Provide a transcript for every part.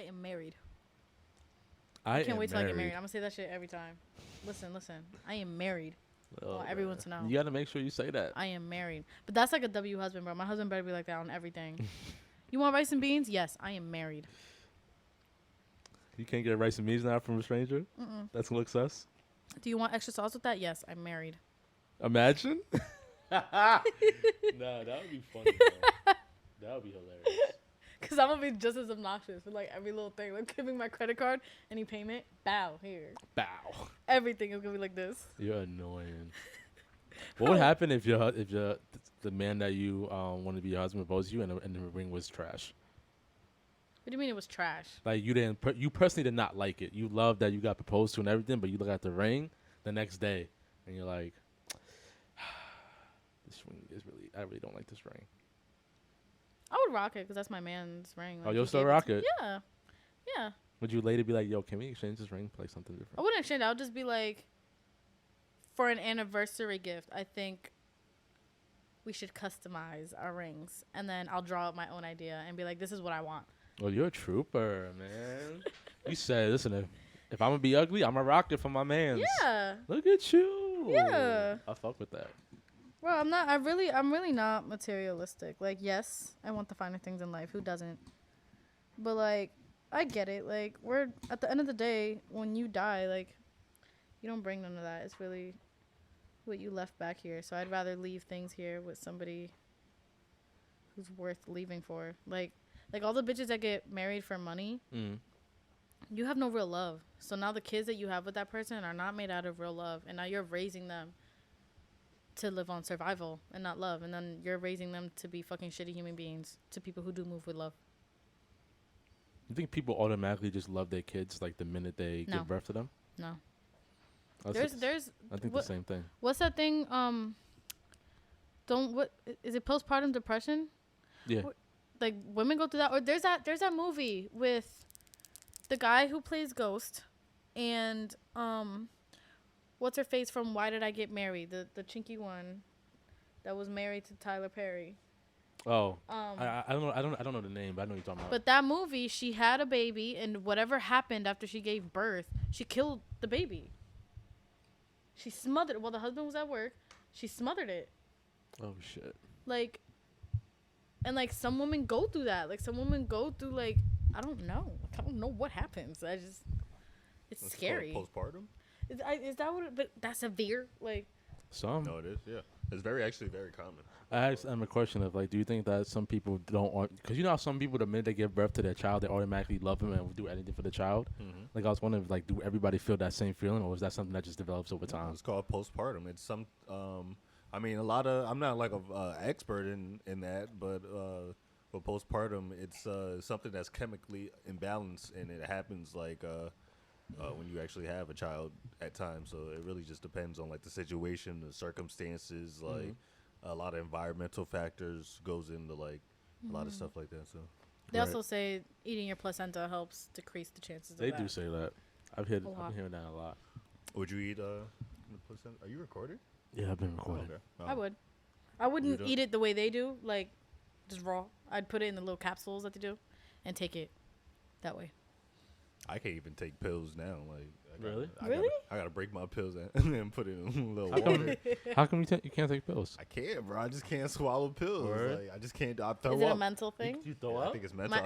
I am married. I can't wait till married. I get married. I'm gonna say that shit every time. Listen. I am married. Oh, Well, everyone to know. You gotta make sure you say that. I am married. But that's like a W husband, bro. My husband better be like that on everything. You want rice and beans? Yes, I am married. You can't get rice and beans now from a stranger? Mm-mm. That's gonna look sus. Do you want extra sauce with that? Yes, I'm married. Imagine. Nah, that would be funny, bro. That would be hilarious. Because I'm going to be just as obnoxious with, like, every little thing. Like, giving my credit card, any payment, bow, here. Bow. Everything is going to be like this. You're annoying. What would happen if the man that you want to be your husband proposed to you and the ring was trash? What do you mean it was trash? Like you personally did not like it. You loved that you got proposed to and everything, but you look at the ring the next day and you're like, this ring is I really don't like this ring. I would rock it because that's my man's ring. Like, Oh, you'll still rock it? Yeah. Yeah. Would you later be like, yo, can we exchange this ring for like something different? I wouldn't exchange it. I would just be like, for an anniversary gift, I think we should customize our rings. And then I'll draw up my own idea and be like, this is what I want. Well, you're a trooper, man. You said, listen, if I'm going to be ugly, I'm going to rock it for my mans. Yeah. Look at you. Yeah. I fuck with that. Well, I'm really not materialistic. Like, yes, I want the finer things in life. Who doesn't? But, like, I get it. Like, we're at the end of the day, when you die, like, you don't bring none of that. It's really what you left back here. So I'd rather leave things here with somebody who's worth leaving for. Like all the bitches that get married for money, you have no real love. So now the kids that you have with that person are not made out of real love. And now you're raising them to live on survival and not love. And then you're raising them to be fucking shitty human beings to people who do move with love. You think people automatically just love their kids like the minute they give birth to them? No. I think the same thing. What's that thing? What is it? Postpartum depression? Yeah. Like women go through that. Or there's that movie with the guy who plays Ghost, and what's her face from Why Did I Get Married? The chinky one that was married to Tyler Perry. Oh, I don't know the name, but I know what you're talking about. But that movie, she had a baby, and whatever happened after she gave birth, she killed the baby. She smothered it while the husband was at work. She smothered it. Oh shit. Like, and like some women go through that. Like some women go through like I don't know. Like, I don't know what happens. It's scary. Postpartum. Is that what? But that's severe. Like. Some. No, it is. Yeah, it's actually very common. I asked them a question of like, do you think that some people don't? Because you know how some people, the minute they give birth to their child, they automatically love them and will do anything for the child. Mm-hmm. Like I was wondering, like, do everybody feel that same feeling, or is that something that just develops over time? It's called postpartum. It's some. I mean, a lot of. I'm not like a expert in that, but with postpartum, it's something that's chemically imbalanced, and it happens like. When you actually have a child at times. So it really just depends on like the situation, the circumstances, like a lot of environmental factors goes into like a lot of stuff like that. So they also say eating your placenta helps decrease the chances they of that. do say that. I've been hearing that a lot. Would you eat the placenta? Are you recording? Yeah, I've been recording. Okay. I would. I wouldn't eat it the way they do, like just raw. I'd put it in the little capsules that they do and take it that way. I can't even take pills now. Like, I gotta break my pills and then put it in a little water. How come you can't take pills? I can't, bro. I just can't swallow pills. Like, I just can't. I throw up. Is it a mental thing? You throw up? I think it's mental.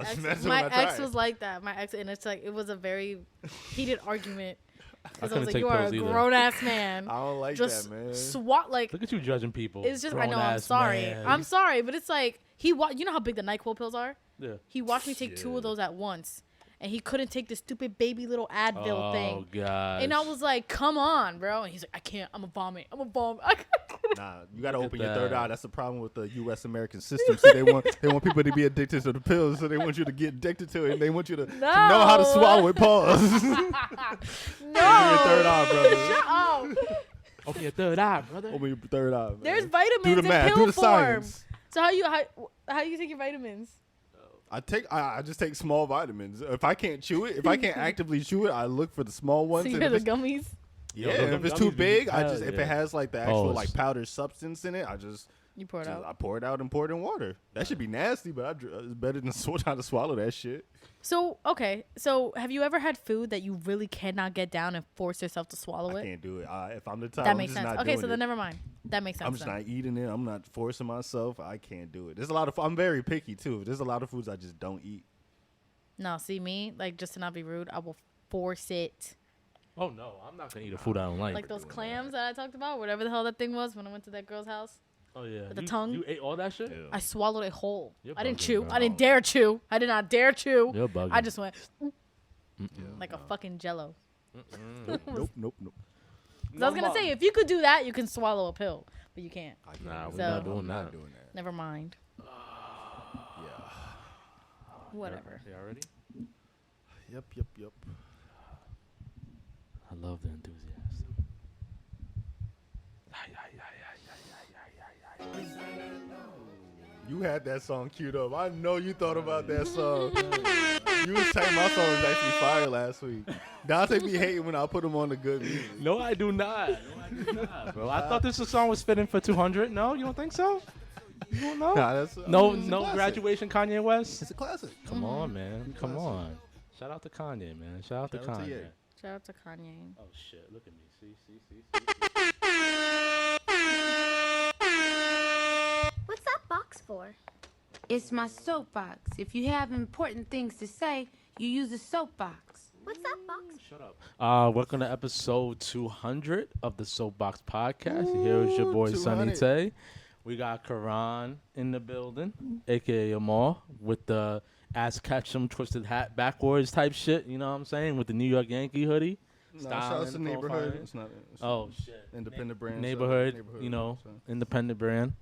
My ex was like that. My ex, and it's like it was a very heated argument. Because I was like, you are a grown ass man. I don't like just that, man. Like, look at you judging people. It's just, I know, I'm sorry. Man. I'm sorry, but it's like, you know how big the NyQuil pills are? Yeah. He watched me take 2 of those at once. And he couldn't take the stupid baby little Advil thing. Oh, God. And I was like, come on, bro. And he's like, I can't. I'm a vomit. Nah, you got to open your third eye. That's the problem with the U.S. American system. See, they want people to be addicted to the pills, so they want you to get addicted to it, and they want you to know how to swallow it. Pause. No. Open your third eye, brother. Shut up. Open your third eye, brother. Open your third eye, man. There's vitamins do the in math. pill Do the form. science. So how do you take your vitamins? I just take small vitamins. If I can't chew it, if I can't actively chew it, I look for the small ones. So you have the gummies? Yeah, and if it's too big, if it has like the actual like powder substance in it, I just You pour it I out. pour it out and pour it in water. That should be nasty, but it's better than trying to swallow that shit. So, okay. So, have you ever had food that you really cannot get down and force yourself to swallow I it? can't do it. If I'm the type, That I'm makes just sense. not Okay, doing so then it. never mind. That makes sense. I'm just then. not eating it. I'm not forcing myself. I can't do it. There's a lot of. I'm very picky too. There's a lot of foods I just don't eat. No, see me, like, just to not be rude, I will force it. Oh no, I'm not gonna eat a food I don't like. Like those clams that I talked about, whatever the hell that thing was when I went to that girl's house. Oh yeah, The tongue? You ate all that shit? Ew. I swallowed it whole. You're I didn't bugging, chew. bro. I didn't dare chew. I did not dare chew. You're bugging. I just went Yeah, like no. a fucking jello. Nope. 'Cause I was gonna say, if you could do that, you can swallow a pill, but you can't. I can't Nah, do we're So- not doing I'm that. not doing that. Never mind. Yeah. Whatever. You ready? Yep. I love the enthusiasm. You had that song queued up. I know you thought about that song. You was saying my song was actually fire last week. Dante be hating when I put him on the good music. No, I do not. Bro, I thought this song was fitting for 200. No, you don't think so? You don't know? Nah, that's No, it's a no classic. graduation, Kanye West. It's a classic. Come on, man. Come Classic. on. Shout out to Kanye, man. Shout out to Shout out to Kanye. Ye. Shout out to Kanye. Oh shit! Look at me. See. What's that box for? It's my soapbox. If you have important things to say, you use a soapbox. What's that box? Shut up. Welcome to episode 200 of the Soapbox podcast. Here's your boy Sunny 200. Tay. We got Karan in the building, aka Amal, with the ass catch 'em twisted hat backwards type shit. You know what I'm saying? With the New York Yankee hoodie. No, shout out to Styling, neighborhood. profiling. It's not. Oh shit. Independent brand. Neighborhood, you know, independent brand.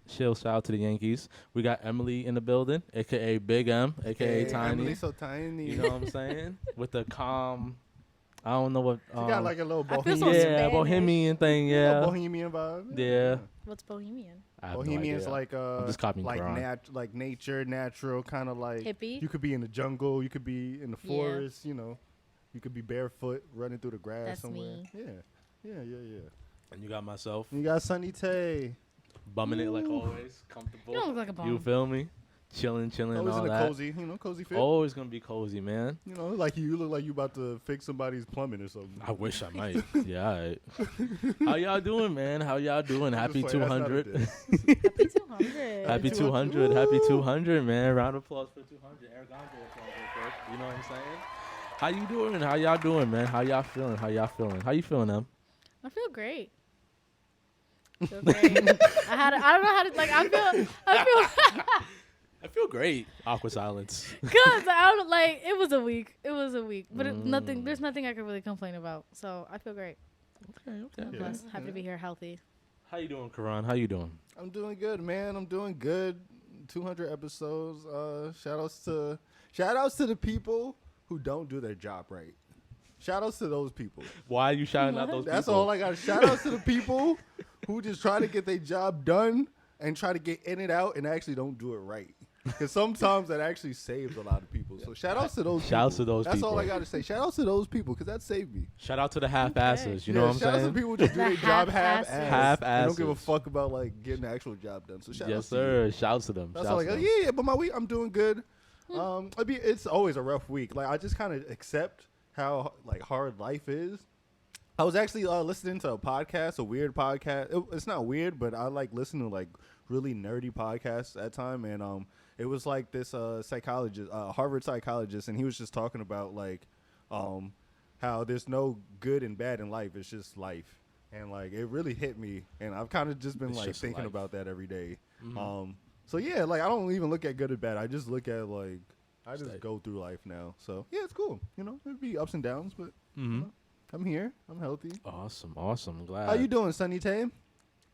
Chill, shout out to the Yankees. We got Emily in the building, aka Big M, aka Tiny. Emily's so tiny. You know what I'm saying? With the calm, I don't know what. She got like a little I feel bohemian, so yeah, Spanish. bohemian thing. Yeah, bohemian vibe. Yeah. What's bohemian? I have no Bohemian's idea. like I'm just copying like Quran. like nature, natural, kind of like Hippie? You could be in the jungle, you could be in the Yeah. forest, you know. You could be barefoot running through the grass That's somewhere. me. Yeah. And you got myself You got Sunny Tay. bumming it like always, comfortable. You don't look like a bum. You feel me? Chilling, Always all in a that. cozy, cozy fit. Always gonna be cozy, man. You know, like you look like you about to fix somebody's plumbing or something. I wish I might. Yeah, all right. How y'all doing, man? How y'all doing? I'm Happy just playing, that's not a 200. diss. Happy 200. Happy 200. Happy 200, man. Round of applause for 200. Eric, I'm applause real quick. You know what I'm saying? How you doing? How y'all doing, man? How y'all feeling? How you feeling, Em? I feel great. Feel great. I don't know how to like. I feel I feel great. Awkward silence. Cause I don't like. It was a week, but nothing. There's nothing I could really complain about. So I feel great. Okay. I'm blessed. Happy to be here, healthy. How you doing, Karan? How you doing? I'm doing good, man. I'm doing good. 200 episodes. Shout outs to the people who don't do their job right. Shout outs to those people. Why are you shouting out those That's people? all I got. Shout outs to the people who just try to get their job done and try to get in and out and actually don't do it right. Because sometimes that actually saves a lot of people. So shout outs to those people. Shout outs to those That's all people. I got to say. Shout outs to those people because that saved me. Shout out to the half-asses. You know what I'm shout outs to saying? people who just do The their job half-asses. half-ass. Half-asses. They don't give a fuck about like getting the actual job done. So shout Yes, outs to you. sir. Shouts to them. That's Shouts all I to got. them. Yeah, but my week, I'm doing good. It's always a rough week. Like I just kind of accept how like hard life is. I was actually listening to a podcast, a weird podcast. It's not weird, but I like listening to like really nerdy podcasts at time. And it was like this psychologist, Harvard psychologist, and he was just talking about like how there's no good and bad in life. It's just life. And like it really hit me, and I've kind of just been It's like just thinking life. about that every day. So yeah, like I don't even look at good or bad. I just look at like I just Stay. go through life now. So yeah, it's cool. You know, there'd be ups and downs, but Mm-hmm. I'm here. I'm healthy. Awesome. I'm glad. How you doing, Sunny Tay?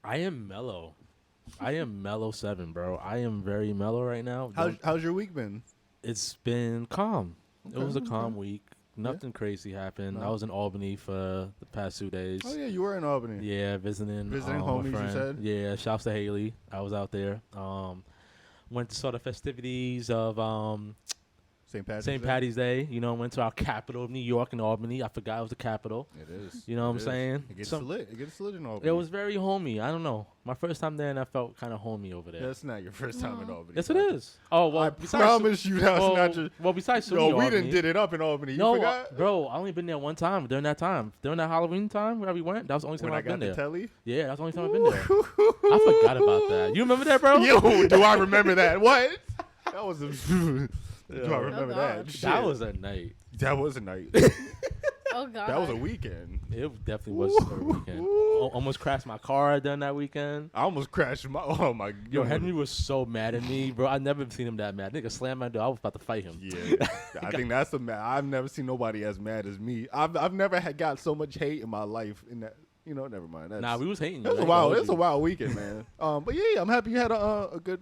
I am mellow. I am mellow 7, bro. I am very mellow right now. How's your week been? It's been calm. It was a Okay, calm week. Nothing crazy happened. No. I was in Albany for the past 2 days. Oh yeah, you were in Albany. Yeah, visiting my homies, you friend. said? Yeah, shouts to Haley. I was out there. Went to sort of festivities of St. Patty's Day. You know, went to our capital of New York and Albany. I forgot it was the capital. It is. You know what I'm saying? It gets lit. It gets lit in Albany. It was very homey. I don't know. My first time there, and I felt kind of homey over there. That's not your first time in Albany. Yes, it is. Oh, well, I promise you that's not your... Well, besides No, we Albany. didn't did it up in Albany. You No, forgot? bro, I only been there one time during that Halloween time where we went. That was the only time When I I've been got there. the telly? Yeah, that's the only time I've been there. I forgot about that. You remember that, bro? Yo, do I remember that? What? That was a... do I remember God. that? Shit. That was a night. That was a night. Oh God. That was a weekend. It definitely was a weekend. Almost crashed my car during that weekend. I almost crashed my... Oh, my... Yo, Henry was so mad at me, bro. I never seen him that mad. Nigga slammed my door. I was about to fight him. Yeah, I think that's the mad. I've never seen nobody as mad as me. I've never got so much hate in my life. In that, you know, never mind. Nah, we was hating you. It was I a ain't wild. gonna It was a hold wild weekend, man. But yeah, I'm happy you had a good,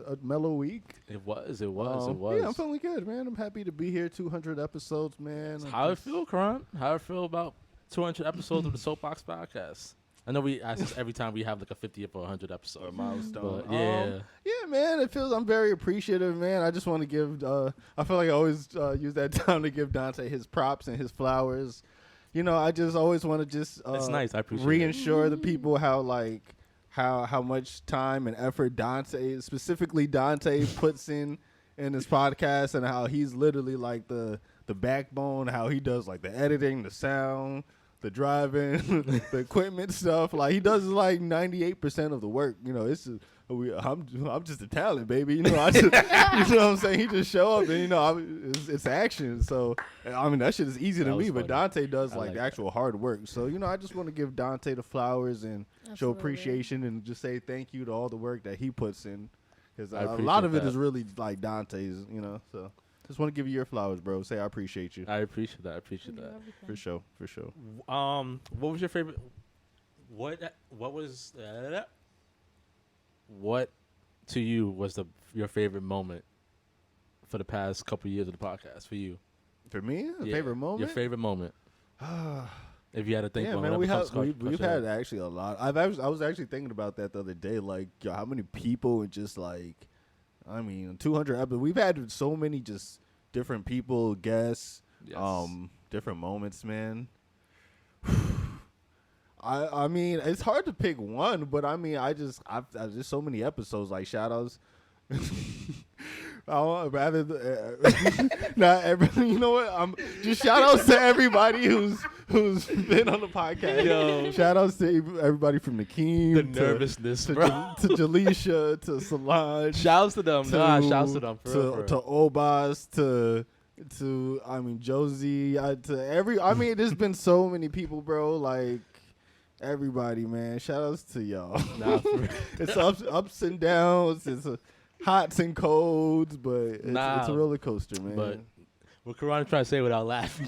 a mellow week. you. It was. It Yeah, I'm feeling good, man. I'm happy to be here. 200 episodes, man. How it feel, Karan? How it feel about 200 episodes of the Soapbox podcast? I know we ask this every time we have like a 50th or 100 episode. A milestone. But yeah. Yeah, man. It feels. I'm very appreciative, man. I just want to give. I feel like I always use that time to give Dante his props and his flowers. You know, I just always want to just. That's nice. I appreciate it. Reinsure the people how much time and effort specifically Dante puts in this podcast, and how he's literally like the backbone. How he does like the editing, the sound, the driving, the equipment stuff. Like he does like 98% of the work. You know, I'm just a talent, baby. You know, you know what I'm saying. He just show up, and you know, it's action. So I mean, that shit is easy to me. But Dante does like the actual hard work. So you know, I just want to give Dante the flowers and show appreciation and just say thank you to all the work that he puts in, because a lot of it is really like Dante's. You know, so. Just want to give you your flowers, bro. Say I appreciate you. I appreciate that. For sure. What was your favorite? What to you was your favorite moment for the past couple years of the podcast for you? For me, favorite moment. Your favorite moment. If you had to think. Yeah, man, we've had actually a lot. I was actually thinking about that the other day. Like, yo, how many people and just like. I mean, 200 episodes. We've had so many just different people, guests, different moments, man. I mean, it's hard to pick one, but I mean, I've just so many episodes. Like shout outs. Not every. You know what? I'm just shout outs to everybody who's been on the podcast. Yo. Shout outs to everybody from Nakeem, the nervousness, to bro. to Jaleisha, to Solange. Shouts to them. Shouts to them. To Obas, to I mean Josie, to every. I mean, there's been so many people, bro. Like everybody, man. Shout outs to y'all. Nah, it's ups and downs. It's hots and colds, but it's a roller coaster, man. But what Karan trying to say without laughing,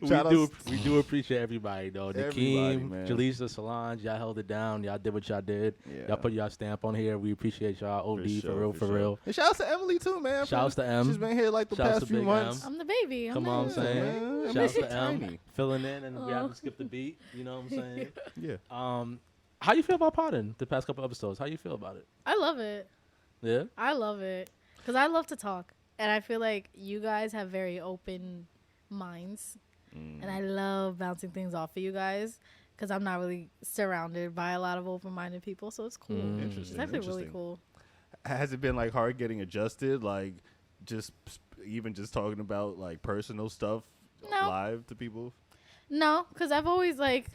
we do appreciate everybody though. Nakeem, Jaleesa, Solange, y'all held it down. Y'all did what y'all did. Yeah. Y'all put y'all stamp on here. We appreciate y'all. OD for real. And shout out to Emily too, man. Shout out to Em. She's been here like the past few months. I'm the baby. Come on, I'm saying. Shout out to Em filling in, and we have to skip the beat. You know what I'm saying? Yeah. How you feel about potting the past couple episodes? How you feel about it? I love it. Yeah. I love it because I love to talk. And I feel like you guys have very open minds. And I love bouncing things off of you guys because I'm not really surrounded by a lot of open-minded people. So it's cool. Interesting. It's actually really cool. Has it been like hard getting adjusted? Like just even just talking about like personal stuff live to people? No, because I've always like,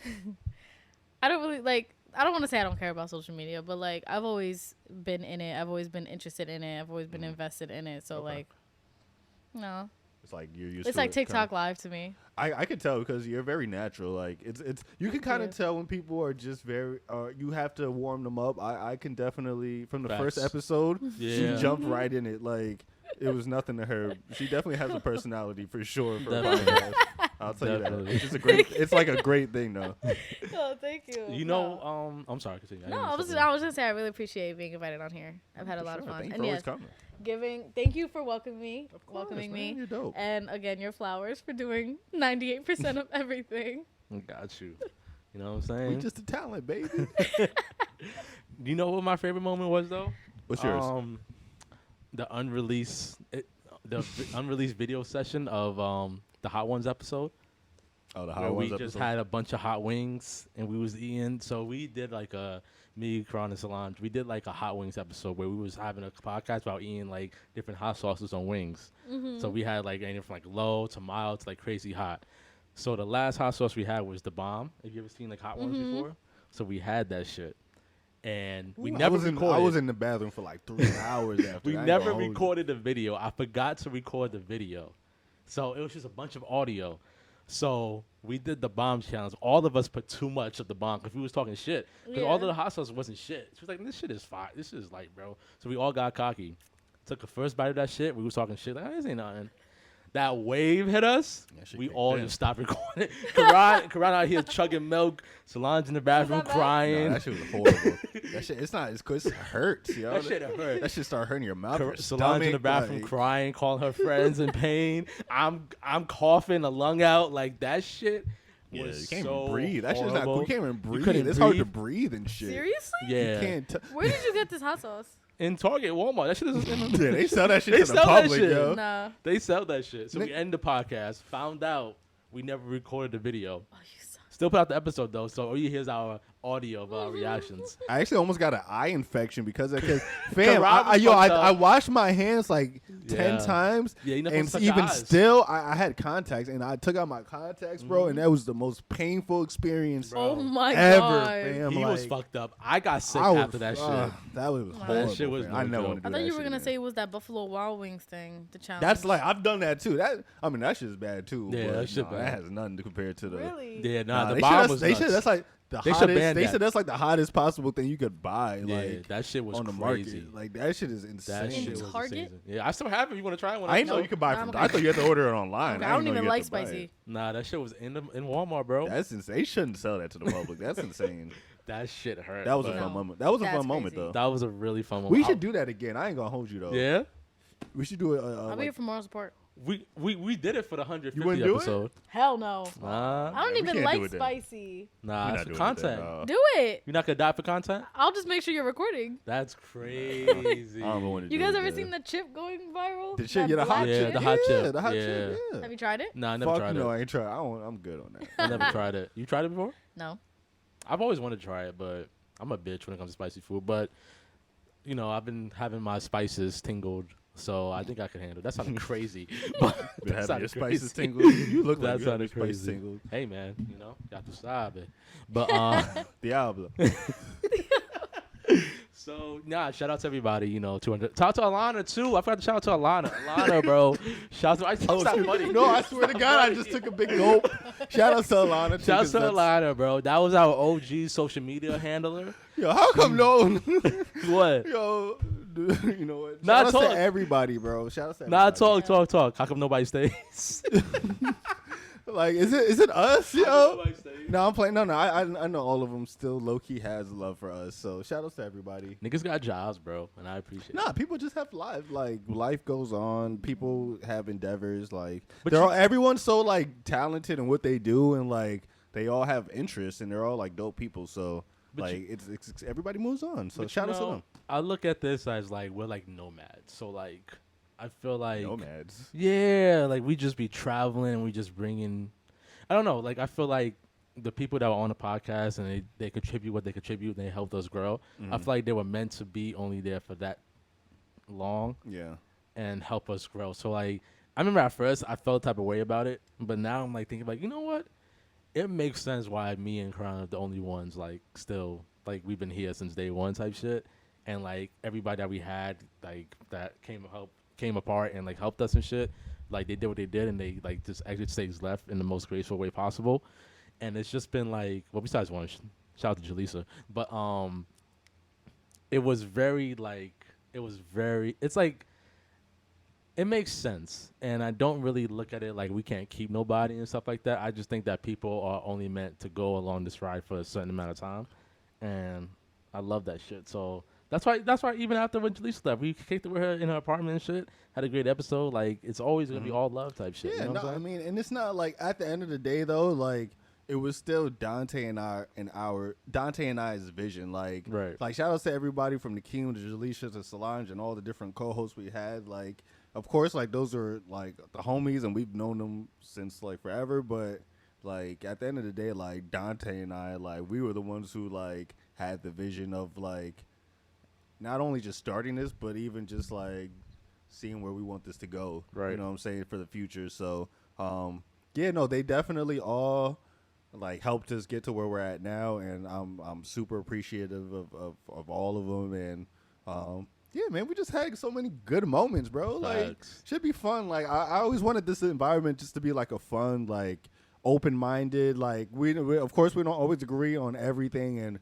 I don't want to say I don't care about social media, but like I've always been in it. I've always been interested in it. I've always been invested in it. So like, no. It's like you're used to it. It's like TikTok live to me. I could tell because you're very natural. Like it's you can kind of tell when people are just very you have to warm them up. I can definitely from the first episode she jumped right in it. Like it was nothing to her. She definitely has a personality for sure for a podcast. I'll tell you that. It's just it's like a great thing though. Oh, thank you. You know, I'm sorry, continue. No, I was gonna say I really appreciate being invited on here. I've had a lot of fun. Thank you for coming. Thank you for welcoming me. Man, you're dope. And again, your flowers for doing 98% of everything. Got you. You know what I'm saying? We just a talent, baby. You know what my favorite moment was though? What's yours? The unreleased the unreleased video session of the Hot Ones episode. Oh, the Hot Ones episode. We just had a bunch of hot wings and we was eating. So we did like me, Karan, and Solange. We did like a hot wings episode where we was having a podcast about eating like different hot sauces on wings. So we had like anything from like low to mild to like crazy hot. So the last hot sauce we had was the bomb. Have you ever seen like Hot Ones before? So we had that shit. And we never recorded. I was in the bathroom for like 3 hours after. We never recorded the video. I forgot to record the video. So it was just a bunch of audio. So we did the bomb challenge. All of us put too much of the bomb because we was talking shit. Because all of the hot sauce wasn't shit. She was like, this shit is fire. This shit is light, bro. So we all got cocky. Took the first bite of that shit. We was talking shit. Like, this ain't nothing. That wave hit us. We all just stopped recording. Karan out here chugging milk. Solange in the bathroom crying. No, that shit was horrible. That shit, it's not. It hurts, yo. That shit hurt. That shit start hurting your mouth. Your Solange in the bathroom crying, calling her friends in pain. I'm coughing a lung out. Like that shit. Yeah, you can't so even breathe. That shit's not cool. You can't even breathe. It's hard to breathe and shit. Seriously? Yeah. You can't. Where did you get this hot sauce? In Target, Walmart. That shit is yeah, they sell that shit to the public, yo. Nah. They sell that shit. So we end the podcast, found out we never recorded the video. Oh, you suck. Still put out the episode, though, so all you hear is our audio of our reactions. I actually almost got an eye infection because fam, I washed my hands like 10 times. Yeah, you know, and even still, I had contacts, and I took out my contacts, bro, and that was the most painful experience oh my ever, God. fam. He was fucked up. I got sick after that shit. That was horrible. That shit was I never want to do that. I thought you were going to say it was that Buffalo Wild Wings thing, the challenge. That's like, I've done that too. That shit's bad too. Yeah, but that shit that bad. has nothing to compare to the. Really? Yeah, the bomb was nuts. That's like the hottest. They said that's like the hottest possible thing you could buy. Yeah, like that shit was on the crazy. market. Like that shit is insane. That shit was Target? insane. Yeah, I still have it. You want to try it? I didn't know you could buy it from. I thought you had to order it online. Okay, I don't even like spicy. Nah, that shit was in Walmart, bro. That's insane. They shouldn't sell that to the public. That's insane. That shit hurt. That was a fun moment. That was a fun moment though. That was a really fun moment. We should do that again. I ain't gonna hold you though. Yeah. We should do it. I'll be here for moral support. We did it for the 150th You wouldn't do episode. it? Hell no. Nah. I don't even like spicy. Nah, it's for content. Do it. You're not gonna die for content? I'll just make sure you're recording. That's crazy. You guys ever seen the chip going viral? The chip, the hot chip. The hot chip. The hot chip. Yeah. Have you tried it? Nah, I never tried it. No, I ain't tried. I'm good on that. I never tried it. You tried it before? No. I've always wanted to try it, but I'm a bitch when it comes to spicy food. But you know, I've been having my spices tingled. So I think I can handle. That sounded crazy. But that sounded spices tingled. You look like that sounded crazy. Tingled. Hey man, you know, got to sabe. But Diablo. So shout out to everybody. You know, 200. Shout out to Alana too. I forgot to shout out to Alana. Alana, bro. Shout out to. No, I swear to God, I just took a big gulp. Shout out to Alana. Shout out to Alana, bro. That was our OG social media handler. Yo, how come no? What? Yo, you know what? Shout out to everybody, bro. Shout out to everybody. Talk. How come nobody stays? Like, is it us, yo? No, I'm playing. No, I know all of them still low key has love for us. So shout outs to everybody. Niggas got jobs, bro, and I appreciate it. Nah, people just have life. Like life goes on. People have endeavors. Like everyone's so like talented in what they do, and like they all have interests, and they're all like dope people. So like it's everybody moves on. So shout outs to them. I look at this as like we're like nomads. So like I feel like nomads. Yeah, like we just be traveling and we just bringing. I don't know. Like I feel like the people that were on the podcast and they contribute what they contribute and they helped us grow. I feel like they were meant to be only there for that long. Yeah. And help us grow. So like I remember at first I felt the type of way about it, but now I'm like thinking like, you know what? It makes sense why me and Crown are the only ones like still like we've been here since day one type shit. And like everybody that we had like that came apart and like helped us and shit. Like they did what they did and they like just exit stage left in the most graceful way possible. And it's just been like, well, besides one, shout out to Jaleesa, but it was very like, it's like, it makes sense. And I don't really look at it like we can't keep nobody and stuff like that. I just think that people are only meant to go along this ride for a certain amount of time. And I love that shit. So that's why even after when Jaleesa left, we kicked it with her in her apartment and shit, had a great episode. Like, it's always going to be all love type shit. Yeah, you know I mean, and it's not like at the end of the day though, like, it was still Dante and I's vision. Like, right. Like shout out to everybody from the Keem to Jaleesa to Solange and all the different co-hosts we had. Like, of course, like those are like the homies, and we've known them since like forever. But like at the end of the day, like Dante and I, like we were the ones who like had the vision of like not only just starting this, but even just like seeing where we want this to go. Right. You know what I'm saying, for the future. So yeah, no, they definitely all like helped us get to where we're at now, and I'm super appreciative of all of them. And yeah, man, we just had so many good moments, bro. Facts. Like, should be fun. Like, I always wanted this environment just to be like a fun, like open-minded. Like, we of course we don't always agree on everything, and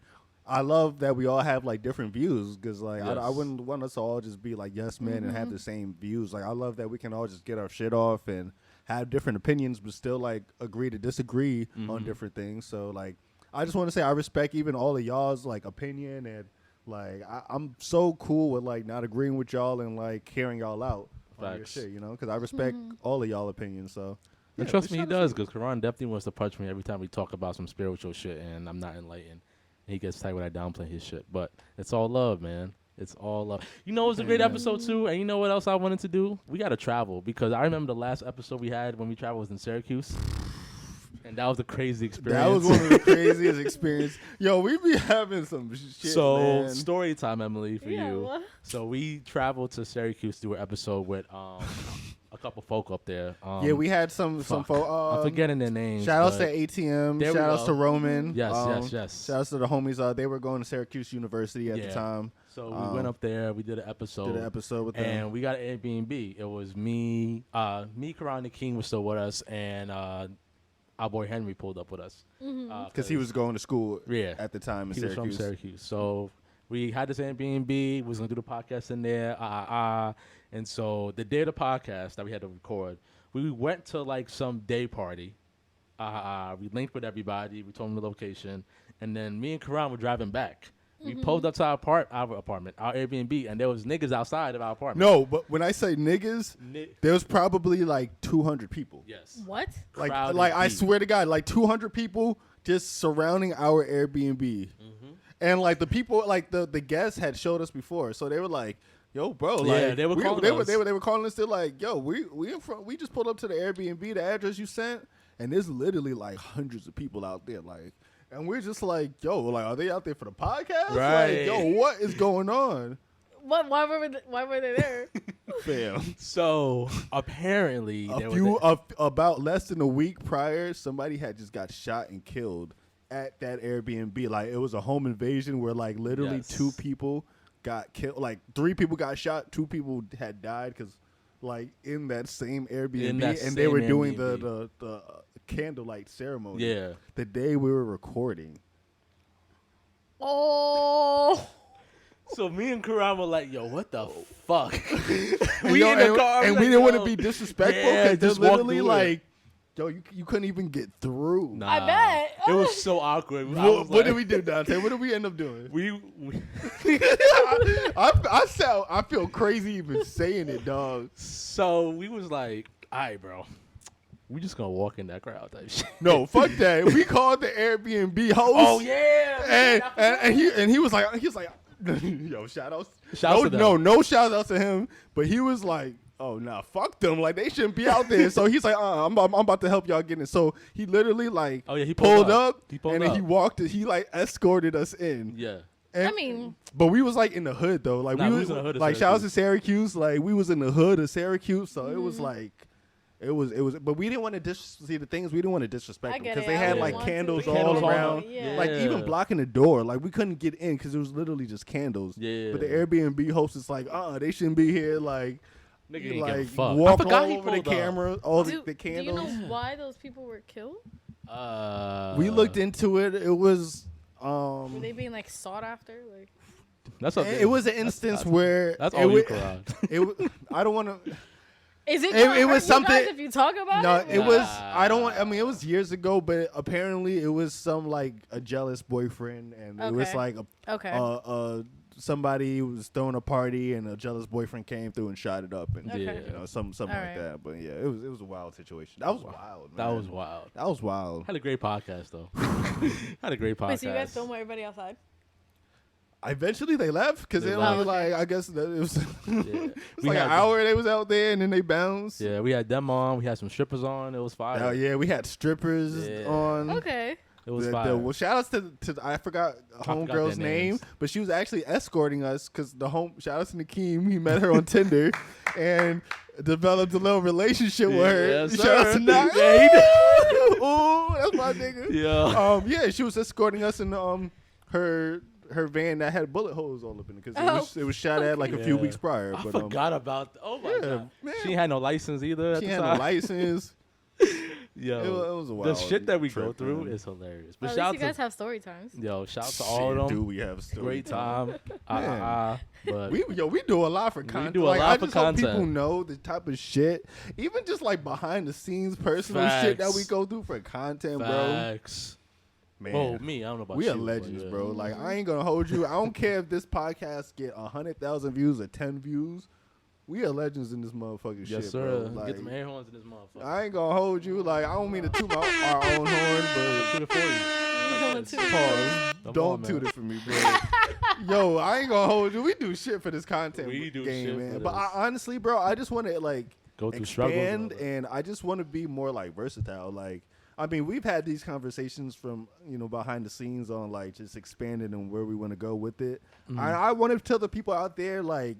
I love that we all have like different views, because like Yes. I wouldn't want us to all just be like yes men and have the same views. Like, I love that we can all just get our shit off and have different opinions, but still like agree to disagree on different things. So like, I just want to say I respect even all of y'all's like opinion, and like I'm so cool with like not agreeing with y'all and like hearing y'all out on your Facts. shit, you know, because I respect all of y'all opinions. So And yeah, trust just me, he trying to does, see- because Karan definitely wants to punch me every time we talk about some spiritual shit, and I'm not enlightened. He gets tight when I downplay his shit, but it's all love, man. It's all love. You know, it was a great episode too, and you know what else I wanted to do? We got to travel, because I remember the last episode we had when we traveled was in Syracuse, and that was a crazy experience. That was one of the craziest experiences. Yo, we be having some shit, So man. story time, Emily, for Yeah, you. what? So we traveled to Syracuse to do an episode with a couple folk up there. Yeah, we had some fuck. folks. I'm forgetting their names. Shout outs but- to ATM. There we Shout outs go. to Roman. Yes, yes. Shout outs to the homies. They were going to Syracuse University at the Yeah. time. So we went up there. We did an episode. Did an episode with them. And we got an Airbnb. It was me, Karan, the King was still with us, and our boy Henry pulled up with us. Because he was going to school Yeah. at the time in He was Syracuse. from Syracuse. So we had this Airbnb. We was going to do the podcast in there. And so the day of the podcast that we had to record, we went to like some day party. We linked with everybody. We told them the location. And then me and Karan were driving back. We pulled up to our apartment, our Airbnb, and there was niggas outside of our apartment. No, but when I say niggas, there was probably like 200 people. Yes. What? Like, Crowded I deep. swear to God, like 200 people just surrounding our Airbnb. And like the people, like the guests had showed us before, so they were like, "Yo, bro, Yeah, like they were calling they us. were calling us. They're like, "Yo, we in front. We just pulled up to the Airbnb, the address you sent, and there's literally like hundreds of people out there, like." And we're just like, yo, like, are they out there for the podcast? Right. Like, yo, what is going on? What? Why were they there? Fam. So apparently, About less than a week prior, somebody had just got shot and killed at that Airbnb. Like, it was a home invasion where, like, literally Yes. 2 people got killed. Like, 3 people got shot, 2 people had died because, like, in that same Airbnb, and they were doing the candlelight ceremony. Yeah. The day we were recording. Oh. So me and Karan were like, "Yo, what the fuck?" And we yo, in the car, and like, we didn't want to yo, be disrespectful yeah, because they're just walk literally through it. like, yo, you couldn't even get through. Nah, I bet. it was so awkward. What did we do, Dante? What did we end up doing? We I feel crazy even saying it, dog. so we was like, "All right, bro, we just gonna walk in that crowd type shit." No, fuck that. We called the Airbnb host. Oh yeah, and he was like, yo, shout outs. Shouts to them. No shout outs to him. But he was like, oh nah, fuck them. Like they shouldn't be out there. So he's like, I'm about to help y'all get in. So he literally like, Oh, yeah, he pulled pulled up. up, He pulled and then up. he walked. He like escorted us in. yeah. And, I mean, but we was like in the hood though. Like Nah, we we was was in the hood of like shout outs to Syracuse. Like we was in the hood of Syracuse. So it was like. It was, but we didn't want to see the things. We didn't want to disrespect I them get because it. they I had wouldn't like want to. candles The all candles all around, around. Yeah. like even blocking the door. Like we couldn't get in because it was literally just candles. Yeah. But the Airbnb host is like, they shouldn't be here. Like, Nigga ain't like give a fuck. I walk forgot all he over the pulled up. camera, all do the you candles. know why those people were killed? We looked into it. It was, Were they being like sought after? Like, That's what it was an instance where That's it all you, wa- Karan. I don't want to. is it? It gonna was hurt something- you guys if you talk about No, it. it was. I don't want. I mean, it was years ago, but apparently it was some like a jealous boyfriend, and it was Okay. like Okay. somebody was throwing a party, and a jealous boyfriend came through and shot it up, and Okay. Yeah. you know, something All like right. that. But yeah, it was a wild situation. That was wild. That man. was wild. That was wild. Had a great podcast though. Had a great podcast. Wait, so you guys film everybody outside? Eventually they left because they only like I guess that it was, it was like an had hour they was out there and then they bounced. Yeah, we had them on. We had some strippers on. It was fire. Oh yeah, we had strippers on. Okay. It was fire. Well, shout outs to I forgot homegirl's name, but she was actually escorting us because shout outs to Nakeem. He met her on Tinder and developed a little relationship with her. Yes, shout out to Nak. Ooh, that's my nigga. Yeah. Yeah, she was escorting us in her van that had bullet holes all up in it because it was shot at like a few weeks prior. I But, forgot about. Oh my god, man. She had no license either. She had no license. Yo, it was a wild the shit that we trip, go through man. is hilarious. But At shout least you guys have story times. Yo, shout out to all of them. Do we have story Great time. But we do a lot for content. do a like, lot I for just hope content. people know the type of shit, even just like behind the scenes personal shit that we go through for content, Facts. bro. Man, Oh, me, I don't know about we you. are legends, bro. Like I ain't gonna hold you. I don't care if this podcast get 100,000 views or 10 views. We are legends in this motherfucking shit, Yes, sir. bro. Like, Get them air horns in this motherfucker. I ain't gonna hold you. Like I don't mean to toot our own horn, but Toot it for you. pause. Come Don't on, toot man. it for me, bro. Yo, I ain't gonna hold you. We do shit for this content We do game, shit man. for But this. honestly, bro, I just want to like Go through struggles. expand, and I just want to be more like versatile. Like, I mean, we've had these conversations from behind the scenes on like just expanding and where we want to go with it. Mm-hmm. I want to tell the people out there like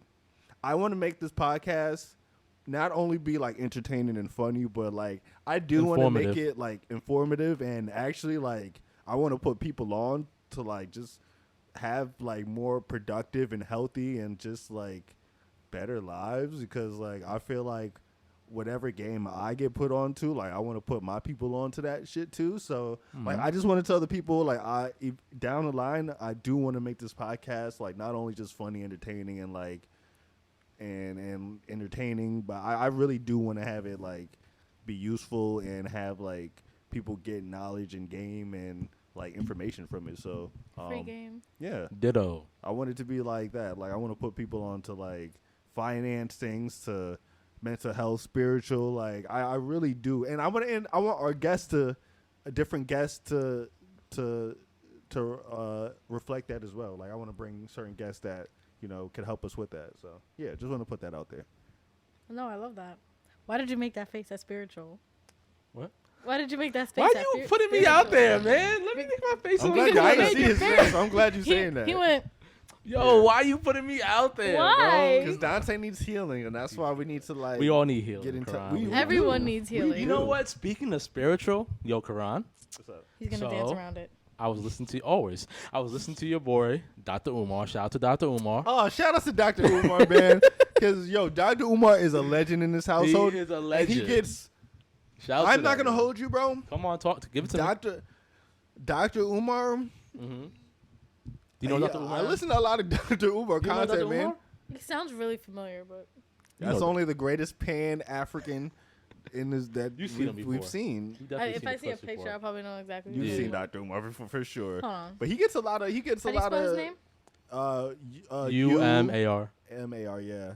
I want to make this podcast not only be like entertaining and funny, but like I do want to make it like informative and actually like I want to put people on to like just have like more productive and healthy and just like better lives because like I feel like whatever game I get put onto, like I want to put my people onto that shit too. So like I just want to tell the people like down the line I do want to make this podcast like not only just funny, entertaining, and like and entertaining, but I really do want to have it like be useful and have like people get knowledge and game and like information from it. So Free game. yeah, Ditto. I want it to be like that. Like I want to put people on to like finance things, to mental health, spiritual. Like I really do, and I want our guests to a different guest to reflect that as well. Like I want to bring certain guests that could help us with that. So yeah, just want to put that out there. No, I love that. Why did you make that face that spiritual? What? Why did you make that face Why that you putting me out there, man? Let me make my face I'm on glad the I camera. didn't see his face. I'm glad you saying that. He went, Yo, why you putting me out there, Why? Because Dante needs healing, and that's why we need to like. We all need healing. Get in touch. Karan. everyone needs healing. You know what? Speaking of spiritual, yo, Karan, What's up? He's going to dance around it. I was listening to your boy, Dr. Umar. Shout out to Dr. Umar. Oh, shout out to Dr. Umar, man. Because, yo, Dr. Umar is a legend in this household. He is a And legend. he gets. Shout out I'm to not that going to man. hold you, bro. Come on, give it to me. Dr. Umar. Mm-hmm. Do you know Dr. Umar? I listen to a lot of Dr. Umar You know content, Dr. man. Umar? He sounds really familiar, but That's only the greatest Pan-African in this that You've seen him before. we've seen. You definitely if seen I the see a clips picture, before. I'll probably know exactly. You've who seen it is. Dr. Umar for sure. Hold on. But he gets a lot of. How do you spell his name? UMAR. MAR, yeah.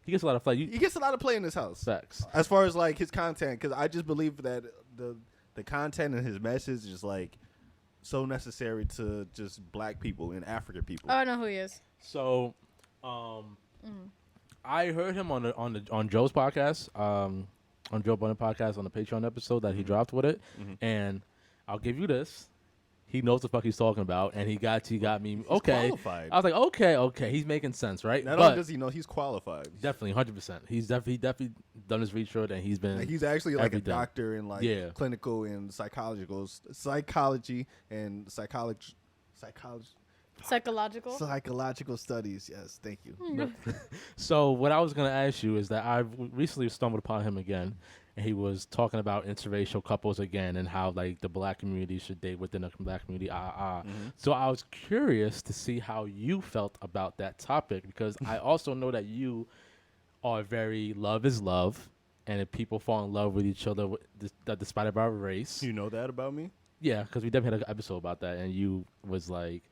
He gets a lot of play. He gets a lot of play in this house. Facts. As far as like his content, because I just believe that the content and his message is like so necessary to just black people and African people. Oh, I know who he is. So, I heard him on Joe's podcast, on Joe Budden podcast on the Patreon episode that he dropped with it, and I'll give you this. He knows the fuck he's talking about, and he got me. Okay, qualified. I was like, okay, he's making sense, right? Not but only does he know, he's qualified. definitely 100%. He's definitely done his research, and he's been. Like, he's actually like everything. a doctor in like clinical and psychology and psychological studies. Yes, thank you. So what I was gonna ask you is that I recently stumbled upon him again, and he was talking about interracial couples again and how like the black community should date within the black community. So I was curious to see how you felt about that topic because I also know that you are very love is love, and if people fall in love with each other despite of our race, You know that about me? yeah, because we definitely had an episode about that, and you was like.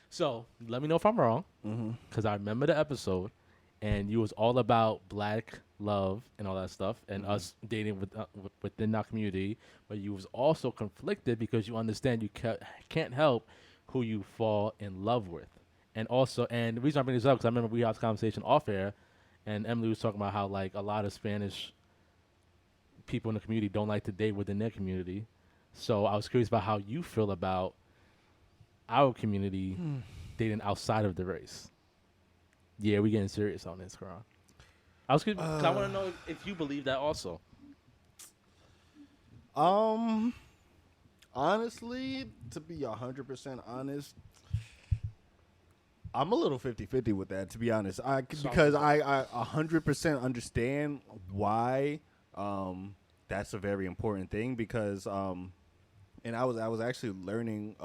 So let me know if I'm wrong, because I remember the episode, and you was all about black love and all that stuff, and us dating within our community, but you was also conflicted because you understand you can't help who you fall in love with. And also, and the reason I bring this up, because I remember we had this conversation off air, and Emily was talking about how, like, a lot of Spanish people in the community don't like to date within their community. So I was curious about how you feel about our community dating outside of the race. Yeah, we getting serious on this, Karan. I was curious, 'cause I want to know if you believe that also. Honestly, to be 100% honest, I'm a little 50-50 with that, to be honest. Because I 100% understand why that's a very important thing, because and I was actually learning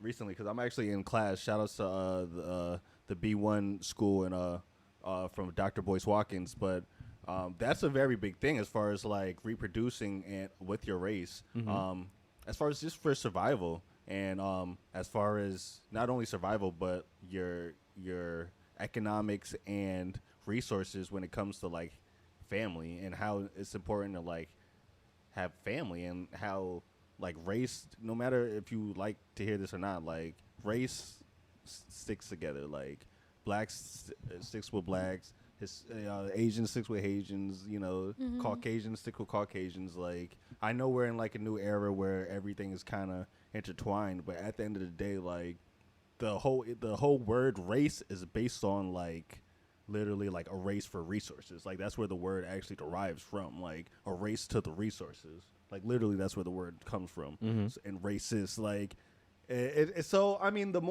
recently, because I'm actually in class. Shout outs to the B1 school and from Dr. Boyce Watkins, but that's a very big thing as far as like reproducing and with your race, as far as just for survival, and as far as not only survival but your economics and resources when it comes to like family, and how it's important to like have family, and how like race, no matter if you like to hear this or not, like race sticks together. Like blacks sticks with blacks, Asians sticks with Asians, Caucasians stick with Caucasians. Like, I know we're in like a new era where everything is kind of intertwined, but at the end of the day, like the whole word race is based on like literally like a race for resources. Like, that's where the word actually derives from, like a race to the resources. Like, literally that's where the word comes from. And racist, like so I mean, the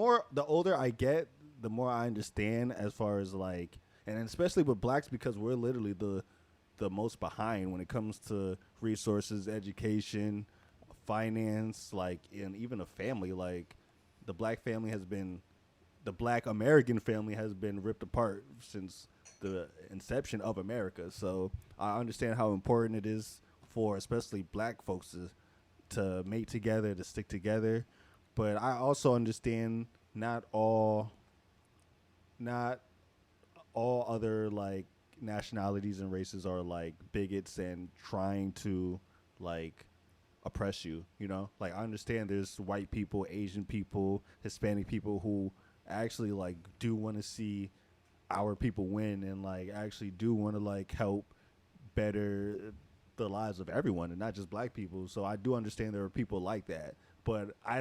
older I get, the more I understand, as far as like, and especially with blacks, because we're literally the most behind when it comes to resources, education, finance, like, and even a family. Like, the black American family has been ripped apart since the inception of America. So I understand how important it is for especially black folks to mate together, to stick together. But I also understand not all other like nationalities and races are like bigots and trying to like oppress you, Like, I understand there's white people, Asian people, Hispanic people who actually like do want to see our people win, and like actually do want to like help better the lives of everyone, and not just black people. So I do understand there are people like that, but I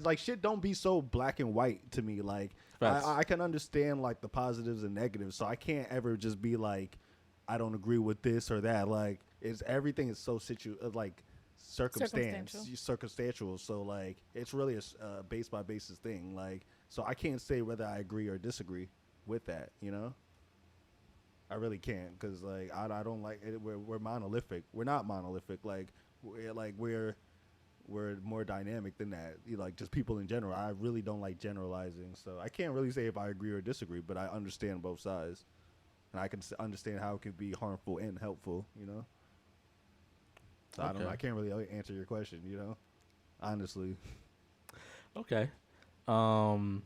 like, shit don't be so black and white to me. Like, I can understand like the positives and negatives, so I can't ever just be like, I don't agree with this or that. Like, everything is so circumstantial. So like, it's really a base by basis thing. Like, so I can't say whether I agree or disagree with that. I really can't, because like I don't like it. We're monolithic. We're not monolithic. Like, we're more dynamic than that. Like, just people in general. I really don't like generalizing, so I can't really say if I agree or disagree. But I understand both sides, and I can understand how it can be harmful and helpful. So okay. I don't know. I can't really answer your question. Honestly. Okay. Sorry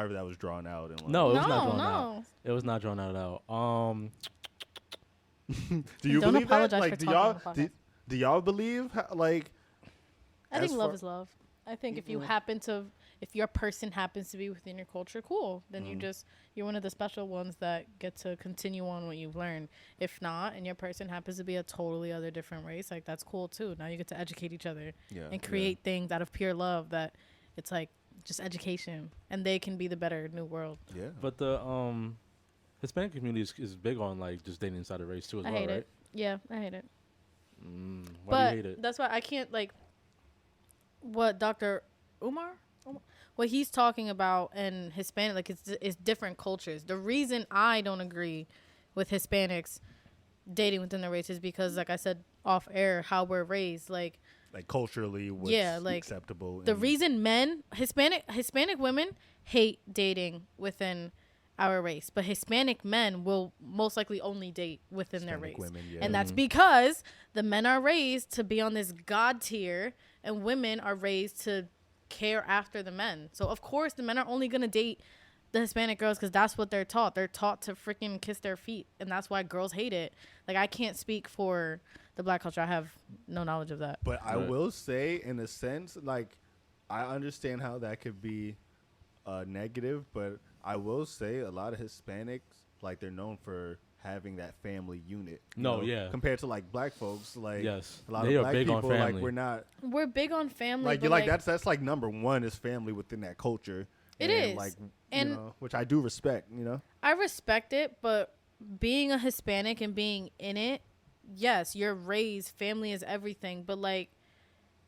if that was drawn out. And no, it was not drawn out. It was not drawn out at all. Do you believe that? Like, do y'all believe like? I think love is love. I think if your person happens to be within your culture, cool. Then you're one of the special ones that get to continue on what you've learned. If not, and your person happens to be a totally other different race, like, that's cool too. Now you get to educate each other and create things out of pure love, that it's like just education, and they can be the better new world. Yeah. But the Hispanic community is big on like just dating inside the race too, I hate it. Yeah, I hate it. Why do you hate it? That's why I can't, like, what Dr. Umar, what he's talking about, and Hispanic, like, it's different cultures. The reason I don't agree with Hispanics dating within the race is because, like I said off air, how we're raised, like culturally, what's acceptable. The reason Hispanic women hate dating within our race, but Hispanic men will most likely only date within Hispanic their race. Women, and that's because the men are raised to be on this god tier, and women are raised to care after the men. So of course the men are only going to date the Hispanic girls because that's what they're taught. They're taught to freaking kiss their feet, and that's why girls hate it. Like, I can't speak for the black culture. I have no knowledge of that. But I will say, in a sense, like, I understand how that could be negative, but I will say a lot of Hispanics, like, they're known for having that family unit. Compared to, like, black folks, like, a lot of black people, like, we're big on family. Like, you're like, that's like number one is family within that culture. It is. Like, you know, which I do respect, you know? I respect it, but being a Hispanic and being in it, yes, you're raised, family is everything. But, like,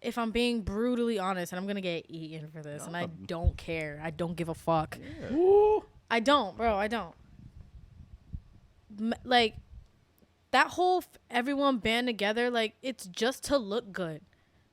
if I'm being brutally honest, and I'm going to get eaten for this, and I don't care. I don't give a fuck. Yeah. I don't, bro. I don't. Like, that whole everyone band together, like, it's just to look good.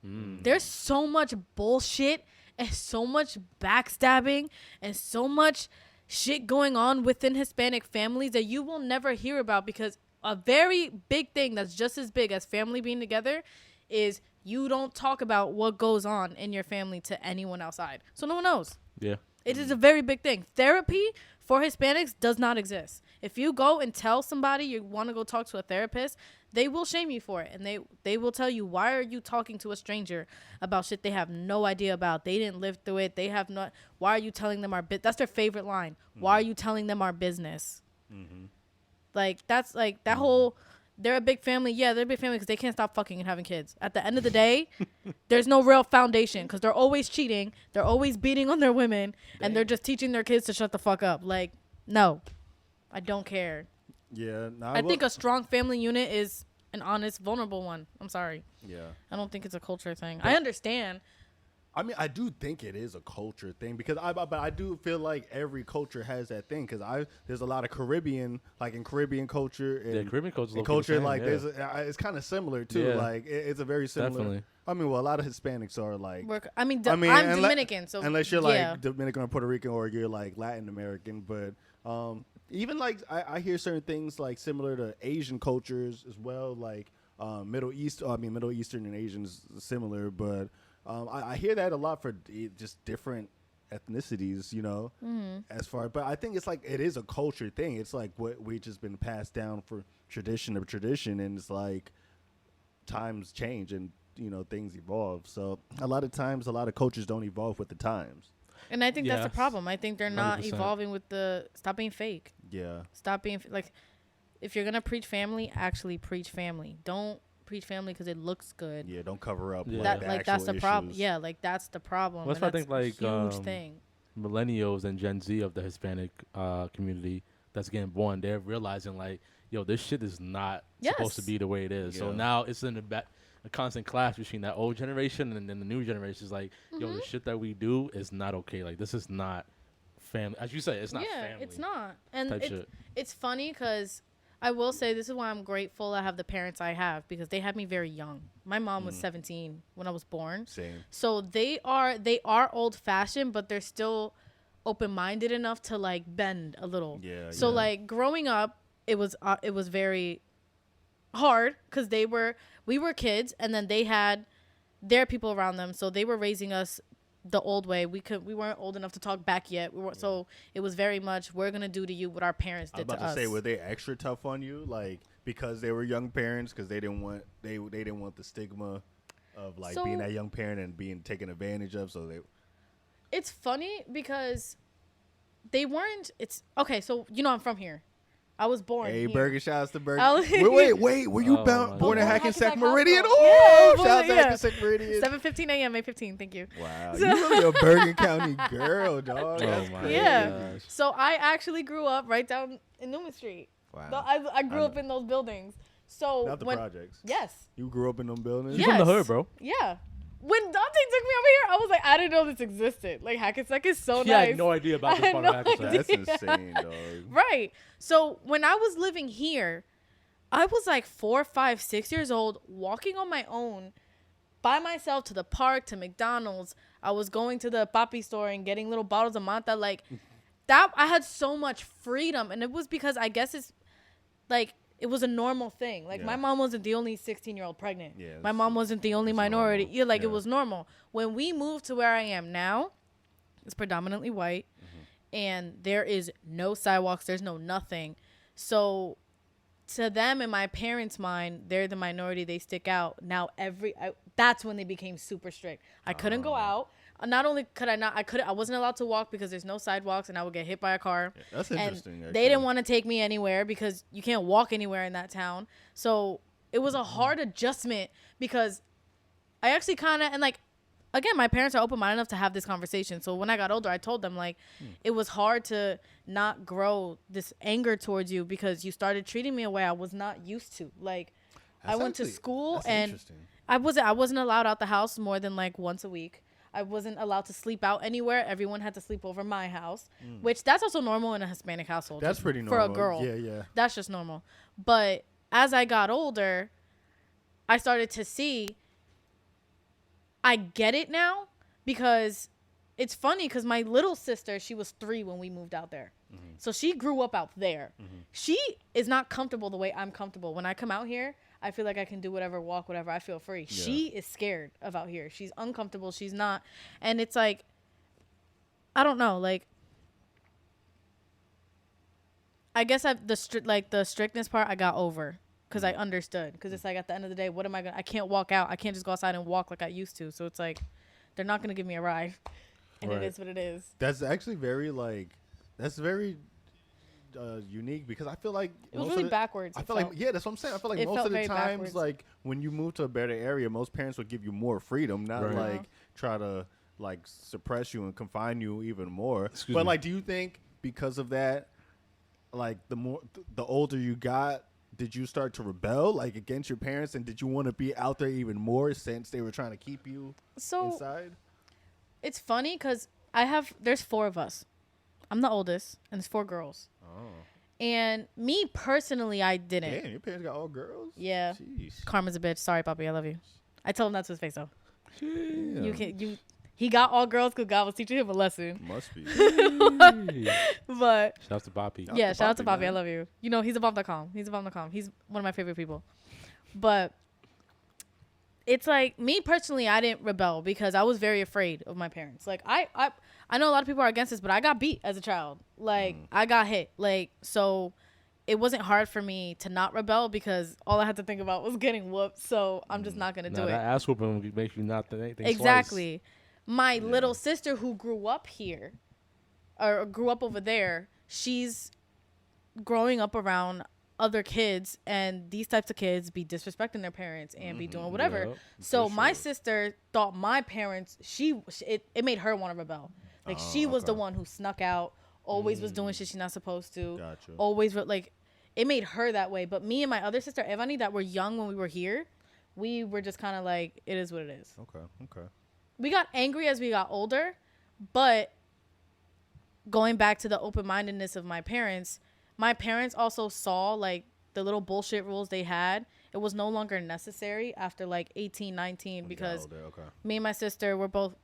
There's so much bullshit and so much backstabbing and so much shit going on within Hispanic families that you will never hear about, because a very big thing that's just as big as family being together is you don't talk about what goes on in your family to anyone outside. So no one knows. Yeah. It is a very big thing. Therapy for Hispanics does not exist. If you go and tell somebody you want to go talk to a therapist, they will shame you for it. And they will tell you, why are you talking to a stranger about shit they have no idea about? They didn't live through it. They have not. Why are you telling them our business? That's their favorite line. Why are you telling them our business? Like, that's like that whole, they're a big family. Yeah, they're a big family because they can't stop fucking and having kids. At the end of the day, there's no real foundation because they're always cheating. They're always beating on their women. And they're just teaching their kids to shut the fuck up. Like, no, I don't care. Yeah. I think a strong family unit is an honest, vulnerable one. I'm sorry. Yeah. I don't think it's a culture thing. I understand. I mean, I do think it is a culture thing because but I do feel like every culture has that thing because there's a lot of Caribbean, like in Caribbean culture. And Caribbean culture like there's it's kind of similar too. Yeah. Like it's a very similar. Definitely. I mean, well, a lot of Hispanics are like. I'm Dominican, so unless you're like Dominican or Puerto Rican or you're like Latin American, but even like I hear certain things like similar to Asian cultures as well, like Middle Eastern and Asian is similar, but. I hear that a lot for just different ethnicities, you know, but I think it's like it is a culture thing. It's like what we just been passed down for tradition of tradition, and it's like times change and, you know, things evolve. So a lot of times, a lot of cultures don't evolve with the times. And I think that's the problem. I think they're not 100%. Evolving with stop being fake. Yeah. Stop being like, if you're going to preach family, actually preach family. Don't preach family because it looks good. Yeah, don't cover up. Yeah. That's the problem. Yeah, like that's the problem. Well, that's I think like huge thing. Millennials and Gen Z of the Hispanic community that's getting born, they're realizing like, yo, this shit is not supposed to be the way it is. Yeah. So now it's in a constant clash between that old generation and then the new generation. Is like, yo, the shit that we do is not okay. Like, this is not family. As you say, it's not family. Yeah, it's not. And it's funny because I will say this is why I'm grateful I have the parents I have, because they had me very young. My mom was 17 when I was born. Same. So they are old fashioned, but they're still open minded enough to like bend a little. Yeah. So like growing up, it was very hard because we were kids, and then they had their people around them, so they were raising us the old way. We weren't old enough to talk back yet. So it was very much, we're gonna do to you what our parents did to us. I was about to say, were they extra tough on you, like because they were young parents, because they didn't want the stigma of like being that young parent and being taken advantage of? So it's funny because they weren't. It's okay. So you know I'm from here. I was born here. Bergen, shouts to Bergen. Wait, were you born in Hackensack Meridian? Oh, yeah, shouts to Hackensack Meridian. 7:15 a.m. May 15th. Thank you. Wow, you really a Bergen County girl, dog. That's crazy. Yeah. So I actually grew up right down in Newman Street. Wow. I grew up in those buildings. So not the projects. Yes. You grew up in them buildings? You're from the hood, bro. Yeah. When Dante took me over here, I was like, I didn't know this existed. Like, Hackensack is so nice. I had no idea about this part of Hackensack. That's insane, dog. Right. So when I was living here, I was like 4, 5, 6 years old, walking on my own by myself to the park, to McDonald's. I was going to the papi store and getting little bottles of Manta. Like, that, I had so much freedom. And it was because I guess it's like, it was a normal thing. Like, my mom wasn't the only 16-year-old pregnant. Yeah, my mom wasn't the only minority. Yeah, like, it was normal. When we moved to where I am now, it's predominantly white. And there is no sidewalks. There's no nothing. So to them, in my parents' mind, they're the minority. They stick out. Now that's when they became super strict. I couldn't go out. Not only could I not, I wasn't allowed to walk because there's no sidewalks and I would get hit by a car. Yeah, that's interesting. And they didn't want to take me anywhere because you can't walk anywhere in that town. So it was a hard adjustment because I actually kind of, and like, again, my parents are open-minded enough to have this conversation. So when I got older, I told them, like, it was hard to not grow this anger towards you because you started treating me a way I was not used to. Like, I went to school and I wasn't allowed out the house more than like once a week. I wasn't allowed to sleep out anywhere. Everyone had to sleep over my house, which that's also normal in a Hispanic household. That's pretty normal. For a girl. Yeah. That's just normal. But as I got older, I started to see I get it now because it's funny because my little sister, she was 3 when we moved out there. So she grew up out there. She is not comfortable the way I'm comfortable. When I come out here, I feel like I can do whatever, walk whatever. I feel free. Yeah. She is scared of out here. She's uncomfortable. She's not. And it's like, I don't know. Like, I guess the strictness part I got over. Because I understood. Because it's like, at the end of the day, what am I going to... I can't walk out. I can't just go outside and walk like I used to. So it's like, they're not going to give me a ride. And It is what it is. That's actually very, like... That's very unique because I feel like... It was really backwards. I feel like... Yeah, that's what I'm saying. I feel like most of the times, backwards. like, when you move to a better area, most parents would give you more freedom, not, like, try to, like, suppress you and confine you even more. Excuse me. Like, do you think because of that, like, the older you got, did you start to rebel, like, against your parents, and did you want to be out there even more since they were trying to keep you inside? It's funny because there's 4 of us. I'm the oldest, and there's 4 girls. Oh. And me personally, I didn't. Damn, your parents got all girls? Yeah. Jeez. Karma's a bitch. Sorry, Papi, I love you. I told him that to his face, though. Yeah. He got all girls because God was teaching him a lesson. Must be. But shout out to Papi. Yeah, shout out to Papi. I love you. You know, he's a bomb.com. He's one of my favorite people. But it's like, me personally, I didn't rebel because I was very afraid of my parents. Like, I know a lot of people are against this, but I got beat as a child. Like, I got hit. Like, so it wasn't hard for me to not rebel because all I had to think about was getting whooped. So I'm just not going to do it. That ass whooping makes you not think twice. Exactly. My little sister who grew up here or grew up over there, she's growing up around other kids, and these types of kids be disrespecting their parents and be doing whatever. Yep, so my sister thought my parents, it made her want to rebel. Like, she was the one who snuck out, always was doing shit she's not supposed to. Gotcha. Always, like, it made her that way. But me and my other sister, Evani, that were young when we were here, we were just kind of like, it is what it is. Okay. We got angry as we got older, but going back to the open-mindedness of my parents also saw, like, the little bullshit rules they had. It was no longer necessary after, like, 18, 19, because me and my sister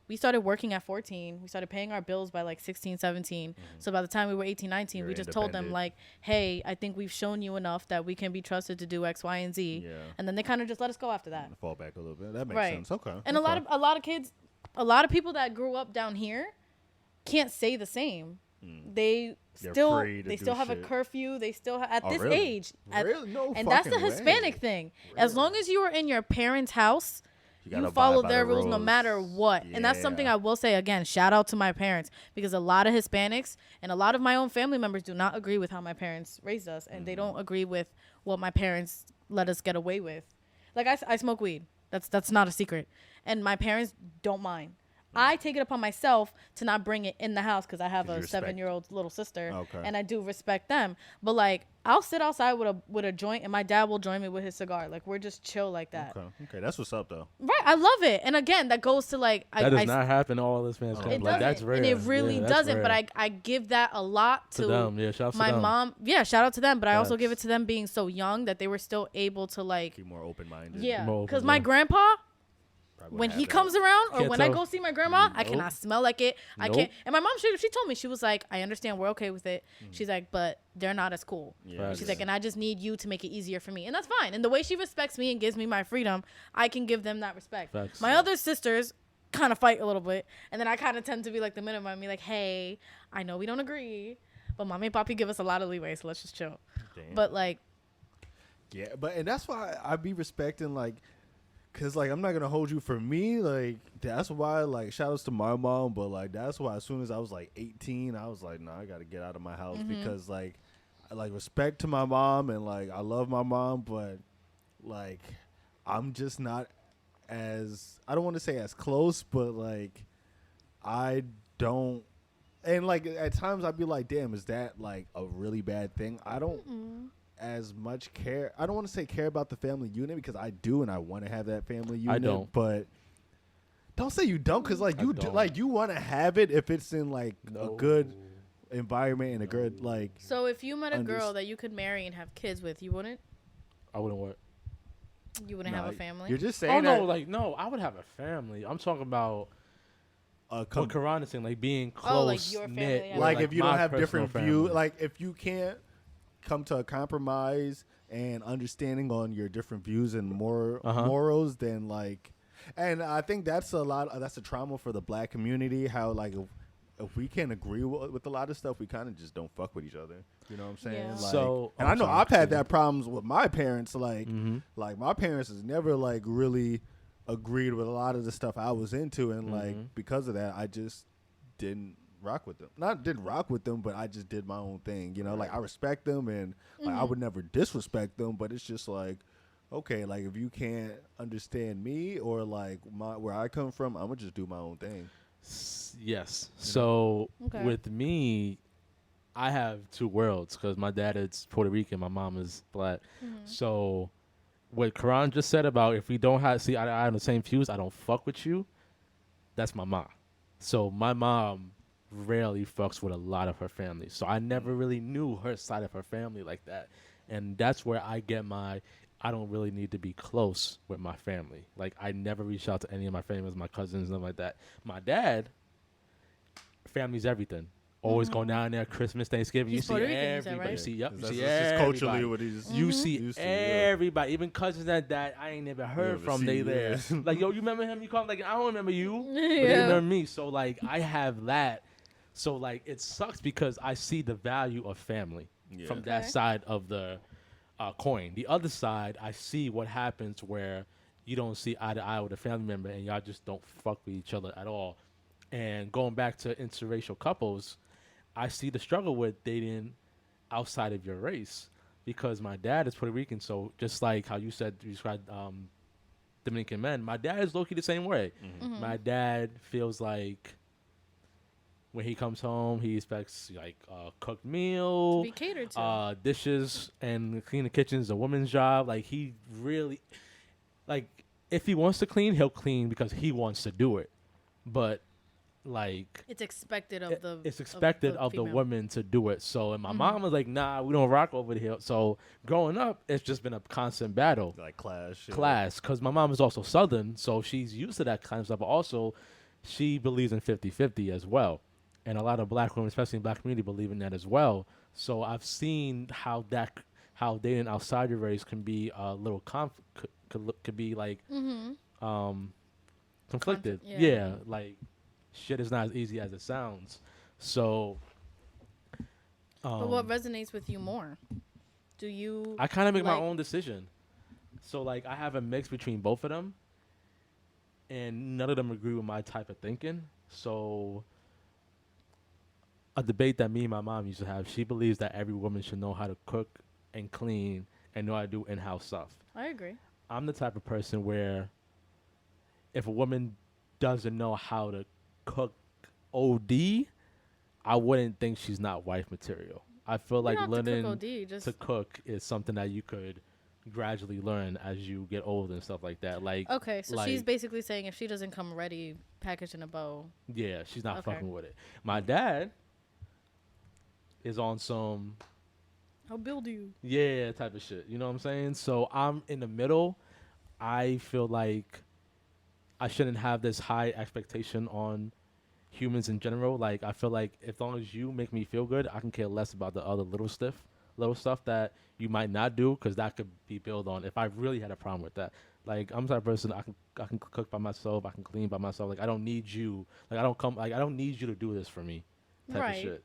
we started working at 14. We started paying our bills by, like, 16, 17. So by the time we were 18, 19, we just told them, like, hey, I think we've shown you enough that we can be trusted to do X, Y, and Z. Yeah. And then they kind of just let us go after that. Fall back a little bit. That makes sense. Okay. And a lot of kids, a lot of people that grew up down here can't say the same. They still have a curfew. They still have, at this age. Really? No and that's the Hispanic thing. Really? As long as you are in your parents' house, you follow their rules no matter what. Yeah. And that's something I will say again. Shout out to my parents, because a lot of Hispanics and a lot of my own family members do not agree with how my parents raised us, and they don't agree with what my parents let us get away with. Like, I smoke weed. That's not a secret, and my parents don't mind. I take it upon myself to not bring it in the house because I have a 7-year-old little sister, and I do respect them. But, like, I'll sit outside with a joint, and my dad will join me with his cigar. Like, we're just chill like that. Okay, that's what's up, though. Right, I love it. And again, that goes to, like, that does not happen all this man's It like, that's rare, and it really doesn't. Rare. But I give that a lot to them. Yeah, shout out my to them. mom. Yeah, shout out to them. But I also give it to them being so young that they were still able to, like, be more open-minded. Yeah, because my grandpa, when he comes around, or when I go see my grandma, I cannot smell like it. I can't. And my mom, she told me, she was like, I understand, we're okay with it. She's like, but they're not as cool. Yeah, she's like, and I just need you to make it easier for me. And that's fine. And the way she respects me and gives me my freedom, I can give them that respect. Facts. My other sisters kind of fight a little bit. And then I kind of tend to be like the minimum and be like, hey, I know we don't agree, but mommy and papi give us a lot of leeway, so let's just chill. Damn. But, like, Yeah, and that's why I be respecting like, cause like I'm not gonna hold you for me. Like that's why like shout outs to my mom, but like that's why as soon as I was like 18, I was like, nah, I gotta get out of my house because like I like respect to my mom and like I love my mom, but like I'm just not as I don't want to say as close, but like I don't. And like at times I'd be like, damn, is that like a really bad thing? I don't as much care. I don't want to say care about the family unit because I do and I want to have that family unit. I don't. But don't say you don't because like you do, like you want to have it if it's in like a good environment and a good like. So if you met a girl that you could marry and have kids with, you wouldn't? I wouldn't what? You wouldn't have a family? You're just saying Oh, that. no, like, no, I would have a family. I'm talking about what Karan is saying, like being close like your family, knit. yeah. Like if you don't have different views, view, like if you can't come to a compromise and understanding on your different views and morals, then like, and I think that's a trauma for the black community. How like if we can't agree with a lot of stuff, we kind of just don't fuck with each other. You know what I'm saying? Yeah. Like, So, and I know I've had that problems with my parents. Like, like my parents has never like really agreed with a lot of the stuff I was into, and like because of that, I just didn't rock with them. Not didn't rock with them, but I just did my own thing. You know, like I respect them, and like I would never disrespect them, but it's just like, okay, like if you can't understand me or like where I come from, I'm gonna just do my own thing. Yes. So with me, I have two worlds because my dad is Puerto Rican, my mom is black. So what Karan just said about if we don't have eye to eye on the same views, I don't fuck with you. That's my mom. So my mom rarely fucks with a lot of her family. So I never really knew her side of her family like that. And that's where I get I don't really need to be close with my family. Like I never reach out to any of my family, my cousins, nothing like that. My dad, family's everything. Always going down there, Christmas, Thanksgiving. He's you see Rican, everybody. right? You see, yep. That's You see just culturally what everybody. he's. You see used to, everybody, even cousins that I ain't never heard from. They there. Like, yo, you remember him? You call him like, I don't remember you, but they remember me. So like, I have that. So like, it sucks because I see the value of family from that side of the coin. The other side, I see what happens where you don't see eye to eye with a family member, and y'all just don't fuck with each other at all. And going back to interracial couples, I see the struggle with dating outside of your race because my dad is Puerto Rican. So just like how you described Dominican men, my dad is low-key the same way. My dad feels like when he comes home, he expects like a cooked meal, to be catered to. Dishes, and clean the kitchen is a woman's job. Like he really, like if he wants to clean, he'll clean because he wants to do it. But like It's expected of the. It's expected of the woman to do it. So, and my mom was like, "Nah, we don't rock over here." So, growing up, it's just been a constant battle, like clash, because my mom is also Southern, so she's used to that kind of stuff. But also, she believes in 50-50 as well, and a lot of black women, especially in black community, believe in that as well. So, I've seen how dating outside your race can be a little could be like conflicted. Yeah, like. Shit is not as easy as it sounds. So, but what resonates with you more? Do you? I kind of make my own decision. So, like, I have a mix between both of them, and none of them agree with my type of thinking. So, a debate that me and my mom used to have, she believes that every woman should know how to cook and clean and know how to do in-house stuff. I agree. I'm the type of person where if a woman doesn't know how to cook OD, I wouldn't think she's not wife material. I feel like learning to cook is something that you could gradually learn as you get older and stuff like that. Like okay, so she's basically saying if she doesn't come ready, packaged in a bow. Yeah, she's not fucking with it. My dad is on some I'll build you. Yeah, type of shit. You know what I'm saying? So I'm in the middle. I feel like I shouldn't have this high expectation on humans in general. Like, I feel like as long as you make me feel good, I can care less about the other little stuff that you might not do, because that could be built on if I really had a problem with that. Like, I'm the type of person I can cook by myself, I can clean by myself. Like, I don't need you. Like, I don't need you to do this for me. Type of shit.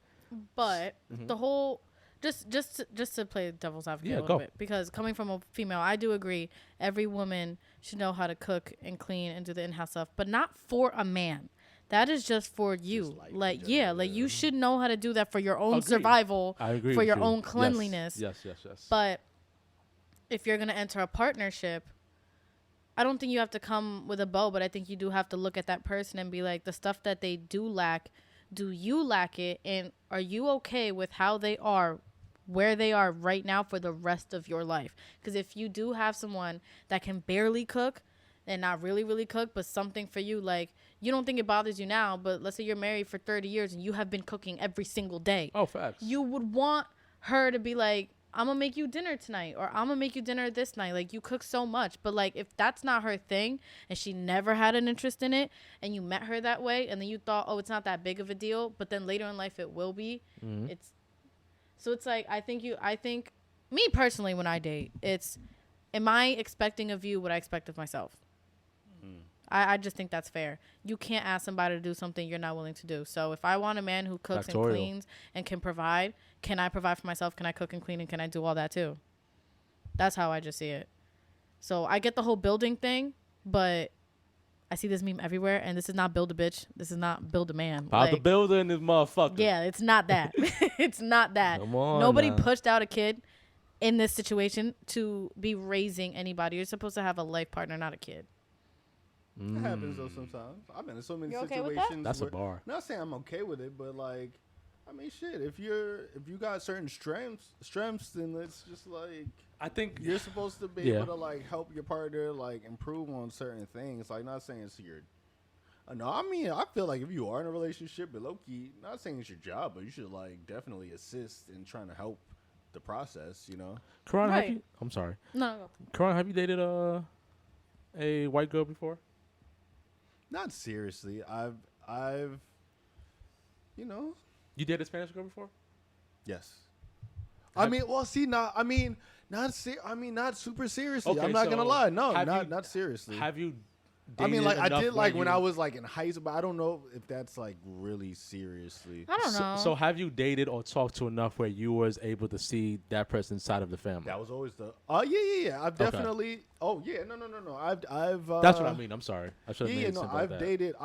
But the whole just to play devil's advocate a Yeah, little go. bit, because coming from a female, I do agree every woman should know how to cook and clean and do the in-house stuff, but not for a man. That is just for you. Like, you should know how to do that for your own Agreed. survival, I agree for with your you. own cleanliness. Yes. But if you're going to enter a partnership, I don't think you have to come with a bow, but I think you do have to look at that person and be like, the stuff that they do lack, do you lack it? And are you okay with how they are, where they are right now for the rest of your life? Because if you do have someone that can barely cook and not really, really cook, but something for you, like, you don't think it bothers you now, but let's say you're married for 30 years and you have been cooking every single day. Oh, facts. You would want her to be like, I'm going to make you dinner tonight, or I'm going to make you dinner this night. Like, you cook so much. But, like, if that's not her thing and she never had an interest in it and you met her that way and then you thought, oh, it's not that big of a deal, but then later in life it will be. So it's like, I think me personally, when I date, it's, am I expecting of you what I expect of myself? I just think that's fair. You can't ask somebody to do something you're not willing to do. So if I want a man who cooks and cleans and can provide, can I provide for myself? Can I cook and clean, and can I do all that too? That's how I just see it. So I get the whole building thing, but I see this meme everywhere, and this is not build a bitch. This is not build a man. Pop the builder in this motherfucker. Yeah, it's not that. It's not that. Come on Nobody now. pushed out a kid in this situation to be raising anybody. You're supposed to have a life partner, not a kid. It happens though sometimes. I've been in so many You okay with situations. that? That's a where, bar. Not saying I'm okay with it, but like, I mean, shit. If you got certain strengths, then it's just like, I think you're supposed to be able to like help your partner like improve on certain things. Like, not saying it's your. No, I mean, I feel like if you are in a relationship, but low key, not saying it's your job, but you should like definitely assist in trying to help the process. You know. Karan, Right. have you? I'm sorry. No. Karan, have you dated a white girl before? Not seriously. I've, you know. You dated a Spanish girl before? Yes. I mean, well, see, not. I mean, not super seriously. Okay, I'm not so gonna lie. No, have not seriously. Have you? I mean, like I enough did where like when you- I was like in high school, but I don't know if that's like really seriously. I don't know. So have you dated or talked to enough where you was able to see that person's side of the family? That was always the. Oh yeah. I've definitely. Oh yeah, no. I've. That's what I mean. I'm sorry. I should have made Yeah, it no. simple I've like that. dated.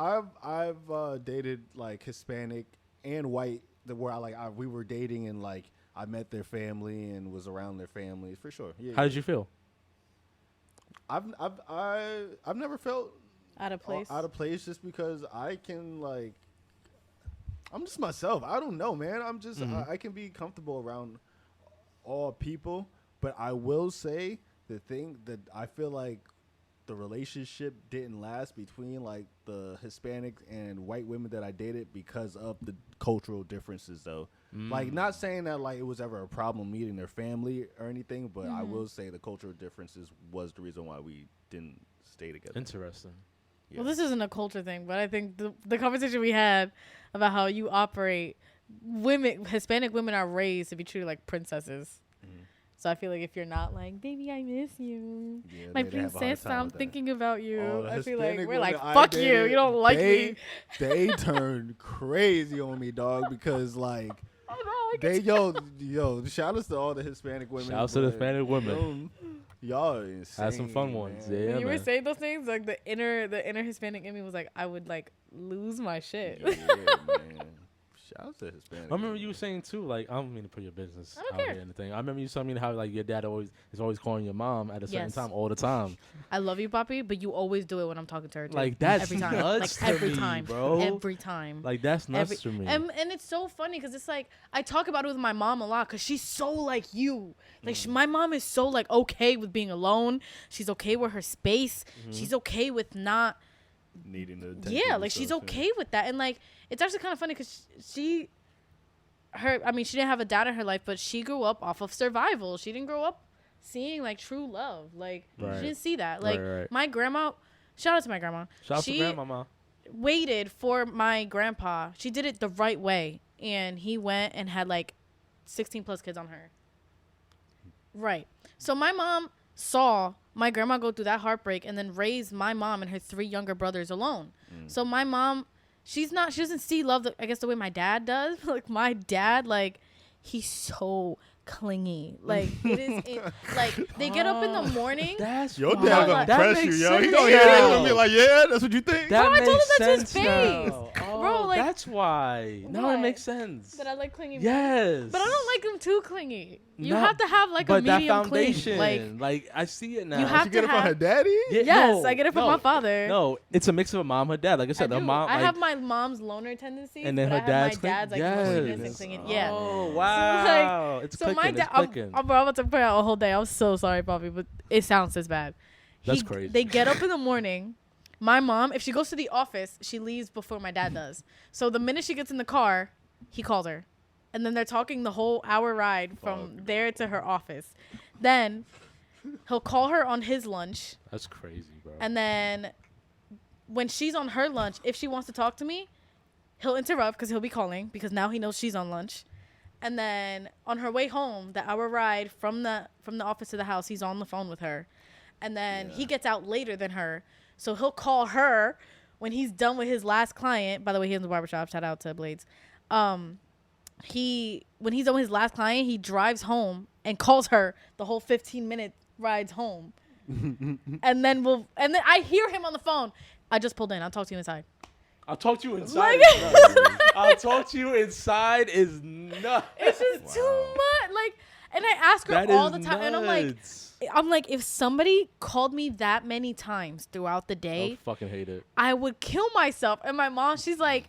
I've dated like Hispanic and white. Where we were dating and like I met their family and was around their family for sure. Yeah. How did you feel? I've never felt Out of place. out of place just because I can like I'm just myself. I don't know, man. I'm just I can be comfortable around all people, but I will say the thing that I feel like the relationship didn't last between like the Hispanic and white women that I dated because of the cultural differences though. Like not saying that like it was ever a problem meeting their family or anything, but I will say the cultural differences was the reason why we didn't stay together. Interesting. Yeah. Well, this isn't a culture thing, but I think the conversation we had about how you operate, Hispanic women are raised to be treated like princesses. So I feel like if you're not like, baby, I miss you, Yeah, my they have a hard princess, time I'm with that. thinking about you. Oh, the I feel like Hispanic we're like, women I fuck you, dated, you don't like me. They turned crazy on me, dog, because like Oh no, they yo, shout outs to all the Hispanic women. Shout outs to the but Hispanic women. Y'all are insane. Had some fun ones. man. Yeah, when you were man. saying those things, like the inner Hispanic in me was like, I would like lose my shit. Yeah, man. Shout out to Hispanic. I remember women. you saying too, like I don't mean to put your business I don't out care. here and anything. I remember you telling me how like your dad is always calling your mom at a certain Yes. time all the time. I love you, Papi, but you always do it when I'm talking to her. Too. Like that's every time, nuts like to every me, time, bro. every time. Like that's nuts to me. And it's so funny because it's like I talk about it with my mom a lot because she's so like you. Like my mom is so like okay with being alone. She's okay with her space. She's okay with not. needing the attention Yeah, and like she's stuff, okay with that, and like it's actually kind of funny because she didn't have a dad in her life, but she grew up off of survival. She didn't grow up seeing like true love. Like Right. she didn't see that. Like Right. my grandma. Shout out to my grandma. Shout out to She grandmama. waited for my grandpa. She did it the right way, and he went and had like 16 plus kids on her. Right. So my mom saw my grandma go through that heartbreak and then raise my mom and her 3 younger brothers alone. So my mom, she doesn't see love, I guess, the way my dad does. Like my dad, like he's so clingy. Like it is like they get up in the morning. That's Your why. dad gonna That press makes you, yo. He sense gonna hear that now. and be like, yeah, that's what you think. That Bro, I told makes him that's his sense face. now. Oh, Bro, like- that's why. Now it What? makes sense. That I like clingy. Yes. But I don't like him too clingy. You No, have to have like but a medium that foundation, cling. like I see it now. You have She get it to from her have- daddy? Yeah, Yes, no, I get it from no, my father. No, it's a mix of a mom, her dad. Like I I said, the do. mom. I like, have my mom's loner tendencies, and then but her I have dad's my dad's like mushiness and clinging. Yeah. Oh So, wow! It's so clicking. my It's dad, clicking. I'm about to put out a whole day. I'm so sorry, Bobby, but it sounds this bad. That's crazy. They get up in the morning. My mom, if she goes to the office, she leaves before my dad does. So the minute she gets in the car, he calls her. And then they're talking the whole hour ride from there to her office. Then he'll call her on his lunch. That's crazy, bro. And then when she's on her lunch, if she wants to talk to me, he'll interrupt because he'll be calling because now he knows she's on lunch. And then on her way home, the hour ride from the office to the house, he's on the phone with her. And then he gets out later than her. So he'll call her when he's done with his last client. By the way, he owns a barbershop. Shout out to Blades. When he's done with his last client, he drives home and calls her the whole 15-minute rides home. and then I hear him on the phone. I just pulled in. I'll talk to you inside. I'll talk to you inside. Like- I'll talk to you inside is nuts. It's just too much. Like, and I ask her That all is the time, and nuts. I'm like, if somebody called me that many times throughout the I day, would fucking hate it. I would kill myself. And my mom, she's like,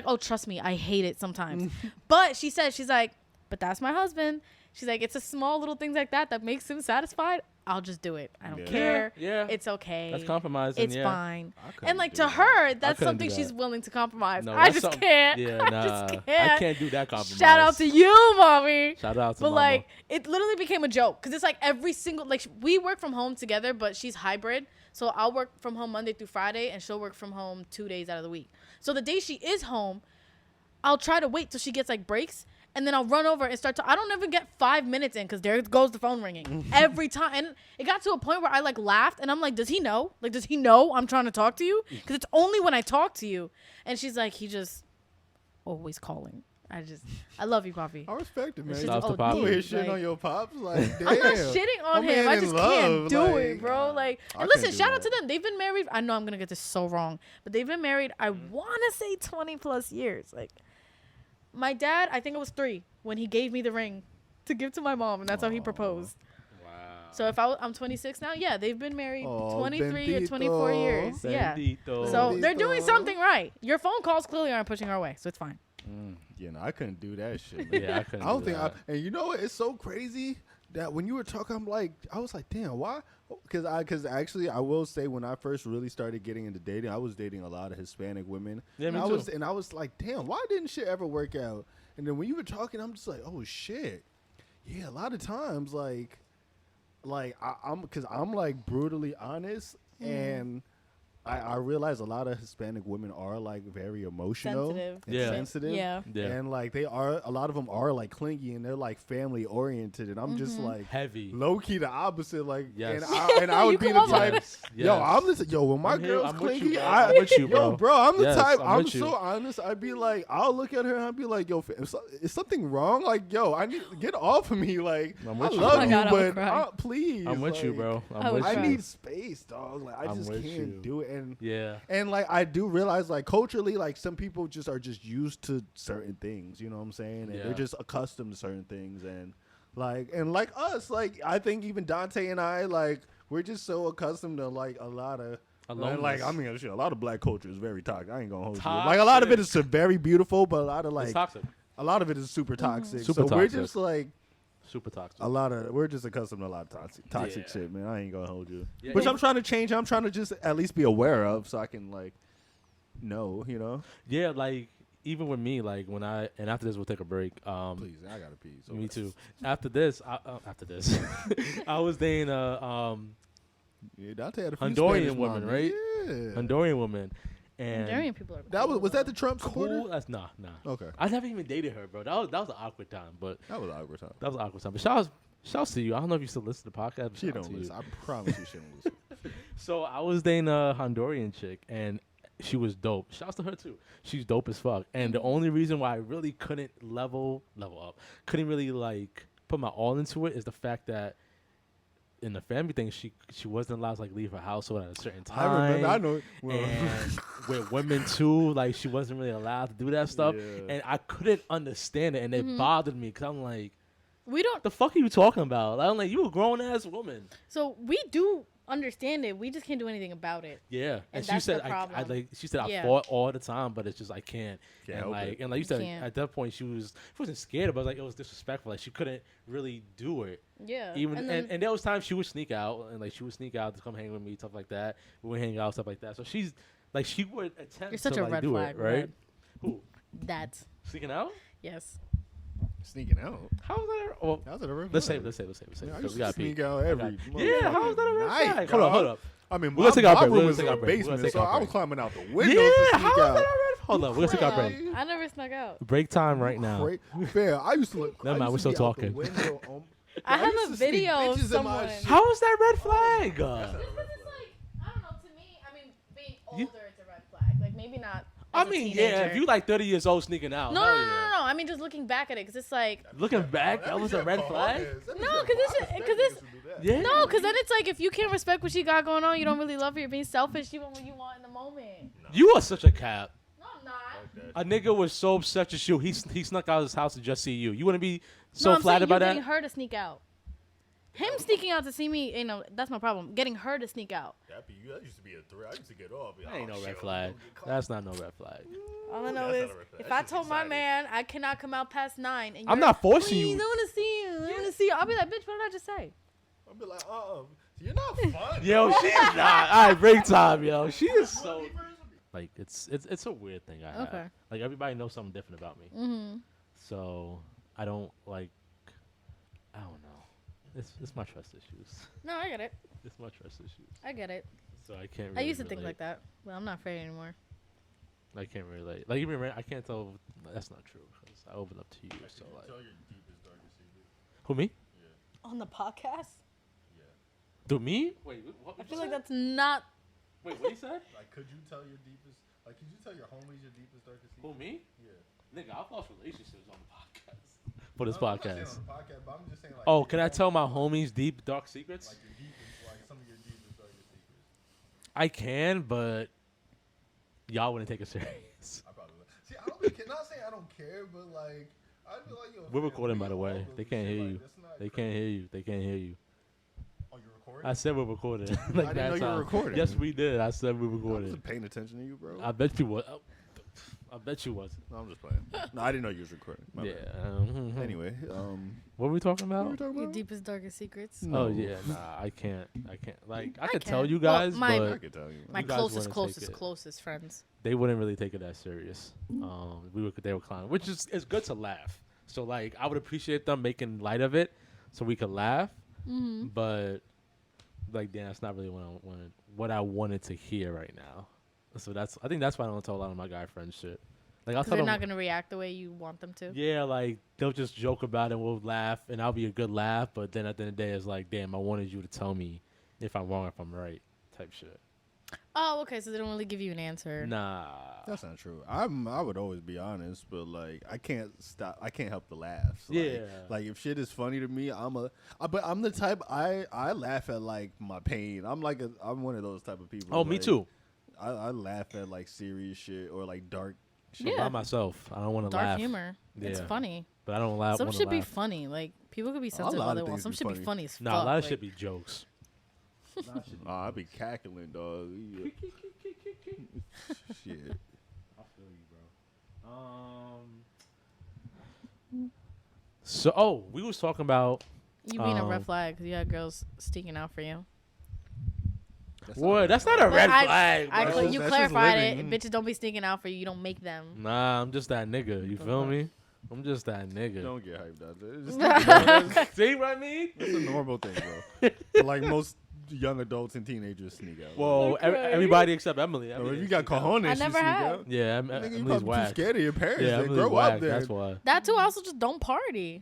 oh, trust me, I hate it sometimes. But she said, she's like, but that's my husband. She's like, it's a small little things like that makes him satisfied. I'll just do it. I don't Yeah. care. Yeah. It's okay. That's compromising. It's yeah. fine. couldn't And like do to that. her, that's couldn't something do she's that. willing to compromise. No, I that's just something- can't. Yeah, I nah. just can't. I can't do that compromise. Shout out to you, mommy. Shout out to But mama. like, it literally became a joke because it's like every single we work from home together, but she's hybrid. So I'll work from home Monday through Friday, and she'll work from home 2 days out of the week. So the day she is home, I'll try to wait till she gets like breaks, and then I'll run over and start to. I don't even get 5 minutes in because there goes the phone ringing every time. And it got to a point where I like laughed, and I'm like, "Does he know? Like, does he know I'm trying to talk to you? Because it's only when I talk to you." And she's like, "He just always calling." I love you, Poppy. I respect it, man. It's You just- Shout out to oh, Poppy. over here dude, shitting like- on your pops, like damn. I'm not shitting on My him. man I in just love, can't do like, it, bro. Like, I and can't listen, do shout out that. to them. They've been married. I know I'm gonna get this so wrong, but they've been married. I want to say 20 plus years. Like, my dad, I think it was 3 when he gave me the ring to give to my mom, and that's how he proposed. Wow. So if I'm 26 now, yeah, they've been married Oh, 23 or 24 bendito. years. Yeah. Bendito. So they're doing Bendito. something right. Your phone calls clearly aren't pushing our way, so it's fine. Yeah, no, I couldn't do that shit. Man. Yeah, I couldn't. I don't do think. that. And you know what? It's so crazy that when you were talking, I was like, damn, why? Because actually, I will say when I first really started getting into dating, I was dating a lot of Hispanic women. Yeah, me and too. I was like, damn, why didn't shit ever work out? And then when you were talking, I'm just like, oh shit. Yeah, a lot of times, I'm like brutally honest, and I realize a lot of Hispanic women are like very emotional, Sensitive. and Yeah. sensitive, Yeah. Yeah. and like a lot of them are like clingy and they're like family oriented, and I'm just like Heavy. low key the opposite, like, Yes. and I would You be the come type. Yes. Yo, Yes. I'm listen. Yo, when my I'm here. girl's I'm with you, clingy, bro. I'm with you, yo, bro. I'm the Yes, type. I'm I'm with you. so honest. I'd be like, I'll look at her and I'll be like, yo, is something wrong? Like, yo, I need get off of me. Like, I'm I with you, love bro. Oh you, my God, I would but cry. please, I'm with you, like, bro. I I'm would with I you. cry. need space, dog. Like, I I'm just with can't you. do it. And Yeah. and like I do realize, like culturally, like some people just are just used to certain things. You know what I'm saying? And Yeah. they're just accustomed to certain things. And like us, like I think even Dante and I, like we're just so accustomed to like a lot of. Aloneness. Like I mean, shit, a lot of black culture is very toxic. I ain't gonna hold you. Like a lot of it is very beautiful, but a lot of It's like toxic. a lot of it is super toxic. Super so we're toxic. just like Super toxic. we're just accustomed to a lot of toxic Yeah. shit, man. I ain't gonna hold you. Yeah. Which I'm trying to change. I'm trying to just at least be aware of, so I can like know, you know. Yeah, like even with me, like when and after this we'll take a break. Please, I gotta pee. So Me too. After this, I was dating a Yeah, Dante had a few Honduran Spanish woman, moms. right? Yeah. Honduran woman, and Hungarian people are That cool, was that though. the Trump supporter? cool. That's nah. Okay, I never even dated her, bro. That was an awkward time, but that was awkward time. that was an awkward time. But shout to you. I don't know if you still listen to the podcast. But She shout out don't to you. listen. I promise you, she don't listen. So I was dating a Honduran chick, and she was dope. Shouts to her too. She's dope as fuck. And the only reason why I really couldn't level up, couldn't really like put my all into it is the fact that in the family thing, she wasn't allowed to like leave her household at a certain time. I remember. I know. And with women too, like she wasn't really allowed to do that stuff. Yeah. And I couldn't understand it, and it bothered me because I'm like, we don't. what the fuck are you talking about? I'm like, you a grown ass woman. So we do understand it. We just can't do anything about it. Yeah, and she that's said, the problem. I fought all the time, but it's just I can't. Can't and help like, it. and like you said, Can't. at that point she wasn't scared, but like it was disrespectful. Like she couldn't really do it. Yeah. Even and, then, and there was times she would sneak out, and like she would sneak out to come hang with me, stuff like that. We would hang out, stuff like that. So she's like she would attempt you're such to a like red do flag, it, right? Red. Who That. sneaking out? Yes. Sneaking out. How is that? Well, How's it a red let's flag? say. I We used got to sneak Pete. out every. Yeah, how is that a red night, flag? dog. Hold up. I mean, We're gonna take our break. room We're is gonna in take the our break. We're gonna basement, take so our I was break. climbing out the window to Yeah, sneak how is that a out. red? Hold up, we're gonna take our break. I never snuck out. Break time right now. Fair. I used to look. Never mind, we're still talking. I have a video of bitches in my someone. shit. How is that red flag? Because it's like, I don't know, to me, I mean, being older, it's a red flag. Like, maybe not. I as a mean, teenager. yeah, if you like 30 years old sneaking out. No, hell no, no, yeah. no, no. I mean, just looking back at it, because it's like. Looking back, that was a red flag? No, because it's. Yeah. No, because then it's like, if you can't respect what she got going on, you don't really love her, you're being selfish, you want what you want in the moment. You are such a cap. No, I'm not. A nigga was so upset with you, he snuck out of his house to just see you. You wouldn't be so No, I'm saying flattered by you that? getting her to sneak out. Him sneaking out to see me, that's my problem. Getting her to sneak out. That used to be a threat. I used to get off. That ain't no red flag. That's not no red flag. All I know That's is, not a red flag. if That's I just told my exciting. man I cannot come out past 9, and I'm you're, not forcing "Please, you." I want to see you. I want to see you. I'll be like, bitch, what did I just say? I'll be like, you're not fun. Yo, she's not. All right, break time, yo. She is so. Like, it's a weird thing I have. Okay. Like, everybody knows something different about me. Mm-hmm. So, I don't, like, I don't know. It's my trust issues. No, I get it. It's my trust issues. I get it. So, I can't really I used to think relate. like that, but I'm not afraid anymore. I can't relate. Like, even I can't tell. That's not true. Because I open up to you. So, like. Tell your deepest, darkest secret. Who, me? On the podcast? Do me? Wait, what I you feel like say? that's not. Wait, what you said? Like, could you tell your deepest? Like, could you tell your homies your deepest, darkest secret? Who, me? Yeah. Nigga, I've lost relationships on the podcast. For this No, I'm not saying podcast. on the podcast, but I'm just saying, like, Oh, your can I tell my homies, homies deep, dark secrets? like your deepest, like some of your deepest, darkest secrets? I can, but y'all wouldn't take it serious. I probably would. See, I don't be not saying I don't care, but like, I'd be like, yo. We're fam, recording, we by the all way. go They through can't shit hear like you. this, not They crazy. can't hear you. They can't hear you. Oh, you're recording? I said we're recording. I didn't know you were recording. Yes, we did. I said we I recorded. wasn't paying attention to you, bro. I bet you was. I bet you wasn't. No, I'm just playing. No, I didn't know you was recording. My Yeah. bad. Anyway, what were we talking what about? were we talking Your about? deepest, darkest secrets. Oh yeah, nah, I can't. Like I could can. tell you Well, guys, my- I but could tell you. My You guys closest, wouldn't take it. closest friends. they wouldn't really take it that serious. They were clowning, which is it's good to laugh. So like I would appreciate them making light of it, so we could laugh. Mm-hmm. But like, damn, that's not really what I wanted to hear right now. So I think that's why I don't tell a lot of my guy friends shit. Like I'll Because tell they're them, not going to react the way you want them to. yeah, like they'll just joke about it and we'll laugh and I'll be a good laugh. But then at the end of the day, it's like, damn, I wanted you to tell me if I'm wrong, if I'm right, type shit. Oh, okay. So they don't really give you an answer. Nah. That's not true. I would always be honest, but like I can't stop. I can't help the laughs. Like, Yeah. Like if shit is funny to me, but I'm the type I laugh at like my pain. I'm one of those type of people. Oh, me like, too. I laugh at like serious shit or like dark shit. Yeah. By myself, I don't want to Dark laugh. humor. It's Yeah. funny. But I don't laugh. Some wanna should be laugh. funny. Like, people could be A sensitive lot all of they want. things Some be should be funny. funny as Nah, fuck. a lot of like, shit be jokes. Oh, I be cackling, dog. Shit. I feel you, bro. So, we was talking about You being a red Um, flag because you had girls sticking out for you. what? That's not a red flag, I, bro. you That's just clarified it. living. Bitches don't be sneaking out for you. You don't make them. Nah, I'm just that nigga. You feel me? I'm just that nigga. Don't get hyped out there. See what I mean? That's a normal thing, bro. But like most young adults and teenagers sneak out. Well, Okay. everybody except Emily. So Emily if you got sneak out. cojones, I you never sneak have. out. Yeah, Nigga, you Emily's probably too whack. scared of your parents. Yeah, They Emily's grow whack. up there. That's why. That too also just don't party.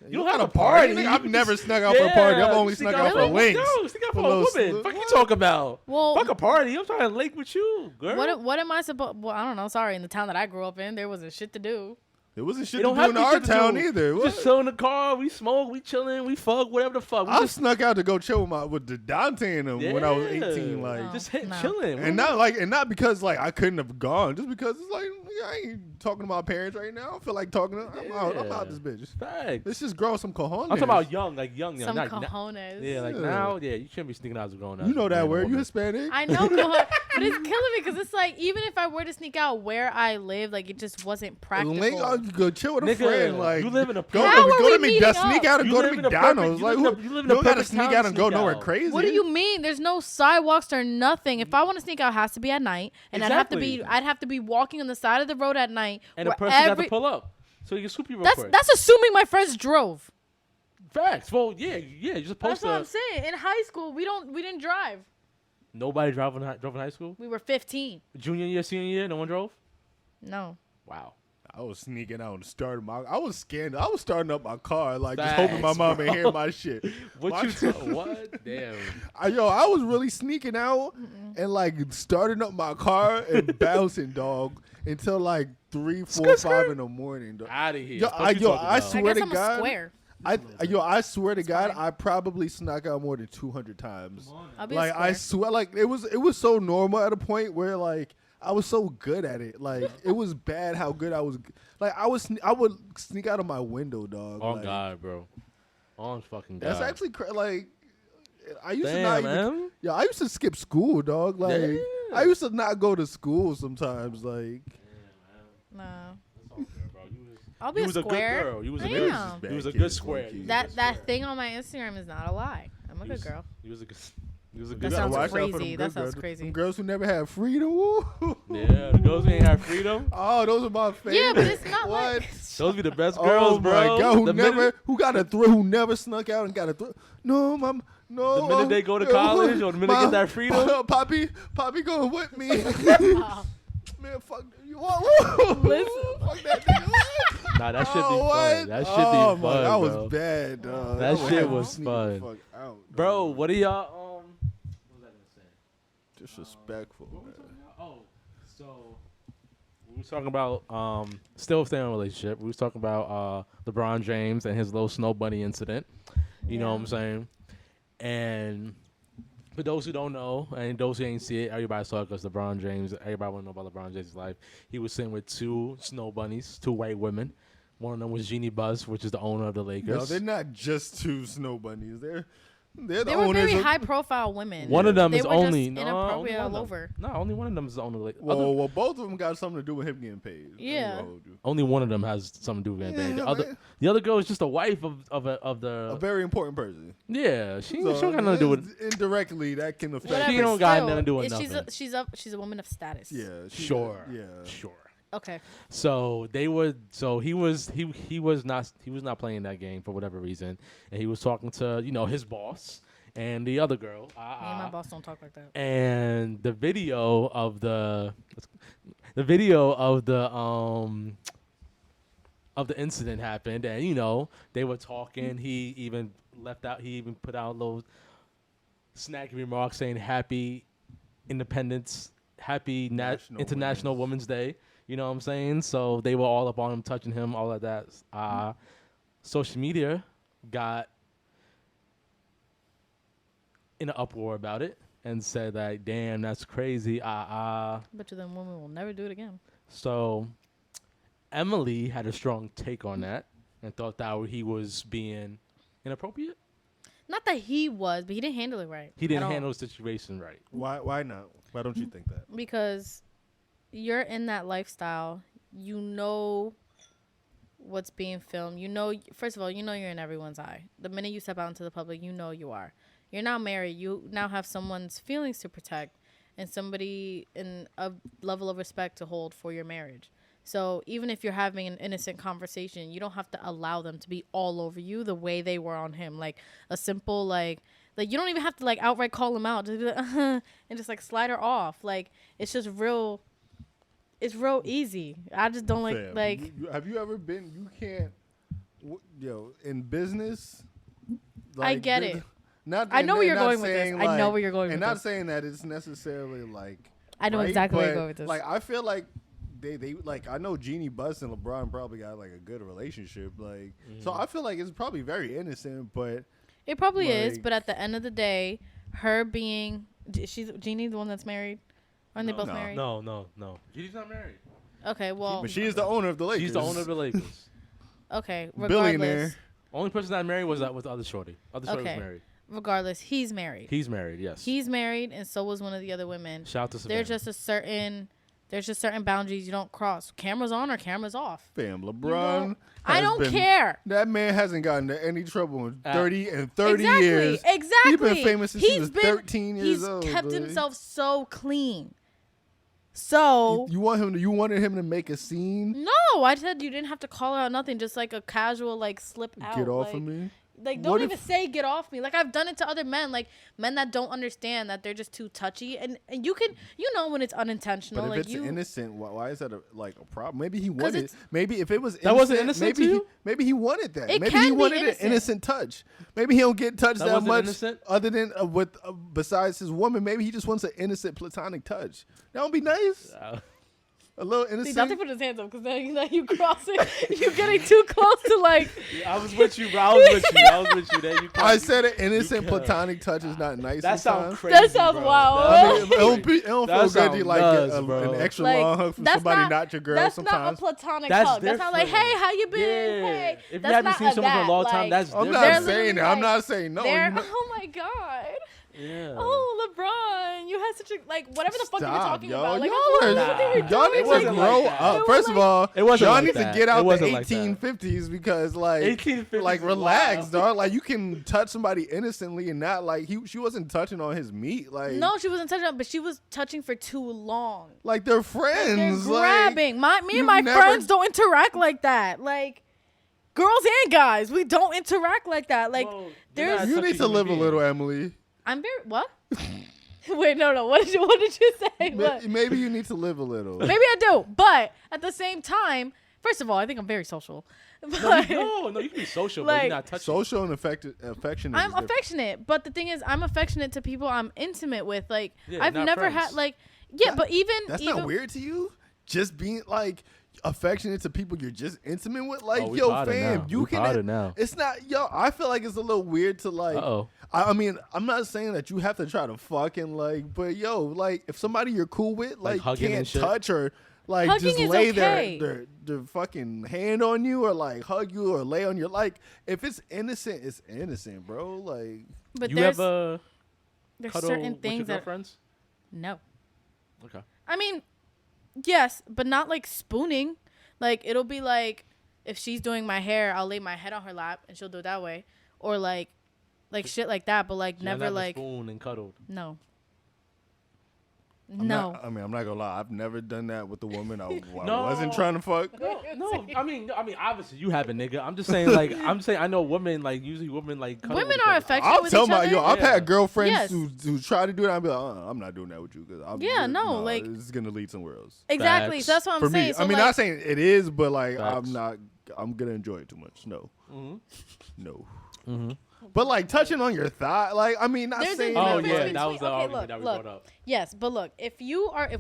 You don't have a party. I've never snuck out for a party. I've only snuck out for wings. No, sneak out for a woman. Fuck you talk about? Well, fuck a party. I'm trying to link with you, girl. What am I supposed? Well, I don't know. Sorry, in the town that I grew up in, there wasn't shit to do. There wasn't shit to do in our town either. We just chill in the car. We smoke. We chilling. We fuck. Whatever the fuck. I snuck out to go chill with the Dante and them when I was 18. Like just chilling. And not because like I couldn't have gone. Just because it's like I ain't talking to my parents right now. I feel like talking to I'm out this bitch. Facts. Let's just grow some cojones. I'm talking about young. Some cojones. Now, you shouldn't be sneaking out as grown up. You know that word. You Hispanic. I know, but it's killing me because it's like even if I were to sneak out where I live, like it just wasn't practical. Go chill with a friend. Like you live in a go to McDonald's. Sneak out and go to McDonald's. Like you don't gotta sneak out and go nowhere crazy. What do you mean? There's no sidewalks or nothing. If I want to sneak out, it has to be at night, and I'd have to be walking on the side of the road at night. And the person got to pull up so you can swoop you real quick. That's assuming my friends drove. Facts. Well, you're supposed to. That's what I'm saying. In high school, we didn't drive. Nobody drove in high school? We were 15. Junior year, senior year, no one drove? No. Wow. I was sneaking out and starting I was scared. I was starting up my car, like just hoping my mom ain't hear my shit. What? Damn. I was really sneaking out and like starting up my car and bouncing, dog, until like 3, 4, 5 in the morning. Dog. Out of here. I swear to God. Square. I swear to God, I probably snuck out more than 200 times. Like I swear, like it was so normal at a point where like I was so good at it. Like it was bad how good I was. Like I would sneak out of my window, dog. Oh like, God, bro. On fucking God. That's actually like I used Damn, to not even. Yeah, I used to skip school, dog. Like I used to not go to school sometimes. Like no. That's all good, bro. I'll be a square. You was a good square. That thing on my Instagram is not a lie. I'm a good girl. You was a good. That sounds crazy. That sounds crazy. Them girls who never had freedom. Woo. Yeah, the girls who ain't have freedom. Oh, those are my favorite. Yeah, but it's not like those be the best girls, bro. Oh my God, who never snuck out and got a thrill. No, mom, no. The minute they go to college or the minute they get that freedom, Poppy going with me. Man, fuck you. Listen. Fuck that nigga. Nah, that should be fun. That should be fun, bro. That was bad, dog. That shit was fun. Bro, what are y'all what was I gonna say? Disrespectful. Oh, so we was talking about still staying in a relationship. We was talking about LeBron James and his little snow bunny incident. You know what I'm saying? And for those who don't know, and those who ain't see it, everybody saw it because LeBron James, everybody want to know about LeBron James' life. He was sitting with 2 snow bunnies, 2 white women. One of them was Jeannie Buss, which is the owner of the Lakers. No, they're not just 2 snow bunnies. They were very high-profile women. One of them they is were only just inappropriate all over. No, only one of them is the owner. Well, both of them got something to do with him getting paid. Yeah. Only one of them has something to do with getting paid. The other girl is just a wife of a very important person. Yeah, she don't got nothing to do with indirectly. That can affect. Whatever, she don't got nothing to do with nothing. She's a woman of status. Yeah. Sure. Sure. Okay. So he was not playing that game for whatever reason, and he was talking to his boss and the other girl. Me and my boss don't talk like that. And the video of the incident happened, and they were talking. He even put out little snacky remarks saying "Happy Independence, Happy International Women's Day." You know what I'm saying? So they were all up on him, touching him, all of that. Social media got in an uproar about it and said that, damn, that's crazy. Bet you them women will never do it again. So Emily had a strong take on that and thought that he was being inappropriate. Not that he was, but he didn't handle it right. He didn't handle the situation right. Why not? Why don't you think that? Because you're in that lifestyle. You know what's being filmed. First of all, you're in everyone's eye. The minute you step out into the public, you are. You're now married. You now have someone's feelings to protect and somebody in a level of respect to hold for your marriage. So even if you're having an innocent conversation, you don't have to allow them to be all over you the way they were on him. Like a simple, like you don't even have to outright call him out. Just be like, and just slide her off. It's just real. It's real easy. I just don't Fam, have you ever been? You can't in business, I get it. I know where you're going with this. I know where you're going with this. And not saying that it's necessarily like. I know exactly where you're going with this. Like I feel like they like I know Jeannie Buss and LeBron probably got like a good relationship. Like so I feel like it's probably very innocent, but it probably is. But at the end of the day, her being Jeannie the one that's married, aren't they both married? No. Jeannie's not married. Okay, well, but she is the owner of the Lakers. She's the owner of the Lakers. Okay, regardless. Billionaire. Only person not married was the other shorty. Other shorty was married. Regardless, he's married. He's married, yes. He's married, and so was one of the other women. Shout out to Savannah. There's just certain boundaries you don't cross. Cameras on or cameras off. Fam, LeBron. I don't care. That man hasn't gotten into any trouble in 30 years. Exactly. He's been famous since he was 13 years old. He's kept himself so clean. So you wanted him to make a scene? No, I said you didn't have to call out nothing, just like a casual like slip out. Get off of me. Like, don't even say get off me. Like, I've done it to other men, like men that don't understand that they're just too touchy, and you can, when it's unintentional. But if like it's you, innocent, why is that a problem? Maybe he wanted. Maybe if it was that wasn't innocent to you? Maybe he wanted that. Maybe he wanted an innocent touch. Maybe he don't get touched that much, innocent? other than besides his woman. Maybe he just wants an innocent platonic touch. That would be nice. A little innocent. See, Dante put his hands up because now you crossing. You're getting too close to like. I was with you, bro. I was with you. Then I said an innocent platonic touch is not nice. That sounds crazy. That sounds wild. I mean, it don't feel good to like get an extra like, long hug from somebody not your girl. That's sometimes. not a platonic hug. That's not like, hey, how you been? Yeah. Hey, if that's you haven't seen someone for a long time, that's I'm different. not saying that. I'm not saying no. Oh my god. Yeah. Oh, LeBron, you had such a whatever the fuck you were talking about. Like, y'all need to grow up. First of all, y'all need to get out the 1850s because like relax, dog. Like you can touch somebody innocently and not like she wasn't touching on his meat. Like no, she wasn't touching on, but she was touching for too long. Like they're friends. They're grabbing. Me and my friends don't interact like that. Like girls and guys, we don't interact like that. Like you need to live a little, Emily. I'm very what? Wait, no. What did you say? Maybe you need to live a little. Maybe I do, but at the same time, first of all, I think I'm very social. But, no, you can be social, but you're not touching. Social and affectionate. I'm affectionate, but the thing is, I'm affectionate to people I'm intimate with. Like I've never had but even that's not weird to you. Just being like affectionate to people you're just intimate with, like fam, you can. Now. It's not I feel like it's a little weird to like. I mean, I'm not saying that you have to try to fucking but like if somebody you're cool with like can't touch or like hugging just lay their fucking hand on you or like hug you or lay on your if it's innocent, it's innocent, bro. Like, but you ever there's certain things with your girlfriends? No. Okay. I mean, yes, but not like spooning. Like it'll be like if she's doing my hair, I'll lay my head on her lap and she'll do it that way, or like shit like that. But like never like spoon and cuddled. No. I'm not gonna lie. I've never done that with a woman I wasn't trying to fuck. No. I mean, obviously you haven't, nigga. I'm just saying, I know women, usually women women are affectionate. I'll tell I've had girlfriends who try to do it. I'll be like, I'm not doing that with you because it's gonna lead somewhere else. Exactly. So that's what I'm saying. Me, I mean, not saying it is, but like, I'm gonna enjoy it too much. No. Mm-hmm. No. Mm-hmm. But like touching on your thigh, like I mean, not saying. Oh yeah, that was the argument that we brought up. Yes, but look, if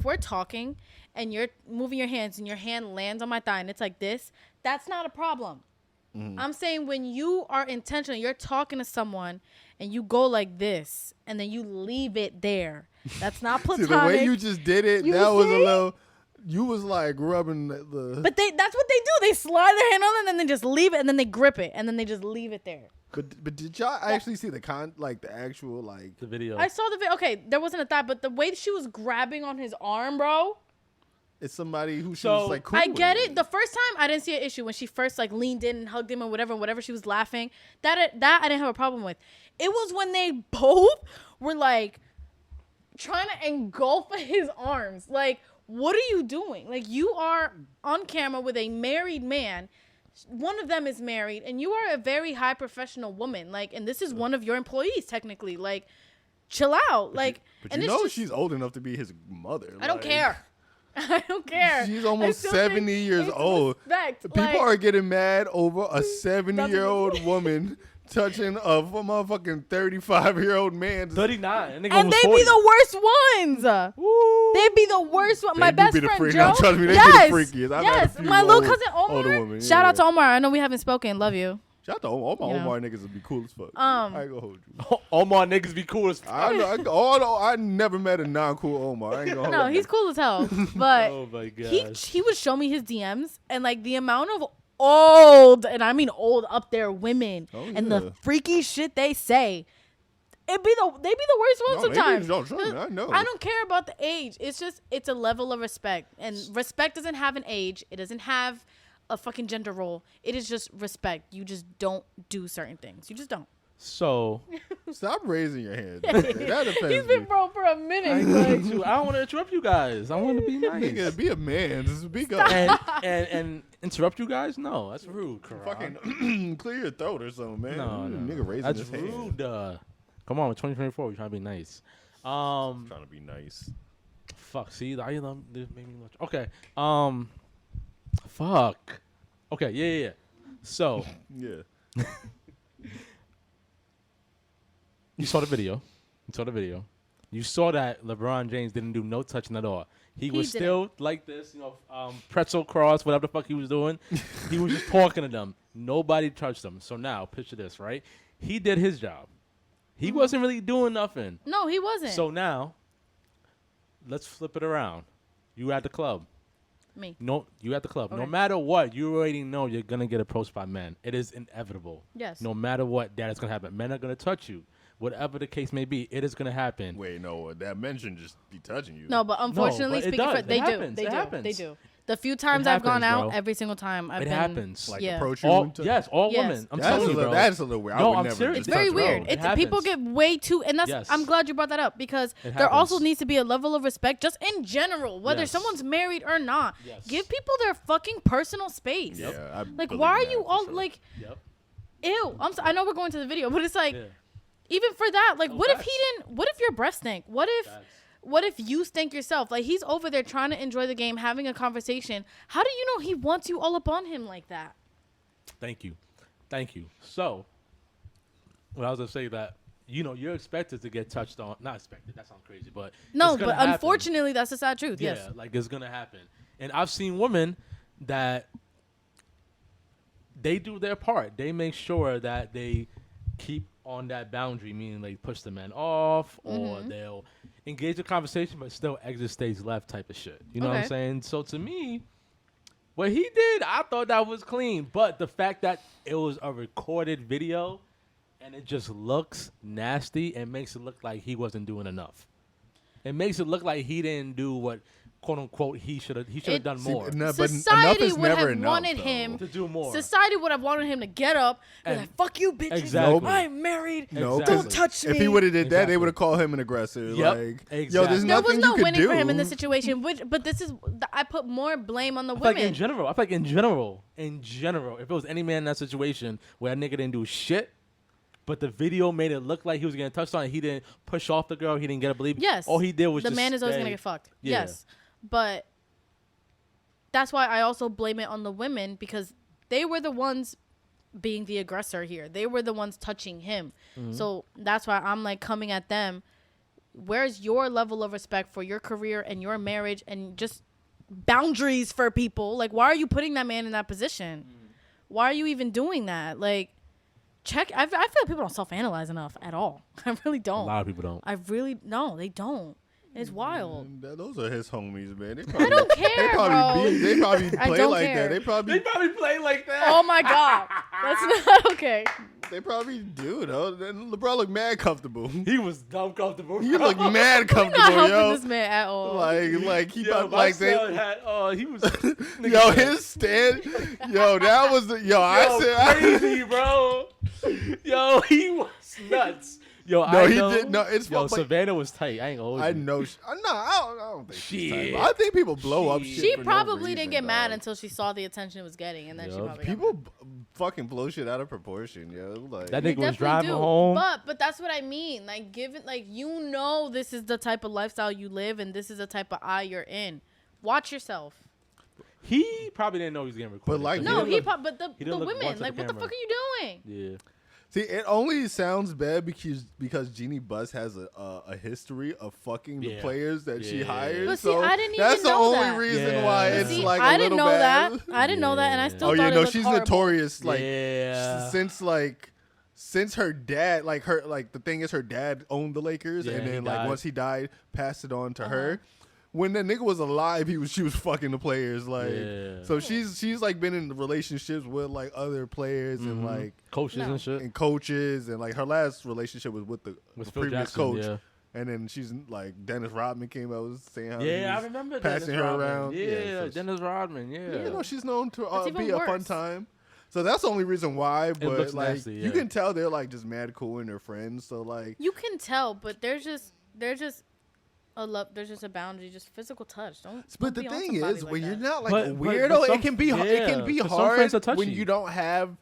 we're talking and you're moving your hands and your hand lands on my thigh and it's like this, that's not a problem. Mm-hmm. I'm saying when you are intentional, you're talking to someone and you go like this and then you leave it there. That's not platonic. See, the way you just did it, was a little. You was like rubbing the. But that's what they do. They slide their hand on it and then they just leave it and then they grip it and then they just leave it there. But did y'all actually see the actual the video? I saw the video. Okay, there wasn't a thigh, but the way she was grabbing on his arm, bro. It's somebody who she was like cool. I get it. The first time I didn't see an issue when she first like leaned in and hugged him or whatever she was laughing. That I didn't have a problem with. It was when they both were like trying to engulf his arms. Like, what are you doing? Like, you are on camera with a married man. One of them is married, and you are a very high professional woman. Like, and this is one of your employees, technically. Like, chill out. But she's old enough to be his mother. I don't care. I don't care. She's almost 70 years old. Respect. People are getting mad over a 70-year-old woman touching a motherfucking 35-year-old man. 39. And they be the worst ones. They be the worst one. My best friend Joe. No, trust me, they be the freakiest. Yes. My little cousin Omar. Shout out to Omar. I know we haven't spoken. Love you. Shout out to Omar. Omar niggas would be cool as fuck. I ain't gonna hold you. Omar niggas be cool as fuck. I never met a non-cool Omar. I ain't gonna hold No, he's cool as hell. But oh my God. he would show me his DMs and like the amount of old, and I mean old up there women and the freaky shit they say. They be the worst ones sometimes. I know. I don't care about the age. It's a level of respect. And respect doesn't have an age. It doesn't have a fucking gender role. It is just respect. You just don't do certain things. You just don't. So stop raising your hand. That offends He's been me. bro for a minute. I don't want to interrupt you guys. I want to be nice. Nigga, be a man. Just speak up. And interrupt you guys? No, that's rude. Fucking clear your throat or something, man. No. Nigga raising that's his rude. hand. Come on, 2024. We're trying to be nice. Trying to be nice. Fuck. See, I this made me look. Okay. Fuck. Okay. Yeah. So. Yeah. You saw the video. You saw that LeBron James didn't do no touching at all. He was still like this, pretzel cross, whatever the fuck he was doing. He was just talking to them. Nobody touched him. So now, picture this, right? He did his job. He wasn't really doing nothing. No, he wasn't. So now, let's flip it around. You at the club. Me. No, you at the club. Okay. No matter what, you already know you're going to get approached by men. It is inevitable. Yes. No matter what, that is going to happen. Men are going to touch you. Whatever the case may be, it is going to happen. Wait, no, that men shouldn't just be touching you. No, but unfortunately, but speaking for it they happens. do. It happens. They do. The few times I've gone happens, out, bro. every single time I've It been. happens. Like yeah. approach you. All women. I'm telling you, bro. That's a little weird. No, I would I'm never serious. It's very Bro, weird. it People happens. get way too, and that's. Yes. I'm glad you brought that up because It there also happens. needs to be a level of respect, just in general, whether Yes. someone's married or not. Yes. Give people their fucking personal space. Yeah, I Like, believe why are that you for all sure. like? Yep. Ew. I know we're going to the video, but it's like, Yeah. even for that, like, No, what if facts. he didn't? What if your breath stank? What if? Facts. What if you stink yourself? Like, he's over there trying to enjoy the game, having a conversation. How do you know he wants you all up on him like that? Thank you. So, what I was going to say that, you're expected to get touched on. Not expected. That sounds crazy, but No, it's gonna but happen. unfortunately, that's the sad truth. Yeah, Yes. like it's going to happen. And I've seen women that they do their part. They make sure that they keep on that boundary, meaning they push the men off or they'll engage the conversation but still exit stage left type of shit. You know what I'm Okay. saying? So to me, what he did, I thought that was clean. But the fact that it was a recorded video and it just looks nasty and makes it look like he wasn't doing enough. It makes it look like he didn't do what, quote unquote, he should have done more. No, but enough Society is would never have enough, wanted though. him To do more. Society would have wanted him to get up and be And- like, "Fuck you, bitches! Exactly. I'm married. No, Exactly. Don't touch me." If he would have did that, they Exactly. would have called him an aggressor. Yep, Like, yo, exactly. there's There nothing was no you could winning do. for him in this situation. But this is I put more blame on the I feel like women. in general, if it was any man in that situation where a nigga didn't do shit, but the video made it look like he was getting touched on, and he didn't push off the girl, he didn't get a believe. Yes. All he did was the just man is always stay. gonna get fucked. Yeah. Yes, but that's why I also blame it on the women because they were the ones being the aggressor here. They were the ones touching him. So that's why I'm like coming at them. Where's your level of respect for your career and your marriage and just boundaries for people? Like, why are you putting that man in that position? Why are you even doing that? Like, check. I feel like people don't self-analyze enough at all. I really A don't. lot of people don't. No, they don't. It's wild. Those are his homies, man. They I probably, don't care, bro. they probably I play don't like care. that. They probably play like that. Oh my god, that's not okay. They probably do though. Then LeBron looked mad comfortable. He was dumb comfortable. He looked mad Not comfortable, helping yo. this man at all. Like he Yo, felt my like they. son had, he was. Yo, his stand. Yo, that was the. Yo, I said. crazy, bro. Yo, he was nuts. Yo, No, I he know, did. No, it's Yo, like, Savannah was tight. I ain't gonna hold you. I know. I don't think she's Shit. tight. I think people blow up. Shit. Shit She for probably no reason, didn't get mad dog. until she saw the attention it was getting, and then she Yup. probably People fucking blow shit out of proportion, yo. Like That They nigga was definitely driving do. home. But that's what I mean. Like, this is the type of lifestyle you live, and this is the type of eye you're in. Watch yourself. He probably didn't know he was getting recorded. But like, No, but the look women, once at like, the what the camera. fuck are you doing? Yeah. See, it only sounds bad because Jeannie Buss has a history of fucking the players that she hired. But see, so I didn't that's even the know only that. reason why it's See, like I a didn't little know bad. that. I didn't know that, and I still Oh thought yeah, it no, looked she's horrible. notorious. Like since her dad, like the thing is, her dad owned the Lakers, and then like once he died, passed it on to her. When the nigga was alive, she was fucking the players, like so she's like been in relationships with like other players and like coaches and shit, and coaches, and like her last relationship was with the previous Jackson, coach, and then she's like Dennis Rodman came out was saying how he was I remember passing Dennis her Rodman. around, so Dennis Rodman, you know she's known to be even a fun worse. time. So that's the only reason why, but looks like nasty, you can tell they're like just mad cool and they're friends. So like You can tell, but there's just a love. There's just a boundary, just physical touch. But don't the be on thing somebody is, like when that. you're not like But- a but weirdo, some- it can be yeah, it can be 'cause some hard friends are touchy. when you don't have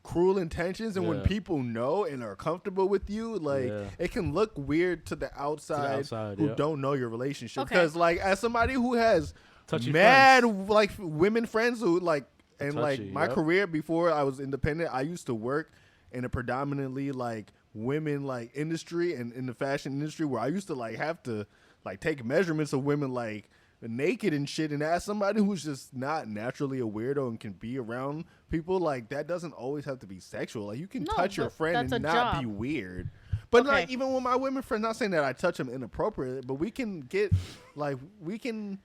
cruel intentions, and when Yeah. people know and are comfortable with you, like it can look weird to the outside, who yeah. don't know your relationship. Okay. Because like as somebody who has Touchy mad friends. like women friends who like and like Touchy, my yep. career before I was independent, I used to work in a predominantly like women like industry and in the fashion industry where I used to like have to like take measurements of women like naked and shit, and as somebody who's just not naturally a weirdo and can be around people, like that doesn't always have to be sexual. Like you can No, touch your but friend that's and a not job. be weird. But like Okay. even with my women friends, not saying that I touch them inappropriately, but we can get like we can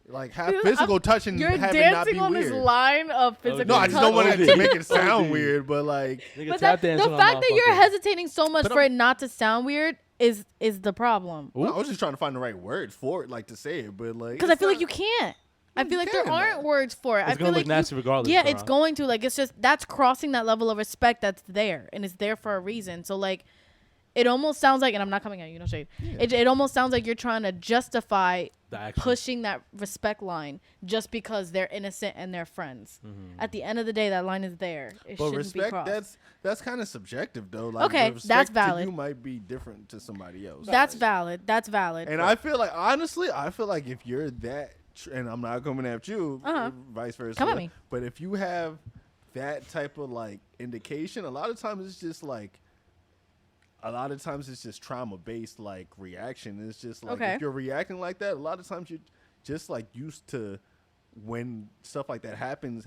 like have physical touch and You're have it not dancing be on weird. this line of physical No, I touch. just don't want it to make it sound OD. weird, but like Nigga But tap the dancing on fact that you're motherfuckers. hesitating so much for it not to sound weird is the problem. I was just trying to find the right words for it, like to say it, but like Because I feel like you can't. I feel like there can. aren't words for it. I It's feel gonna like look nasty regardless, Yeah, bro. it's going to. Like, it's just that's crossing that level of respect that's there, and it's there for a reason. So like, it almost sounds like, and I'm not coming at you, no shade. It almost sounds like you're trying to justify The action. pushing that respect line just because they're innocent and they're friends. At the end of the day, that line is there. It But shouldn't be respect, crossed. that's kind of subjective though. Like, Okay, the respect that's to valid. you might be different to somebody else. That's valid. That's valid. And I feel like honestly, I feel like if you're that, and I'm not coming at you, vice versa. Come at me. But if you have that type of like indication, a lot of times it's just like. A lot of times it's just trauma based like reaction. It's just like Okay. if you're reacting like that, a lot of times you're just like used to when stuff like that happens,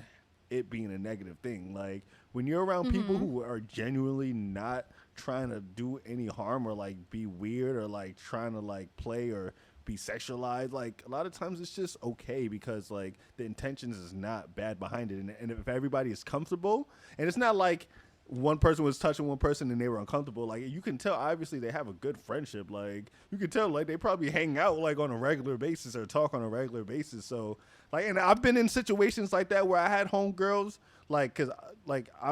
it being a negative thing. Like when you're around people who are genuinely not trying to do any harm or like be weird or like trying to like play or be sexualized, like a lot of times it's just okay because like the intentions is not bad behind it. And if everybody is comfortable, and it's not like one person was touching one person and they were uncomfortable. Like you can tell, obviously they have a good friendship. Like you can tell, like they probably hang out like on a regular basis or talk on a regular basis. So like, and I've been in situations like that where I had homegirls, like, cause like I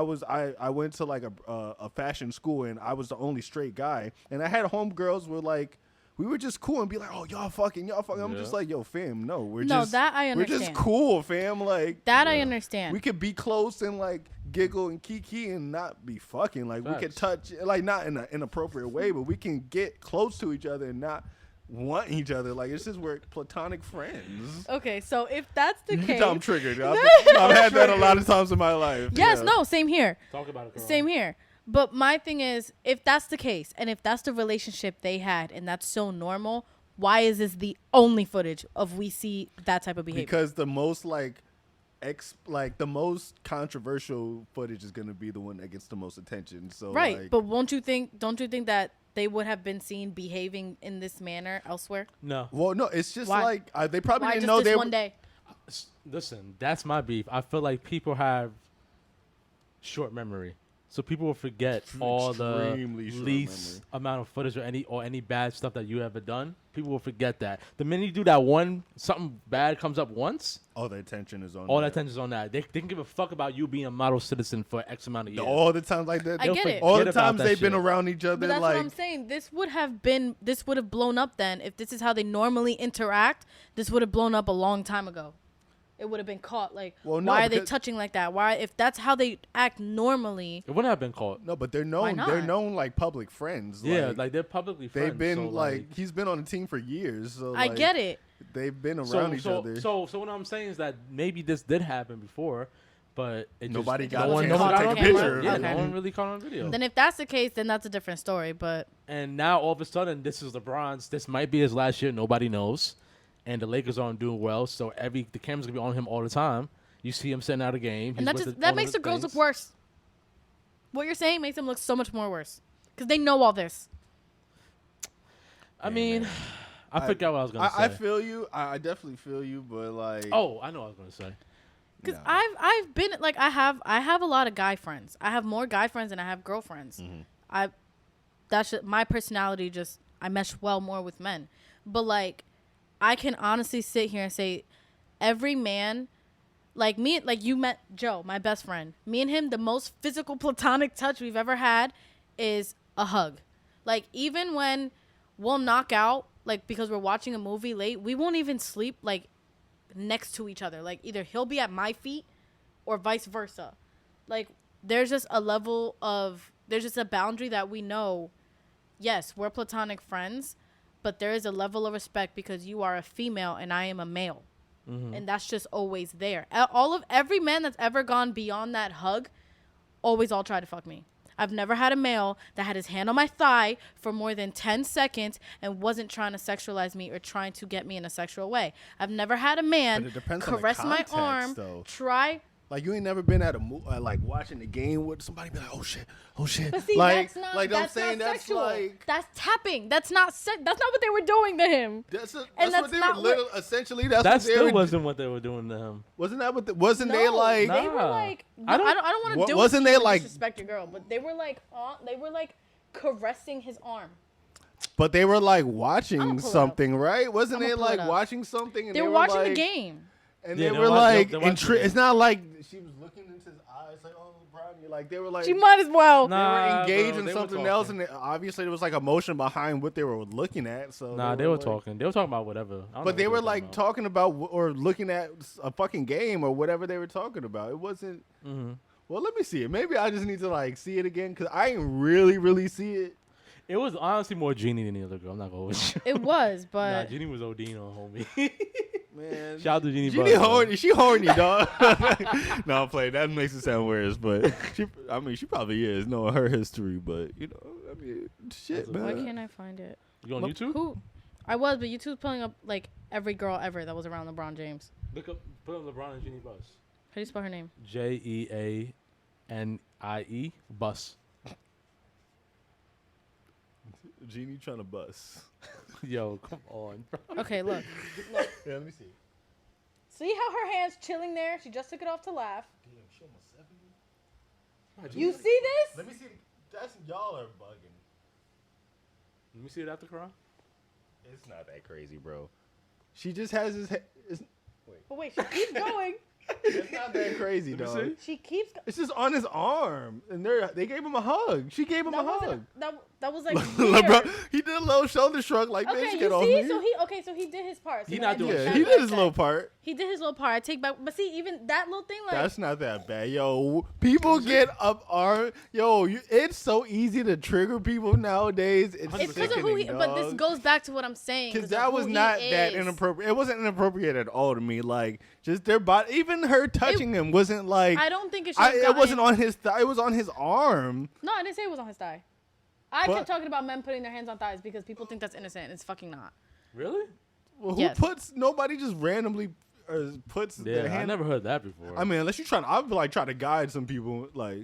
went to like a fashion school and I was the only straight guy, and I had homegirls where like. We were just cool and be like, oh, y'all fucking. I'm just like, yo, fam, no, we're just. that I We're just understand. cool, fam. Like that I understand. we could be close and like giggle and kiki and not be fucking. Like we could touch, like not in an inappropriate way, but we can get close to each other and not want each other. Like it's just we're platonic friends. Okay, so if that's the You can case, tell I'm triggered. I've had that a lot of times in my life. yes, yeah. no, same here. Talk about it, girl. Same here. But my thing is, if that's the case, and if that's the relationship they had, and that's so normal, why is this the only footage of we see that type of behavior? Because the most like the most controversial footage is gonna be the one that gets the most attention. So right, like, but don't you think that they would have been seen behaving in this manner elsewhere? No. well, no, it's just Why? like they probably Why didn't just know this they one were. day? Listen, that's my beef. I feel like people have short memory. So people will forget all the Extremely short least amount of footage or any bad stuff that you ever done. People will forget that. The minute you do that something bad comes up once, All the attention is on. all that. that attention's on that. They can give a fuck about you being a model citizen for X amount of years. All the times like that. I get it. All the Forget about times that they've been shit. around each other. But that's like what I'm saying. This would have blown up then if this is how they normally interact. This would have blown up a long time ago. it would have been caught. Like, Well, no, why are they because- touching like that? Why, if that's how they act normally? It wouldn't have been caught. No, but they're Why known. not? They're known like public friends. Yeah, like they're publicly friends. they've been so, like he's been on the team for years. So I like, get it. They've been around each other. So what I'm saying is that maybe this did happen before, but Nobody just, got no a one, chance no to one take got a on picture video. of Yeah, it. no one really caught on video. Then if that's the case, then that's a different story. But And now all of a sudden, this is LeBron's. This might be his last year. Nobody knows, and the Lakers aren't doing well. So the camera's gonna be on him all the time. You see him sitting out a game, and that makes the girls look worse. What you're saying makes them look so much more worse because they know all this. I mean, I forgot what I was gonna say. I feel you. I definitely feel you. But like, Oh, I know what I was gonna say. Because no. I've been like I have a lot of guy friends. I have more guy friends than I have girlfriends. That's just, my personality. Just I mesh well more with men. But like, I can honestly sit here and say, every man, like me, like you met Joe, my best friend. Me and him, the most physical platonic touch we've ever had is a hug. Like even when we'll knock out, like because we're watching a movie late, we won't even sleep like next to each other. Like either he'll be at my feet or vice versa. Like there's just a level of, there's just a boundary that we know, yes, we're platonic friends, but there is a level of respect because you are a female and I am a male. And that's just always there. Every man that's ever gone beyond that hug always all try to fuck me. I've never had a male that had his hand on my thigh for more than 10 seconds and wasn't trying to sexualize me or trying to get me in a sexual way. I've never had a man But it depends on the caress my context, arm, though. try. Like you ain't never been at like watching the game with somebody be like, oh shit. But see, like, that's not, like that's I'm saying not that's sexual. like That's tapping. That's not that's not what they were doing to him. that's And what that's they not were what- essentially. That's That what they still were, wasn't what they were doing to him. wasn't that what? Wasn't No, they like? they were Nah. like, I I don't- don't want to do wasn't it they to you and like- disrespect your girl, but they were like caressing his arm. But they were like I'ma watching pull it something, right? Wasn't I'ma they pull it like up. watching something? And They were were watching like, the game. and Yeah, they they were were like, watching the game. it's not like she was looking into his eyes, like, oh, LeBron. You're like, they were like, She might as well. they were Nah, engaged bro, in they were something else, talking. and obviously there was like emotion behind what they were looking at. So Nah, they were like- talking. They were talking about whatever. I don't know But they what were like about. talking about or looking at a fucking game or whatever they were talking about. It wasn't. Well, let me see it. Maybe I just need to like see it again because I ain't really see it. It was honestly more Jeannie than the other girl. I'm not gonna hold you. It was, Nah, but Jeannie was ODing on homie. Man, Shout out to Jeannie. Jeannie Buss, man. horny. She horny, dog. No, I'm playing. That makes it sound worse, but she probably is knowing her history. But shit, why man. can't I find it? You on YouTube? Who? I was, but YouTube's pulling up like every girl ever that was around LeBron James. Look up, put up LeBron and Jeannie Buss. How do you spell her name? JeAnie Buss. Jeannie trying to bust. Yo, come on, bro. Okay, look. Yeah, let me see. See how her hand's chilling there? She just took it off to laugh. You see this? Let me see. That's y'all are bugging. Let me see it after Quran. It's not that crazy, bro. She just has his head. But wait, she keeps going. It's not that crazy, Let me dog. see. She keeps. It's just on his arm, and they gave him a hug. She gave him a hug. That was like LeBron, weird. he did a little shoulder shrug, like, Okay, bitch, you get off see? me. So he did his part. So He then not I doing take shit. Yeah, back he what did I his said. little part. He did his little part. I take back. But see, even that little thing, like That's not that bad, yo. People get up arm, yo. It's so easy to trigger people nowadays. It's it's because of who he. But this goes back to what I'm saying. Because 'cause that of was who he not that is. inappropriate. It wasn't inappropriate at all to me. Like just their body, even her touching him wasn't like. I don't think it should. It wasn't on his thigh. It was on his arm. No, I didn't say it was on his thigh. I But- kept talking about men putting their hands on thighs because people think that's innocent. It's fucking not. Really? Well, who Yes. puts? Nobody just randomly puts their Yeah, I hand. never heard that before. I mean, unless you're trying. I would like try to guide some people. Like,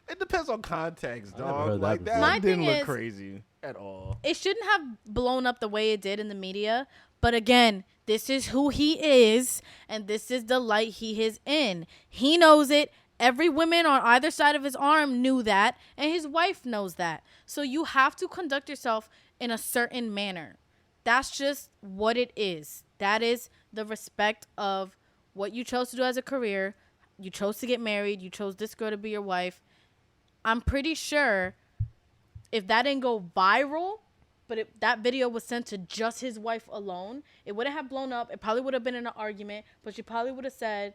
it depends on context, I never dog. heard that Like before. that My didn't thing look is- crazy at all. It shouldn't have blown up the way it did in the media. But again, this is who he is, and this is the light he is in. He knows it. Every woman on either side of his arm knew that, and his wife knows that. So you have to conduct yourself in a certain manner. That's just what it is. That is the respect of what you chose to do as a career. You chose to get married. You chose this girl to be your wife. I'm pretty sure if that didn't go viral, but that video was sent to just his wife alone, it wouldn't have blown up. It probably would have been in an argument, but she probably would have said,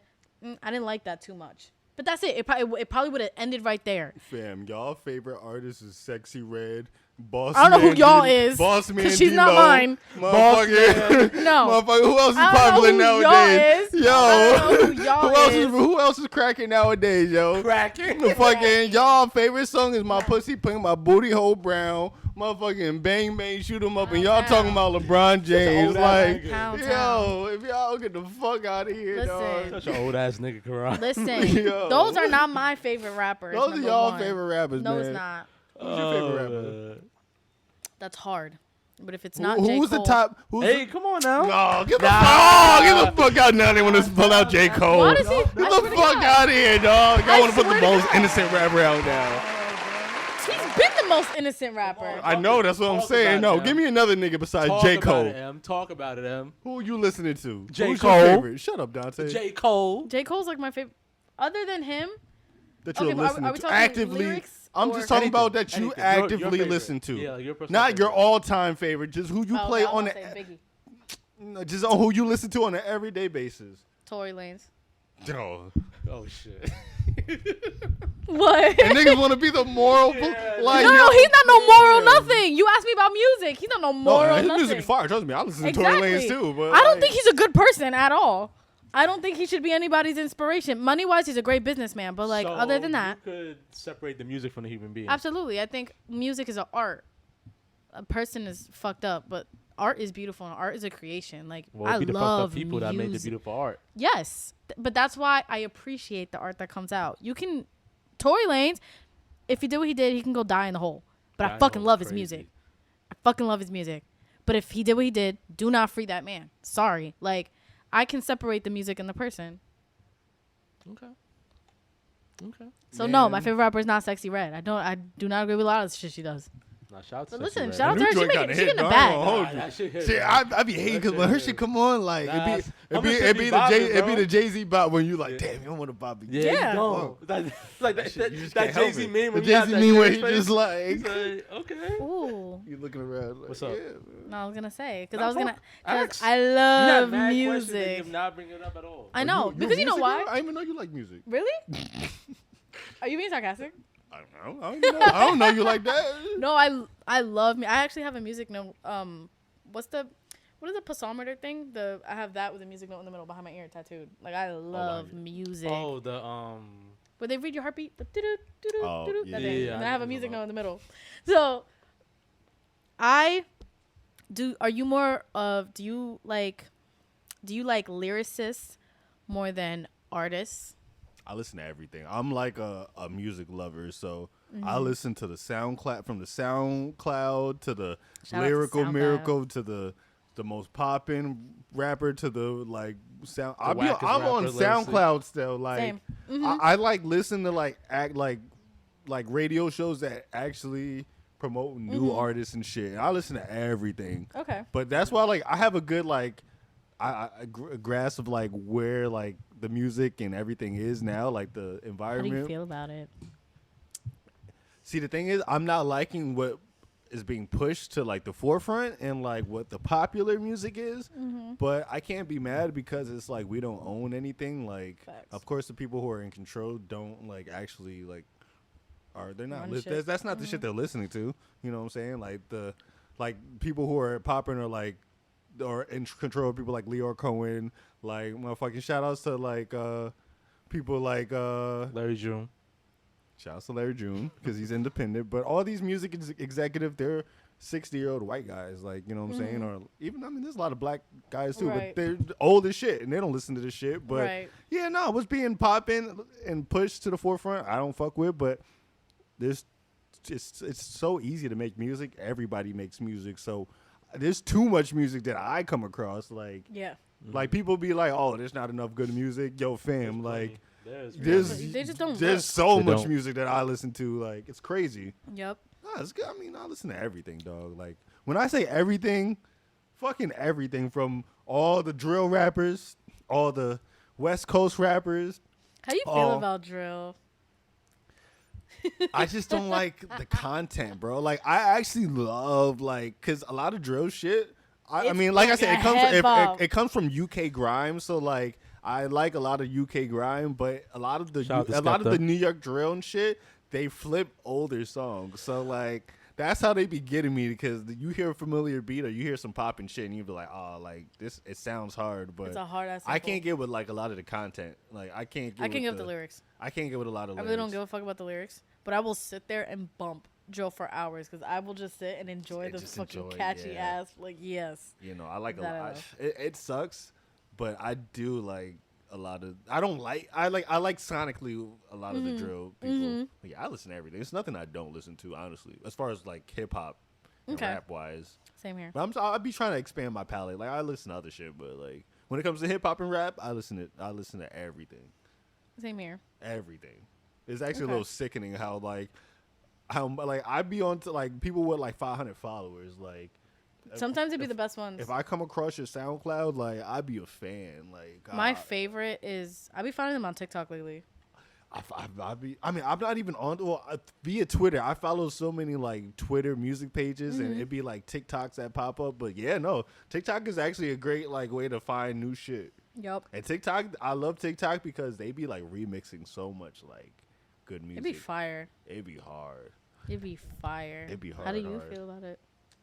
I didn't like that too much. But that's it. It probably would have ended right there. Fam, y'all favorite artist is Sexy Red. Boss I don't know who y'all D- is. Boss Man, because she's not mine. Motherfucker. No. Motherfucker, who else is I don't popular know who nowadays? y'all is. Yo. I don't know who y'all is. Who else is cracking nowadays, yo? Cracking. The fucking y'all favorite song is My Pussy Pink, My Booty Hole Brown. Motherfucking Bang Bang Shoot 'em Up, and y'all talking about LeBron James. Like, yo, if y'all get the fuck out of here, dog. Such an old ass nigga, Karan. Listen, those are not my favorite rappers. Those are y'all 1. favorite rappers, no, man. it's not. Who's your favorite rapper? That's hard. But if it's not J. Cole. Who's the top? Hey, come on now. No, get the fuck out now. They want to pull out J. Cole. Why does he? Get the fuck out of here, dog. Y'all want to put the most innocent rapper out now. He's been the most innocent rapper. I know, that's what I'm saying. No, give me another nigga besides J. Cole. Talk about it, M. Who are you listening to? J. Who's Cole. your favorite? Shut up, Dante. J. Cole. J. Cole's like my favorite. Other than him, that you're listening are we to talking actively. lyrics I'm just talking about that you actively your listen to. Yeah, your not your all-time favorite. Just who you play on just on who you listen to on an everyday basis. Tory Lanez. Oh shit. What? And niggas want to be the moral. No, he's not no moral nothing. You asked me about music. He's not no moral his nothing. music is fire. Trust me, I listen to Tory Lanez too. But I don't think he's a good person at all. I don't think he should be anybody's inspiration. Money-wise, he's a great businessman, but like other than that, you could separate the music from the human being. Absolutely, I think music is an art. A person is fucked up, but art is beautiful and art is a creation. Like I be the love fucked up people music. that made the beautiful art. Yes, but that's why I appreciate the art that comes out. You can, Tory Lanez, if he did what he did, he can go die in the hole. But I fucking love his music. I fucking love his music. But if he did what he did, do not free that man. Sorry, like. I can separate the music and the person. Okay. So no, my favorite rapper is not Sexy Red. I do not agree with a lot of the shit she does. Nah, shout out to but listen, Red. shout out to her. She in the bag. See, I be hating because when her shit come on, like it be the Jay-Z bop when you like, damn, you don't want to bop. Yeah. Like that Jay-Z meme. The Jay-Z meme where he just like, okay. Ooh. You looking around? Like, what's up? Yeah, no, I was gonna say because I love music. You not bring it up at all. I know because you know why? I didn't even know you like music. Really? Are you being sarcastic? I don't know. I don't know you like that. No, I love me. I actually have a music note. What is the pulsometer thing? I have that with a music note in the middle behind my ear tattooed. Like I love music. Oh, the where they read your heartbeat. The yeah. And I have a music note in the middle. So are you more of do you like lyricists more than artists? I listen to everything. I'm like a music lover, so I listen to the SoundCloud, from the SoundCloud to the Lyrical Miracle to the most poppin' rapper to the like sound. I'm on SoundCloud still. Like I like listen to like act like radio shows that actually promote new artists and shit. And I listen to everything. Okay. But that's why like I have a good like a grasp of like where like the music and everything is now, like the environment. How do you feel about it? See, the thing is, I'm not liking what is being pushed to like the forefront and like what the popular music is, but I can't be mad because it's like we don't own anything. Like, of course, the people who are in control don't like actually like they're not that's not the shit they're listening to. You know what I'm saying? Like the people who are popping are like. Or in control of people like Leor Cohen, like motherfucking shout outs to like people like Larry June. Shout outs to Larry June because he's independent. But all these music executive, they're 60-year-old white guys, like, you know what I'm saying? Or even, I mean, there's a lot of black guys too, but they're old as shit and they don't listen to this shit. But yeah, no, what's being popping and pushed to the forefront, I don't fuck with. But there's it's so easy to make music. Everybody makes music, so. There's too much music that I come across. Like, like people be like, "Oh, there's not enough good music." Yo, fam, like, there's so much music that I listen to. Like, it's crazy. Yep. Nah, it's good. I mean, I listen to everything, dog. Like, when I say everything, fucking everything from all the drill rappers, all the West Coast rappers. How you feel about drill? I just don't like the content, bro. Like I actually love cause a lot of drill shit. I mean, like I said, it comes from UK grime, so like I like a lot of UK grime, but a lot of the New York drill and shit, they flip older songs. So like that's how they be getting me, because you hear a familiar beat or you hear some popping shit and you be like, oh, like this, it sounds hard, but it's a hard ass. I can't get with like a lot of the content. Like I can't get with the lyrics. I can't get with a lot of lyrics. I really don't give a fuck about the lyrics, but I will sit there and bump drill for hours because I will just sit and enjoy the fucking catchy ass. Like, yes. You know, I like a lot. It sucks, but I do like a lot of. I like sonically a lot of the drill people. Yeah, I listen to everything. There's nothing I don't listen to, honestly, as far as like hip hop and rap wise. Same here. But I'll be trying to expand my palette. Like I listen to other shit, but like when it comes to hip hop and rap, I listen to everything. Same here. Everything. It's actually a little sickening how I be on to like people with like 500 followers. Like sometimes it'd be the best ones. If I come across your SoundCloud, like I'd be a fan. Like my favorite is I be finding them on TikTok lately. I'm not even on via Twitter. I follow so many like Twitter music pages, and it'd be like TikToks that pop up. But yeah, no, TikTok is actually a great like way to find new shit. Yep. And TikTok, I love TikTok because they be like remixing so much like good music. It'd be fire. It'd be hard. It'd be fire. It'd be hard. How do you feel about it?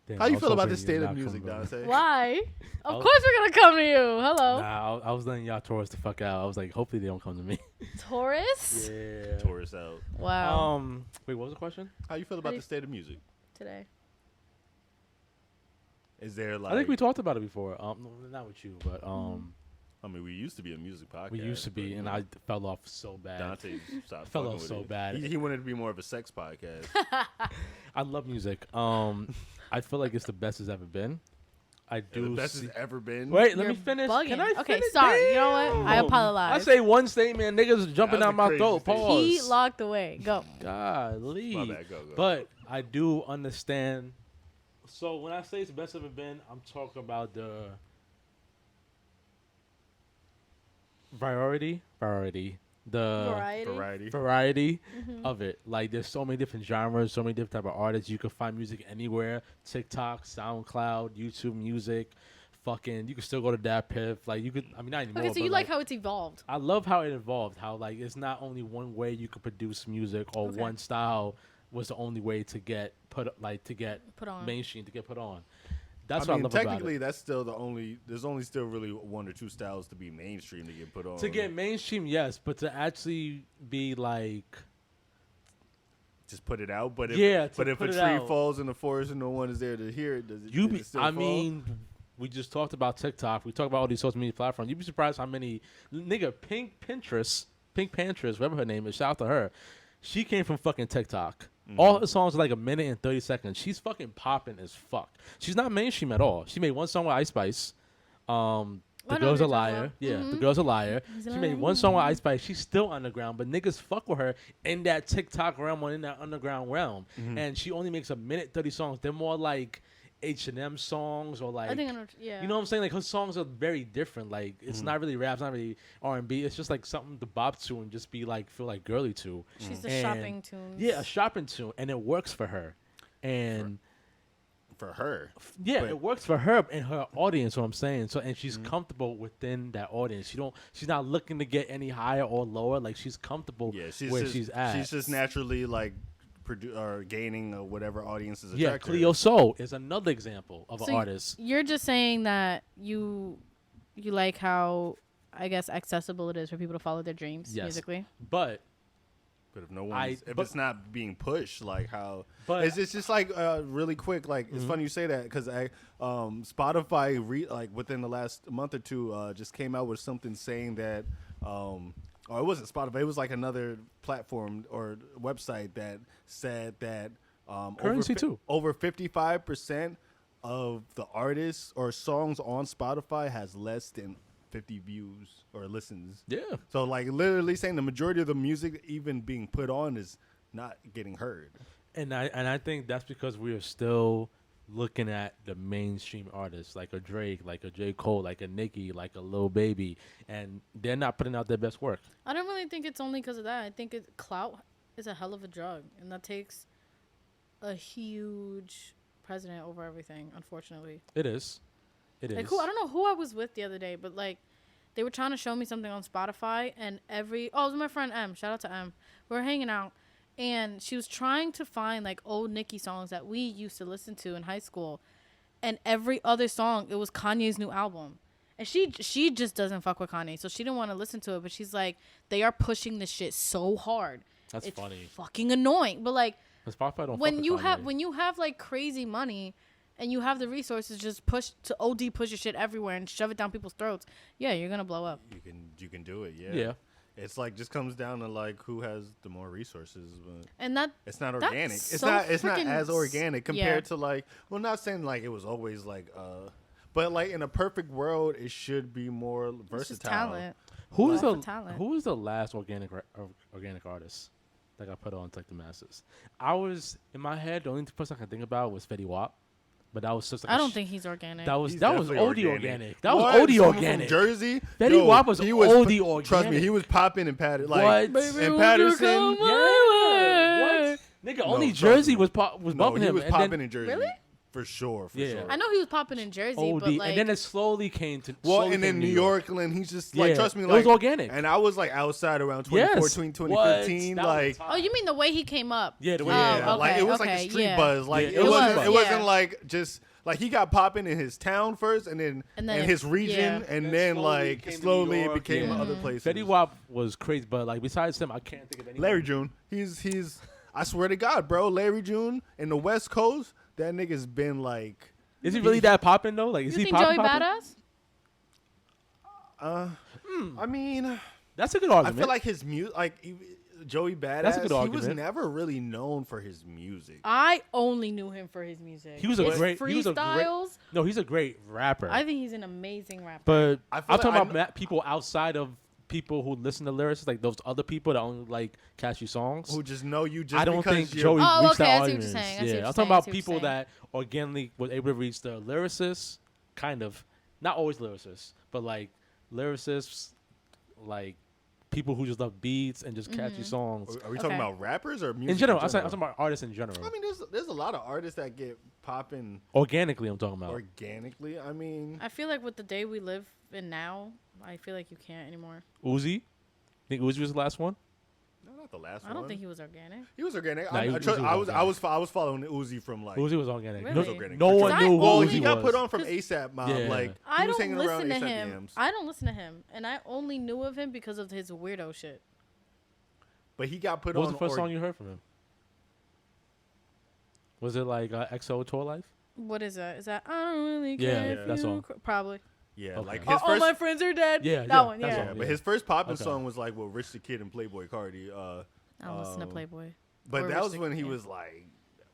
Damn, how do you feel about the state of music, Dante? Why? Of course we're gonna come to you. Hello. Nah, I was letting y'all tourists the fuck out. I was like, hopefully they don't come to me. Taurus? Yeah. Taurus out. Wow. Wait, what was the question? How you feel about the state of music today? Is there like? I think we talked about it before. Not with you, but I mean, we used to be a music podcast. We used to be, and I fell off so bad. Dante stopped. Fell off so bad. He wanted to be more of a sex podcast. I love music. I feel like it's the best it's ever been. I do. The best it's ever been. Wait, let me finish. Bugging. Can I okay, finish? sorry. Damn. You know what? I apologize. I say one statement, niggas jumping out my throat. Pause. He locked away. Go. Golly. My bad. Go. But I do understand. So when I say it's the best ever been, I'm talking about the variety of it. Like there's so many different genres, so many different type of artists. You can find music anywhere. TikTok, SoundCloud, YouTube Music, fucking you can still go to DatPiff. Like you could, I mean not anymore. Okay, so you like how it's evolved. I love how it evolved. How like it's not only one way you could produce music or one style was the only way to get put on mainstream, to get put on. That's what I love about it. Technically, that's still the only. There's only still really one or two styles to be mainstream to get put on. To get mainstream, yes, but to actually be like, just put it out. But if a tree falls in the forest and no one is there to hear it, does it still fall? mean, we just talked about TikTok. We talked about all these social media platforms. You'd be surprised how many Pink Pantress, whatever her name is. Shout out to her. She came from fucking TikTok. All her songs are like a minute and 30 seconds. She's fucking popping as fuck. She's not mainstream at all. She made one song with Ice Spice. The Girl's a Liar. Yeah, The Girl's a Liar. She made one song with Ice Spice. She's still underground, but niggas fuck with her in that TikTok realm or in that underground realm. And she only makes a minute 30 songs. They're more like H&M songs or like, I think I know, yeah. You know what I'm saying? Like her songs are very different. Like it's not really rap, it's not really R&B. It's just like something to bop to and just be like feel like girly to. She's the shopping tune. Yeah, a shopping tune, and it works for her. And for her, yeah, it works for her and her audience. What I'm saying. So and she's comfortable within that audience. She's not looking to get any higher or lower. Like she's comfortable where she's at. She's just naturally like. Or gaining whatever audience is attracted. Yeah, Cleo Soul is another example of an artist. You're just saying that you like how, I guess, accessible it is for people to follow their dreams musically. But if no one, it's not being pushed, like how. But it's just like really quick. Like it's funny you say that because Spotify like within the last month or two just came out with something saying that. Or it wasn't Spotify. It was like another platform or website that said that Currency too. Over 55% of the artists or songs on Spotify has less than 50 views or listens. Yeah. So like literally saying the majority of the music even being put on is not getting heard. And I think that's because we are still looking at the mainstream artists like a Drake, like a J. Cole, like a Nicki, like a Lil Baby, and they're not putting out their best work. I don't really think it's only because of that. I think it's clout is a hell of a drug, and that takes a huge president over everything. Unfortunately, it is. It is. Like I don't know who I was with the other day, but like they were trying to show me something on Spotify, and it was my friend M. Shout out to M. We were hanging out, and she was trying to find like old Nicki songs that we used to listen to in high school, and every other song it was Kanye's new album. And she just doesn't fuck with Kanye, so she didn't want to listen to it. But she's like, they are pushing this shit so hard. That's funny. Fucking annoying. But like, Spotify don't when you have like crazy money, and you have the resources, just push your shit everywhere and shove it down people's throats. Yeah, you're gonna blow up. You can do it. Yeah. Yeah. It's like just comes down to like who has the more resources, but and that it's not organic. It's so not as organic compared to like. Well, not saying like it was always like but like in a perfect world, it should be more versatile. Talent. Who is the last organic artist that got put on to like the masses? I was in my head. The only person I can think about was Fetty Wap, but that was just. Like I don't think he's organic. That was He's OD organic. That was What? OD Someone organic. From Jersey. Fetty Wap was OD organic. Trust me, he was popping and Patterson. What? Like Baby, and Patterson. Yeah. What? Nigga, only Jersey was bumping him. He was popping in Jersey. Really? For sure. Yeah. I know he was popping in Jersey, OD, but like, and then it slowly came to. And then New York, and he's just like, Yeah, trust me, it like was organic. And I was like outside around Yes. 2014, 2015, What? like. oh, you mean the way he came up? Yeah, the way. Yeah, okay, like it was like okay, a street yeah. buzz. Like Yeah, it it wasn't. was. It wasn't Yeah. like just like he got popping in his town first, and then And in then- his region, yeah. and then like came to slowly New it York, became yeah. other places. Fetty Wap was crazy, but like besides him, I can't think of anyone. Larry June, he's. I swear to God, bro, Larry June in the West Coast, that nigga's been like. Is he really that popping though? Like, is You he think popping? Joey Badass? I mean, That's a good I argument. feel like his music, Joey Badass, That's a good he argument. was never really known for his music. I only knew him for his music. He was his a great freestyles. No, he's a great rapper. I think he's an amazing rapper. But I I'm feel talking like about people outside of people who listen to lyrics, like those other people that only like catchy songs. Who just know you just I don't because think you're- Joey Oh, reached okay, that I see what audience. you're saying. I see what Yeah, you're I'm saying. talking I about see what you're people saying. that organically were able to reach the lyricists, kind of. Not always lyricists, but like lyricists, like people who just love beats and just catchy songs. Are we talking Okay. about rappers or music? In general, I'm talking about artists in general. I mean, there's a lot of artists that get popping Organically, I'm talking about. organically. I mean, I feel like with the day we live in now, I feel like you can't anymore. Uzi? Think Uzi was the last one? no, not the last one. I don't think he was organic. he was organic. Nah, I was following Uzi from like. Uzi was organic. Really? No, He was organic. no one Because knew I who Well, only- Uzi he got was. put on from 'Cause ASAP Mob. Yeah. Like I he was don't hanging around listen to A$AP him. DMs. I don't listen to him, and I only knew of him because of his weirdo shit. But he got put What on. was the first song you heard from him? Was it like XO Tour Life? What is that? Is that I don't really Yeah, care? yeah, if that you song. Probably. Yeah, Okay. like his All first. my friends are dead. Yeah, that yeah, one. that Yeah. song. But his first popping Okay. song was like with Rich the Kid and Playboy Cardi. I don't listen to Playboy. But Or that Rich was the- when he yeah. was like.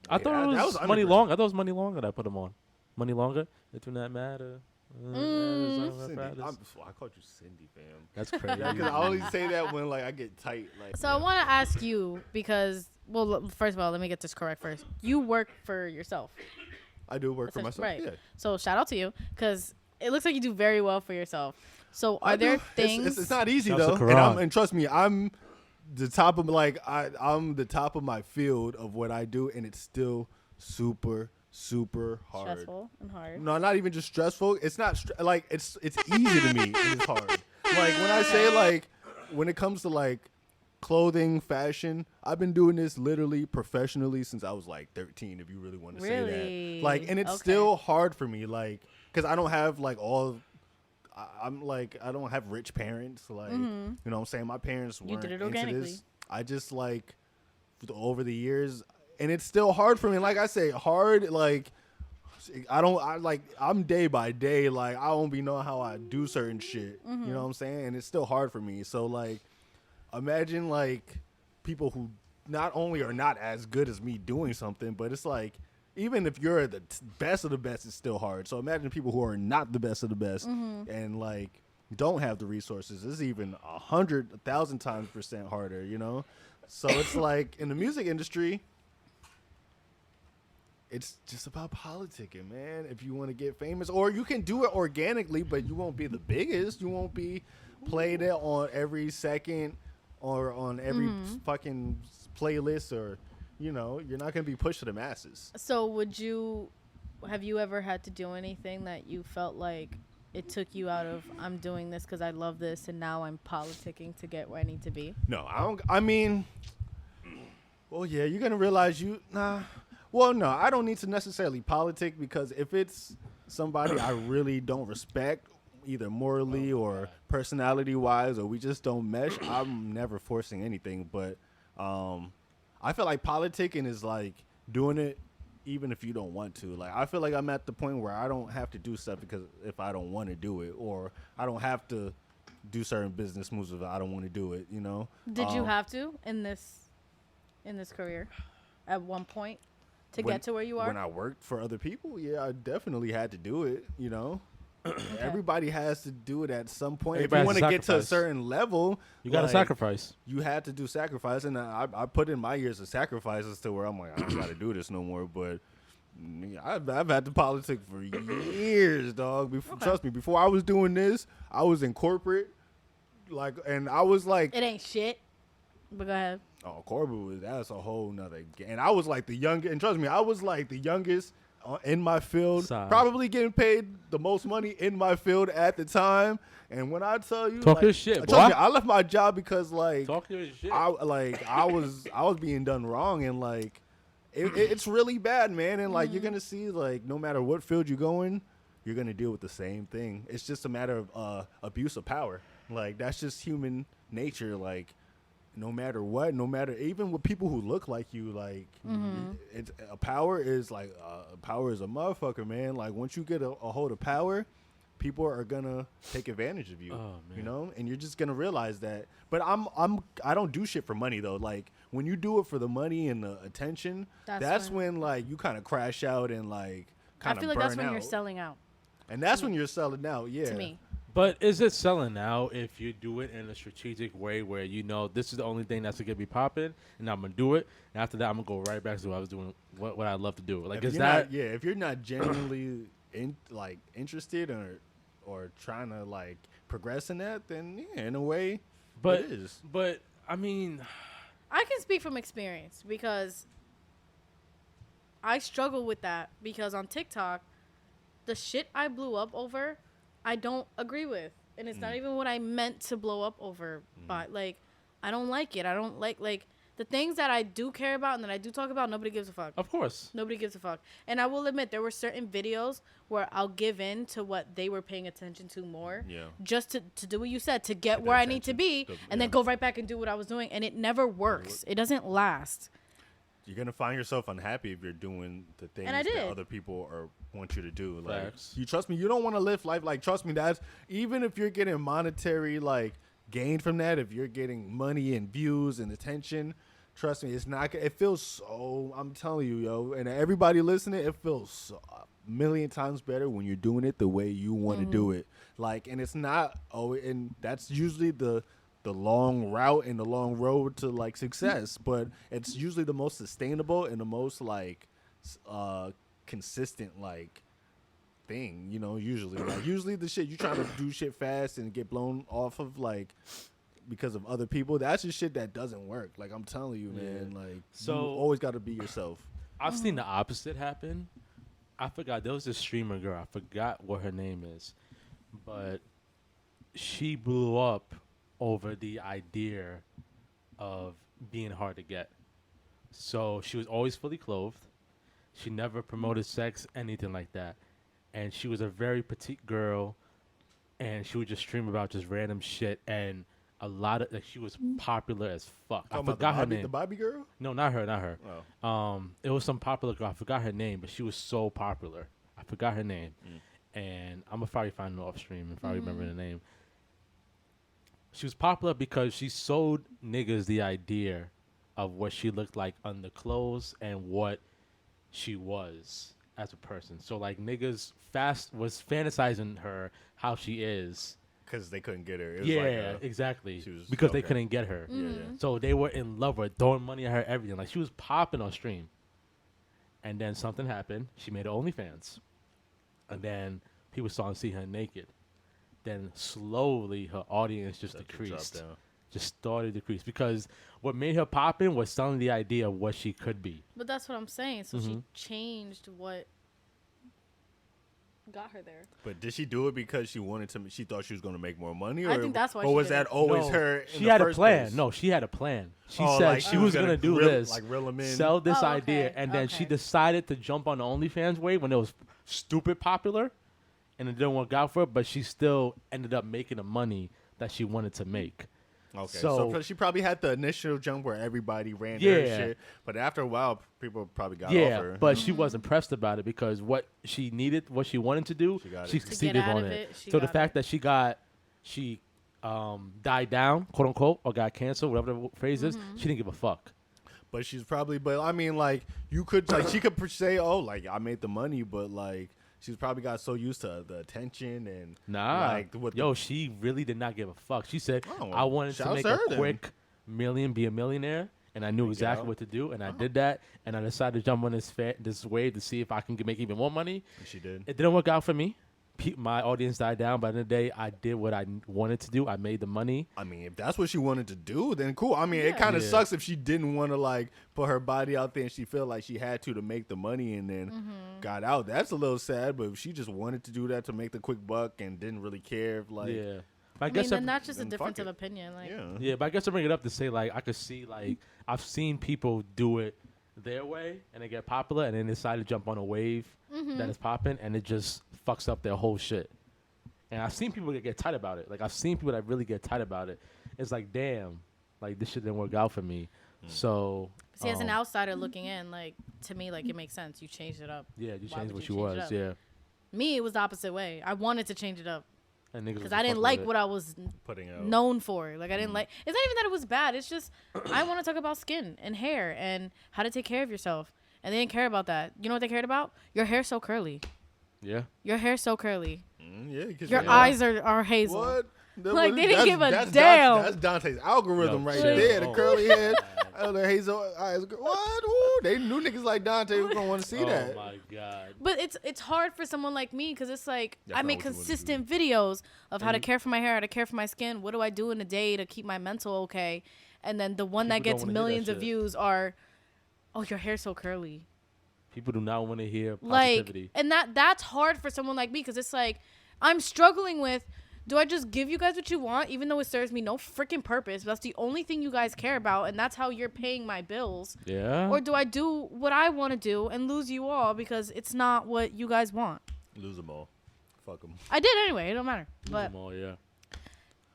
I thought it that was Money underground. Long. I thought it was Money Longer that I put him on. Money Longer. It do not matter. Cindy, I called you Cindy, fam. That's crazy. Yeah, because I only say that when like I get tight. Like. So I want to ask you because, well, first of all, let me get this correct first. You work for yourself, I do work for myself. right? Yeah. So shout out to you because it looks like you do very well for yourself. So are there things? It's not easy Shouts to though, Quran. and trust me, I'm the top of I'm the top of my field of what I do, and it's still super hard. Stressful and hard. No, not even just stressful. It's not like it's easy to me. And it's hard. Like when I say like when it comes to like clothing, fashion, I've been doing this literally professionally since I was like 13. If you really want to say Really? that, like, and it's Okay. still hard for me, like, because I don't have like all. I'm like I don't have rich parents. Like you know what I'm saying. My parents weren't did it into organically. this. I just like over the years, and it's still hard for me. Like I say, hard. Like I'm day by day. Like I don't be knowing how I do certain shit. You know what I'm saying? And it's still hard for me. So like, imagine like people who not only are not as good as me doing something, but it's like even if you're the best of the best, it's still hard. So imagine people who are not the best of the best and like don't have the resources. It's even 100,000 times % harder, you know? So it's like in the music industry, it's just about politicking, man. If you want to get famous, or you can do it organically, but you won't be the biggest. You won't be played it on every second or on every fucking playlists or, you're not gonna be pushed to the masses. So have you ever had to do anything that you felt like it took you out of, I'm doing this because I love this and now I'm politicking to get where I need to be? No, I don't. I mean, well, yeah, you're gonna realize Well, no, I don't need to necessarily politic, because if it's somebody I really don't respect, either morally or personality wise, or we just don't mesh, I'm never forcing anything. But I feel like politicking is like doing it even if you don't want to. Like, I feel like I'm at the point where I don't have to do stuff because if I don't want to do it, or I don't have to do certain business moves if I don't want to do it, Did you have to in this career at one point to get to where you are? When I worked for other people, yeah, I definitely had to do it, Okay. Everybody has to do it at some point. Everybody if you want to get to a sacrifice. certain level, You got to sacrifice. You had to do sacrifice, and I put in my years of sacrifices to where I'm like, I don't got to do this no more. But I've had to politic for years, dog. Trust me, before I was doing this, I was in corporate, and I was like, it ain't shit. But go ahead. oh, corporate that's a whole nother game. And I was like the youngest, and trust me, I was like the youngest in my field, probably getting paid the most money in my field at the time. And when I tell you, talk your shit, boy. I left my job because talk your shit. I was being done wrong, and it's really bad, man. And you're gonna see, no matter what field you go in, you're gonna deal with the same thing. It's just a matter of abuse of power. That's just human nature. No matter what, even with people who look like you, it's power is power is a motherfucker, man. Once you get a hold of power, people are gonna take advantage of you, and you're just gonna realize that. But I don't do shit for money though. When you do it for the money and the attention, that's when you kind of crash out and kind of. I feel like that's when you're selling out. And that's when you're selling out, yeah. To me. But is it selling out if you do it in a strategic way where this is the only thing that's gonna be popping, and I'm gonna do it, and after that I'm gonna go right back to what I was doing, what I love to do. If you're not genuinely interested or trying to progress in that, then yeah, in a way, it is. But I mean, I can speak from experience because I struggle with that, because on TikTok, the shit I blew up over, I don't agree with, and it's not even what I meant to blow up over. But I don't like it. I don't like the things that I do care about and that I do talk about. Nobody gives a fuck. Of course, nobody gives a fuck. And I will admit there were certain videos where I'll give in to what they were paying attention to more, just to do what you said, to get where I need to be, and then go right back and do what I was doing. And it never works. It doesn't last. You're gonna find yourself unhappy if you're doing the things that other people want you to do. You trust me, you don't want to live life trust me, that's even if you're getting monetary gain from that, if you're getting money and views and attention, trust me, it's not. It feels so. I'm telling you, yo, and everybody listening, it feels so, a million times better when you're doing it the way you want to do it. And it's not. And that's usually the long route and the long road to success, but it's usually the most sustainable and the most consistent thing, usually the shit you trying to do shit fast and get blown off of because of other people, that's just shit that doesn't work. I'm telling you, man, so you always got to be yourself. I've seen the opposite happen. I forgot, there was this streamer girl, I forgot what her name is, but she blew up over the idea of being hard to get. So she was always fully clothed. She never promoted sex, anything like that. And she was a very petite girl, and she would just stream about just random shit. And a lot of she was popular as fuck. I forgot her name. The Bobby girl? No, not her. Oh. It was some popular girl. I forgot her name, but she was so popular. I forgot her name, and I'm gonna probably find it off stream if I remember the name. She was popular because she sold niggas the idea of what she looked like under clothes and what she was as a person. So niggas was fantasizing her how she is. Because they couldn't get her. It was exactly. Because they couldn't get her. So they were in love with her, throwing money at her, everything. She was popping on stream. And then something happened. She made her OnlyFans. And then people started to see her naked. Then slowly her audience just decreased. just started to decrease because what made her poppin' was selling the idea of what she could be. But that's what I'm saying. So she changed what got her there. But did she do it because she wanted to? She thought she was going to make more money, or, I think that's why. or was that always No, her? She had a plan. No, she had a plan. She said like she was gonna do this, like reel 'em in. sell this Oh, idea, okay, and then she okay. decided to jump on the OnlyFans wave when it was stupid popular, and it didn't work out for her. But she still ended up making the money that she wanted to make. Okay, So- so she probably had the initial jump where everybody ran her Yeah. shit, but after a while, people probably got off Yeah, her. but she wasn't pressed about it because what she needed, what she wanted to do, She got she it. To get succeeded out on of it. it, she So the got fact it. that she died down, quote unquote, or got canceled, whatever the phrase is, she didn't give a fuck. But she's probably, but I mean, like you could, like she could say, oh, like I made the money, but like she's probably got so used to the attention and like with she really did not give a fuck. She said, Oh, I wanted to shouts make to a her then. quick million, be a millionaire, and I knew exactly out. what to do, and I did that, and I decided to jump on this wave to see if I can make even more money. she did. It didn't work out for me. My audience died down. By the end of the day, I did what I wanted to do. I made the money. I mean, if that's what she wanted to do, then cool. I mean, it kind of Yeah. sucks if she didn't want to like put her body out there and she felt like she had to make the money and then got out. That's a little sad. But if she just wanted to do that to make the quick buck and didn't really care, if, like Yeah. But I mean, then I- that's just a then difference fuck of it. opinion. Like, yeah, Yeah, but I guess I bring it up to say like I could see like I've seen people do it their way and they get popular and then decide to jump on a wave that is popping and it just fucks up their whole shit. And I've seen people that get tight about it. Like I've seen people that really get tight about it. It's like damn, like this shit didn't work out for me. So see, as an outsider looking in, like to me, like it makes sense. You changed it up. yeah, you Why changed would what you you change it was. up? Yeah, Me, it was the opposite way. I wanted to change it up and niggas because was I didn't fucking like with what I was putting out. known for. Like I didn't like. It's not even that it was bad. It's just I want to talk about skin and hair and how to take care of yourself. And they didn't care about that. You know what they cared about? Your hair's so curly. it. Yeah, Your hair's so curly. Yeah, 'cause Your yeah. eyes are hazel. What? Like, they didn't give a damn. That's Dante's algorithm Yo, right chill. there. The Oh curly my head, the hazel eyes. What? Ooh, they knew niggas like Dante was gonna want to see oh that. my god. But it's hard for someone like me because it's like That's I not make what you wanna consistent videos of how to care for my hair, how to care for my skin. What do I do in a day to keep my mental okay? And then the one that People don't gets wanna hear that millions of shit. views are, oh, your hair's so curly. People do not want to hear Like, positivity. and that's hard for someone like me because it's like I'm struggling with. Do I just give you guys what you want, even though it serves me no freaking purpose? That's the only thing you guys care about, and that's how you're paying my bills. Yeah. Or do I do what I want to do and lose you all because it's not what you guys want? Lose them all. Fuck them. I did anyway. It don't matter. Lose But them all, yeah.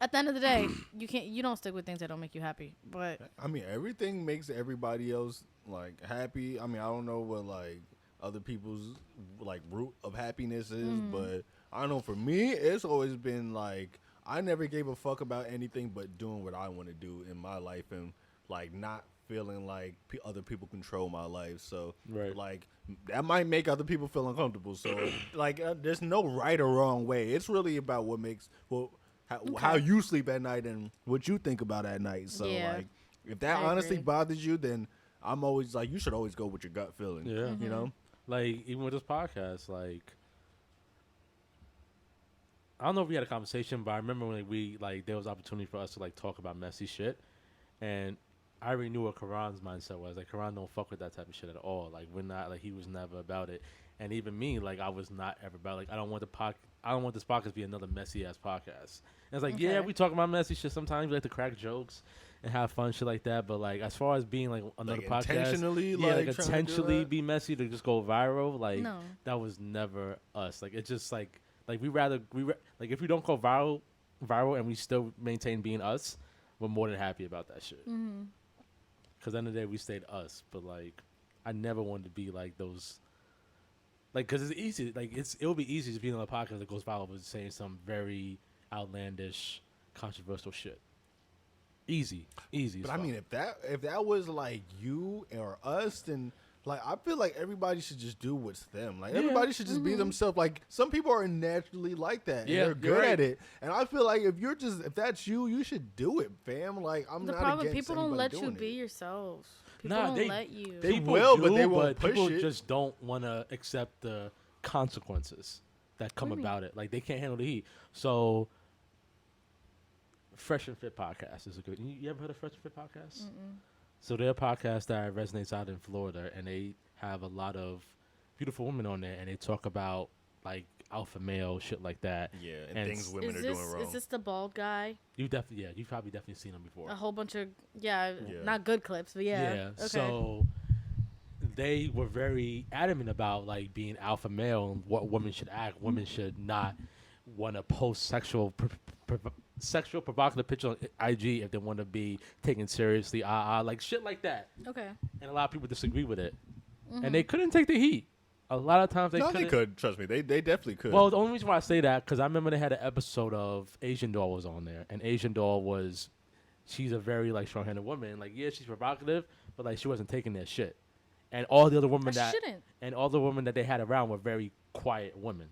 at the end of the day, you don't stick with things that don't make you happy. But I mean, everything makes everybody else like happy. I mean, I don't know what like other people's like root of happiness is, but I don't know. For me, it's always been like I never gave a fuck about anything but doing what I want to do in my life and like not feeling like other people control my life. So Right. like that might make other people feel uncomfortable. So like there's no right or wrong way. It's really about what makes how you sleep at night and what you think about at night. So Yeah. like if that I honestly agree. bothers you, then I'm always like you should always go with your gut feeling. Yeah. You know? Like, even with this podcast, like, I don't know if we had a conversation, but I remember when there was opportunity for us to, like, talk about messy shit. And I already knew what Karan's mindset was. Like, Karan don't fuck with that type of shit at all. Like, we're not, like, he was never about it. And even me, like, I was not ever about, like, I don't want this podcast to be another messy-ass podcast. And it's like, yeah, Okay. we talk about messy shit sometimes. We like to crack jokes and have fun, shit like that. But, like, as far as being, like, another Like, podcast. intentionally, Yeah, like, like trying to do intentionally that? be messy to just go viral. Like, No. that was never us. Like, it's just, like if we don't go viral and we still maintain being us, we're more than happy about that shit. Mm-hmm. Because at the end of the day, we stayed us. But, like, I never wanted to be, like, those. Like, because it's easy. Like, it would be easy to be on a podcast that goes viral with saying some very outlandish, controversial shit. Easy. But as I fuck. mean, if that was like you or us, then like I feel like everybody should just do what's them. Like everybody should just be themselves. Like some people are naturally like that. And Yeah, they're you're good right. at it. And I feel like if that's you should do it, fam. Like I'm The not problem, against people don't let anybody you doing be it. yourselves. People Nah, don't they- let you. they People will, but they do, won't push people it. just don't want to accept the consequences that come What do you about it. Like, they can't handle the heat. So Fresh and Fit podcast is a good. You ever heard of Fresh and Fit podcast? So they're a podcast that resonates out in Florida, and they have a lot of beautiful women on there, and they talk about like alpha male shit like that. Yeah, and things women are doing wrong. Is this the bald guy? You've probably definitely seen him before. A whole bunch of not good clips, but yeah. Yeah. Okay. So they were very adamant about like being alpha male and what women should act. Women should not want to post sexual provocative picture on IG if they want to be taken seriously. Like shit like that. Okay. And a lot of people disagree with it, and they couldn't take the heat. A lot of times they couldn't. They could. Trust me, they definitely could. Well, the only reason why I say that because I remember they had an episode of Asian Doll was on there, and Asian Doll she's a very like strong-handed woman. Like she's provocative, but like she wasn't taking that shit. And all the other women that they had around were very quiet women.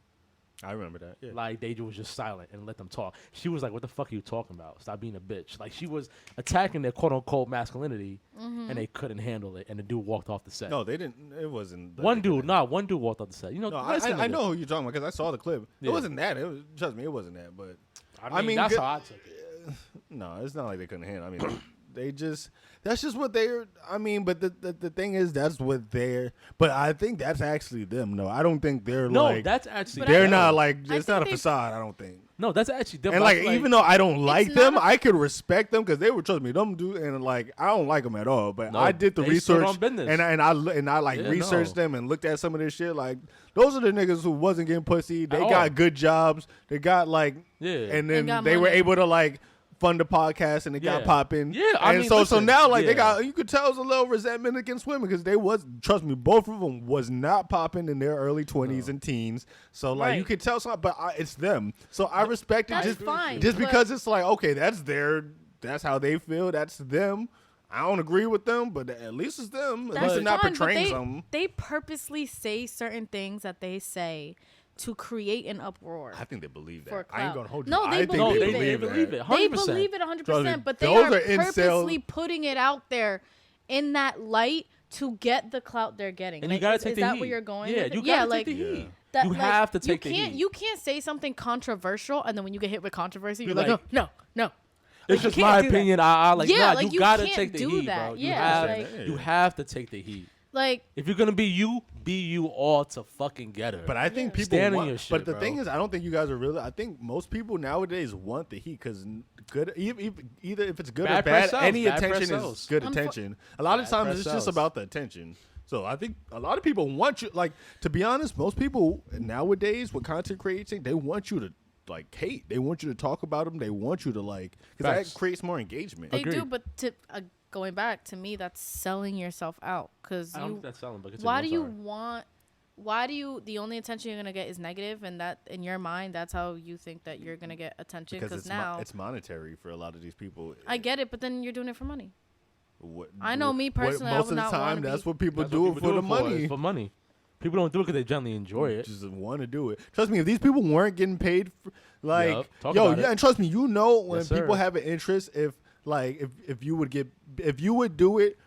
I remember that. Yeah. Like they was just silent and let them talk. She was like, "What the fuck are you talking about? Stop being a bitch." Like she was attacking their quote unquote masculinity, and they couldn't handle it. And the dude walked off the set. No, they didn't. It wasn't. One dude walked off the set. You know, no, I know who you're talking about because I saw the clip. Yeah. It wasn't that. Trust me, it wasn't that. But I mean that's how I took it. No, it's not like they couldn't handle. I mean, that's just what they're. I mean, but the thing is, that's what they're. But I think that's actually them. No, I don't think they're like. No, that's actually. They're not like. It's not a facade. I don't think. No, that's actually them. And like, even though I don't like them, I could respect them because they were trust me, them dude, and like I don't like them at all. But I did the research and I like researched them and looked at some of this shit. Like those are the niggas who wasn't getting pussy. They got good jobs. They got like and then they were able to like fund the podcast and it got popping. Yeah, I mean, so now like they got you could tell there's a little resentment against women because they was trust me, both of them was not popping in their early 20s and teens. So like you could tell something, but it's them. So I respect it just because it's like okay, that's how they feel. That's them. I don't agree with them, but at least it's them. At least they're not portraying something. They purposely say certain things that they say to create an uproar. I think they believe that. I ain't gonna hold you. No, they believe it. They believe it. 100%. They believe it 100%, but they are purposely putting it out there in that light to get the clout they're getting. And you gotta take the heat. Is that where you're going? Yeah, you gotta take the heat. You have to take the heat. You can't say something controversial, and then when you get hit with controversy, you're like, no. It's just my opinion. You gotta take the heat, bro. You have to take the heat. Like, if you're gonna be you all to fucking get her. But I think people stand want, on your shit, but the bro. thing is, I don't think you guys are really. I think most people nowadays want the heat because good, either if it's good or bad, any attention is good attention. A lot of times it's just about the attention. So I think a lot of people want you. Like to be honest, most people nowadays with content creating, they want you to like hate. They want you to talk about them. They want you to like because that creates more engagement. They do, but going back to me, that's selling yourself out. Because I don't think that's selling. But why do you? The only attention you're gonna get is negative, and that in your mind, that's how you think that you're gonna get attention. Because now it's monetary for a lot of these people. I get it, but then you're doing it for money. I know me personally. Most of the time, that's what people do it for the money. It's for money. People don't do it because they generally enjoy it. Just want to do it. Trust me, if these people weren't getting paid, and trust me, you know when people have an interest. If you would do it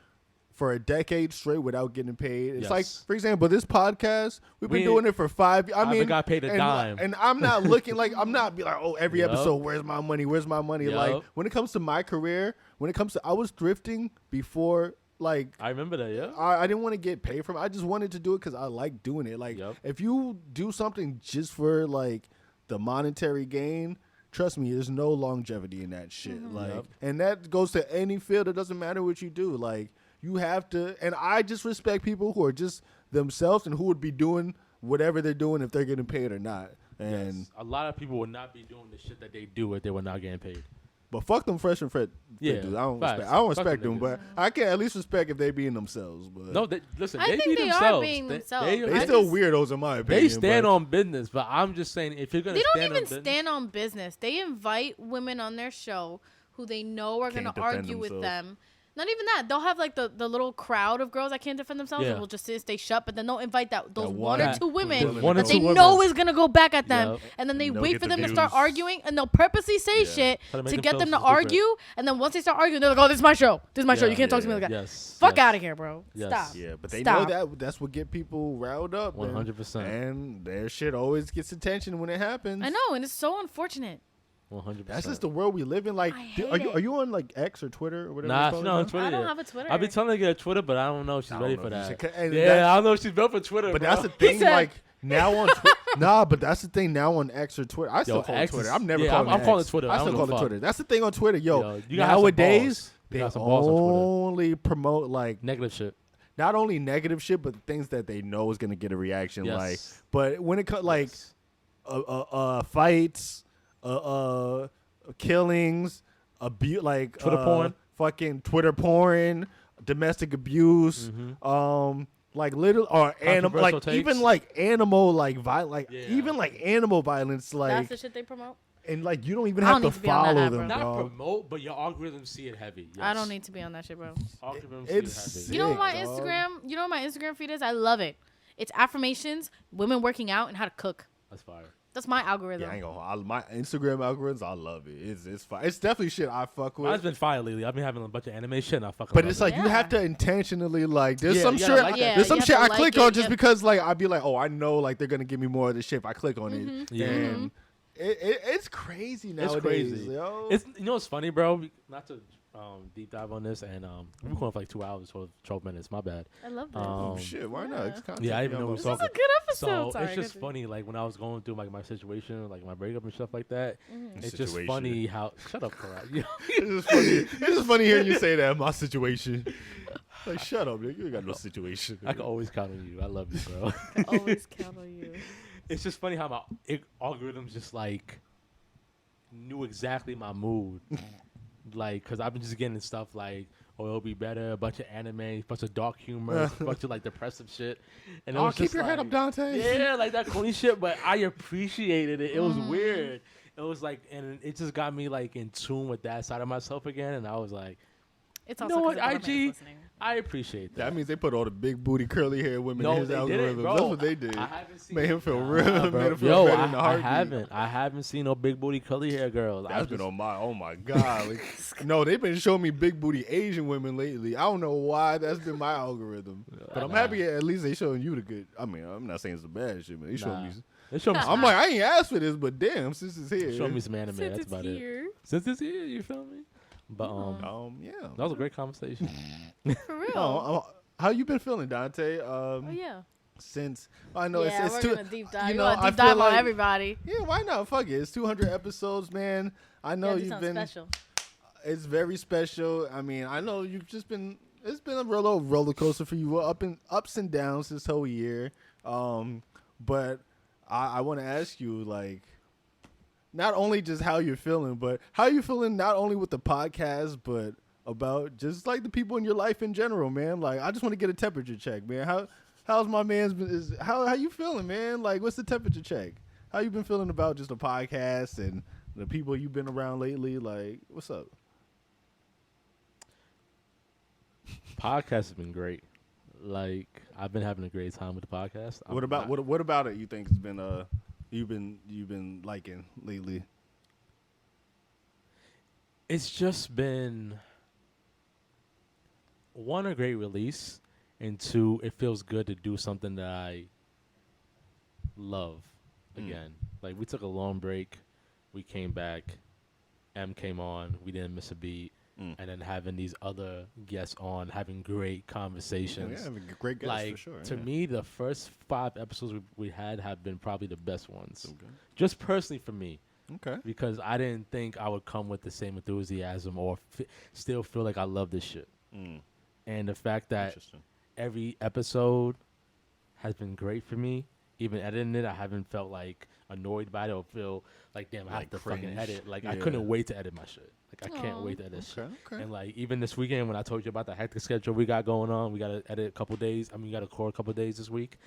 for a decade straight without getting paid. It's like, for example, this podcast, we've been doing it for 5 years. I mean, got paid a dime. And I'm not looking like, I'm not be like, oh, every episode, where's my money? Where's my money? Like, when it comes to my career, I was thrifting before, like. I remember that, I didn't want to get paid from it. I just wanted to do it because I like doing it. Like, if you do something just for, like, the monetary gain, trust me, there's no longevity in that shit. And that goes to any field. It doesn't matter what you do. Like, you have to, and I just respect people who are just themselves and who would be doing whatever they're doing if they're getting paid or not. And a lot of people would not be doing the shit that they do if they were not getting paid. But fuck them fresh and fit dudes. I don't respect them, but I can at least respect if they being themselves. But no, listen, I think they are being themselves. They still weirdos in my opinion. They stand on business, but I'm just saying if you're gonna, they don't even stand on business. They invite women on their show who they know are gonna argue with them. Not even that. They'll have like the little crowd of girls that can't defend themselves and will just sit and stay shut. But then they'll invite those one or two women that they know is gonna go back at them, and then they wait for them to start arguing, and they'll purposely say shit to get them to argue. And then once they start arguing, they're like, "Oh, this is my show. This is my show. You can't talk to me like that. Fuck out of here, bro. Stop." Yeah, but they know that's what get people riled up. 100%. And their shit always gets attention when it happens. I know, and it's so unfortunate. 100%. That's just the world we live in. Like, are you on like X or Twitter or whatever? Nah, she's not on Twitter. I don't have a Twitter. I've been telling her to get a Twitter, but I don't know if she's ready for that. I don't know if she's built for Twitter. But bro. that's the thing. Like now on nah, but that's the thing now on X or Twitter. I still call it Twitter. I'm never calling it I'm calling it Twitter. I still call it Twitter. That's the thing on Twitter. Yo, you nowadays they only promote like negative shit. Not only negative shit, but things that they know is gonna get a reaction. Yes. Like, but when it comes like fights, killings, abuse, like Twitter porn, fucking Twitter porn, domestic abuse, like little or animal, like takes. Even like animal, like even like animal violence, like that's the shit they promote. And like you don't even have to follow them, not bro. Promote, but your algorithms see it heavy. Yes. I don't need to be on that shit, bro. Algorithms see it heavy. You know what my Instagram? You know what my Instagram feed is? I love it. It's affirmations, women working out, and how to cook. That's fire. That's my algorithm. Yeah, I ain't gonna. My Instagram algorithms, I love it. It's fire. It's definitely shit I fuck with. Mine's been fire lately. I've been having a bunch of anime shit, and I fucking. But it's like you have to intentionally like. There's some shit. Like there's some shit I click on just because like I'd be like, oh, I know like they're gonna give me more of this shit if I click on it. And it's crazy nowadays. It's crazy. Yo. It's what's funny, bro. Not to deep dive on this, and we're going for like 2 hours, 12 minutes. My bad. I love that. Shit, why not? It's I even know we're talking. This is a good episode. So it's just funny, like when I was going through like my situation, like my breakup and stuff like that. It's just funny how. Shut up, Karat. It's just funny hearing you say that. My situation. Like, shut up, nigga. You ain't got no situation. I can always count on you. I love you, bro. I can always count on you. It's just funny how my algorithms just like knew exactly my mood. Like, cause I've been just getting stuff like, oh, it'll be better, a bunch of anime, a bunch of dark humor, a bunch of like depressive shit. And it was keep just your like, head up, Dante. Yeah, like that corny shit, but I appreciated it. It was weird. It was like, and it just got me like in tune with that side of myself again. And I was like, it's also what, IG? I appreciate that. That means they put all the big booty curly hair women in his algorithm. That's what they did. I haven't seen made him feel real. Made him feel Yo, better in the heartbeat. I haven't seen no big booty curly hair girls. That's been on my. Oh my god. Like, no, they've been showing me big booty Asian women lately. I don't know why. That's been my algorithm. But I'm happy at least they showing you the good. I mean, I'm not saying it's the bad shit, but they showing me. I'm like, I ain't asked for this, but damn, since it's here, show me some anime. That's about it. Since it's here, you feel me? But yeah, that was a great conversation. For real. How you been feeling, Dante? Yeah. Since I know it's we're gonna deep dive. You know, deep dive on everybody. Yeah, why not? Fuck it. It's 200 episodes, man. I know you've been special. It's very special. I mean, I know you've just been. It's been a real old roller coaster for you, ups and downs this whole year. But I want to ask you, like, not only just how you're feeling, but how you feeling not only with the podcast, but about just like the people in your life in general, man. Like, I just want to get a temperature check, man. How's my man's how you feeling, man? Like, what's the temperature check? How you been feeling about just the podcast and the people you've been around lately? Like, what's up? Podcast has been great. Like, I've been having a great time with the podcast. What about it? You think it's been you've been liking lately? It's just been one, a great release, and two, it feels good to do something that I love again. Like, we took a long break, we came back, M came on, we didn't miss a beat, and then having these other guests on, having great conversations. Yeah, having great guests like, for sure. To me, the first 5 episodes we had have been probably the best ones. Okay. Just personally for me. Okay. Because I didn't think I would come with the same enthusiasm or still feel like I love this shit. And the fact that every episode has been great for me. Even editing it, I haven't felt like annoyed by it or feel like, damn, I have to fucking edit. Like, I couldn't wait to edit my shit. Like, I can't wait to edit shit. Okay. And, like, even this weekend when I told you about the hectic schedule we got going on, we got to edit a couple days. I mean, we got to record a couple days this week.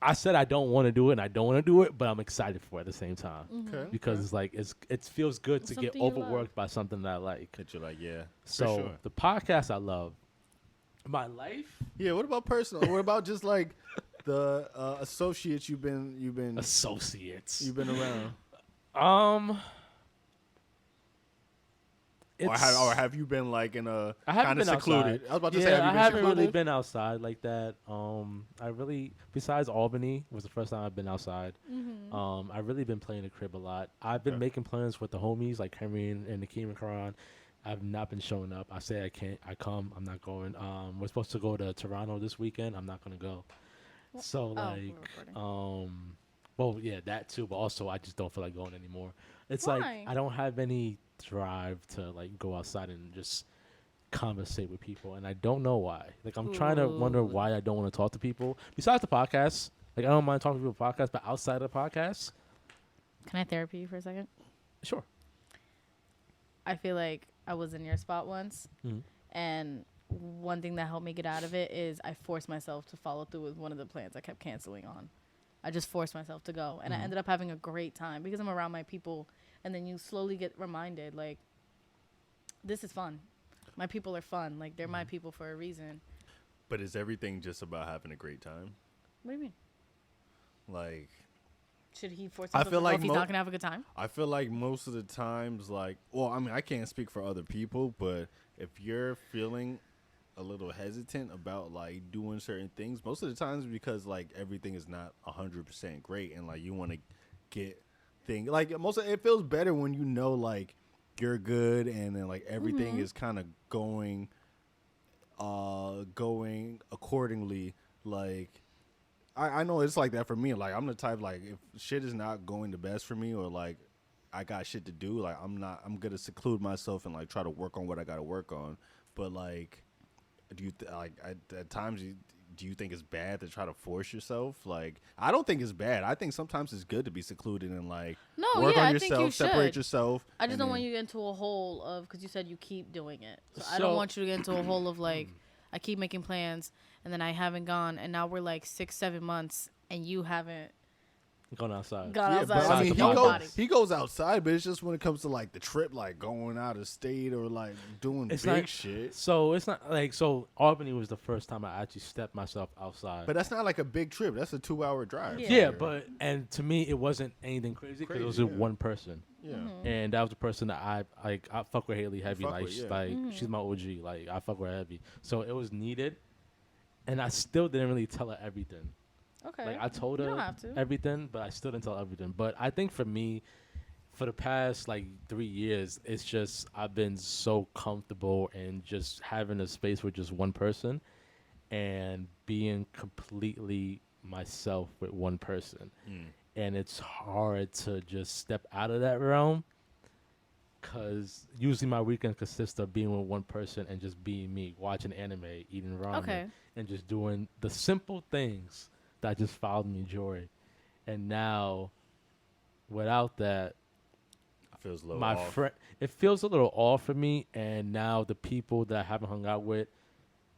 I said I don't want to do it, and I don't want to do it, but I'm excited for it at the same time. Okay. Because it's like it feels good to get overworked by something that I like. That you like, yeah. So sure. the podcast I love. My life? Yeah. What about personal? What about just like the associates you've been associates you've been around? Or have you been like in a kind of Outside. secluded? I was about to say, I haven't secluded? really been outside like that. I really, besides Albany, was the first time I've been outside. Mm-hmm. I've really been playing the crib a lot. I've been making plans with the homies like Henry and Nakeem and Karan. I've not been showing up. I say I can't. I come. I'm not going. We're supposed to go to Toronto this weekend. I'm not gonna go. So well, yeah, that too. But also, I just don't feel like going anymore. It's Why? like I don't have any drive to like go outside and just conversate with people, and I don't know why. Like I'm trying to wonder why I don't want to talk to people besides the podcast. Like I don't mind talking to people podcast, but outside of the podcast, Can I therapy you for a second? sure. I feel like I was in your spot once, and one thing that helped me get out of it is I forced myself to follow through with one of the plans I kept canceling on. I just forced myself to go, and I ended up having a great time because I'm around my people, and then you slowly get reminded, like, this is fun. My people are fun. Like, they're my people for a reason. But is everything just about having a great time? What do you mean? Like, should he force I himself feel to go like if he's not going to have a good time? I feel like most of the times, like, well, I mean, I can't speak for other people, but if you're feeling a little hesitant about like doing certain things, most of the times because like everything is not 100% great, and like you want to get things like it feels better when you know like you're good, and then like everything is kind of going accordingly. Like I know it's like that for me. Like I'm the type, like if shit is not going the best for me, or like I got shit to do, like I'm gonna seclude myself and like try to work on what I gotta work on. But like, do you at times do you think it's bad to try to force yourself? Like, I don't think it's bad. I think sometimes it's good to be secluded and like work on yourself, separate yourself. I just don't want you to get into a hole of, because you said you keep doing it. So I don't want you to get into a hole of like, I keep making plans and then I haven't gone, and now we're like 6-7 months and you haven't gone outside. But I mean, he goes outside, but it's just when it comes to like the trip, like going out of state or like doing big shit. So it's not like, so Albany was the first time I actually stepped myself outside. But that's not like a big trip. That's a 2-hour drive. Yeah, but and to me it wasn't anything crazy because it was just one person. Yeah, and that was the person that I fuck with Haley heavy. She's my OG. Like I fuck with her heavy. So it was needed, and I still didn't really tell her everything. Okay. Like I told her everything, but I still didn't tell everything. But I think for me, for the past like 3 years, it's just I've been so comfortable in just having a space with just one person and being completely myself with one person. And it's hard to just step out of that realm, because usually my weekend consists of being with one person and just being me, watching anime, eating ramen, and just doing the simple things that just followed me joy. And now, without that, it feels a little off. It feels a little off for me. And now the people that I haven't hung out with,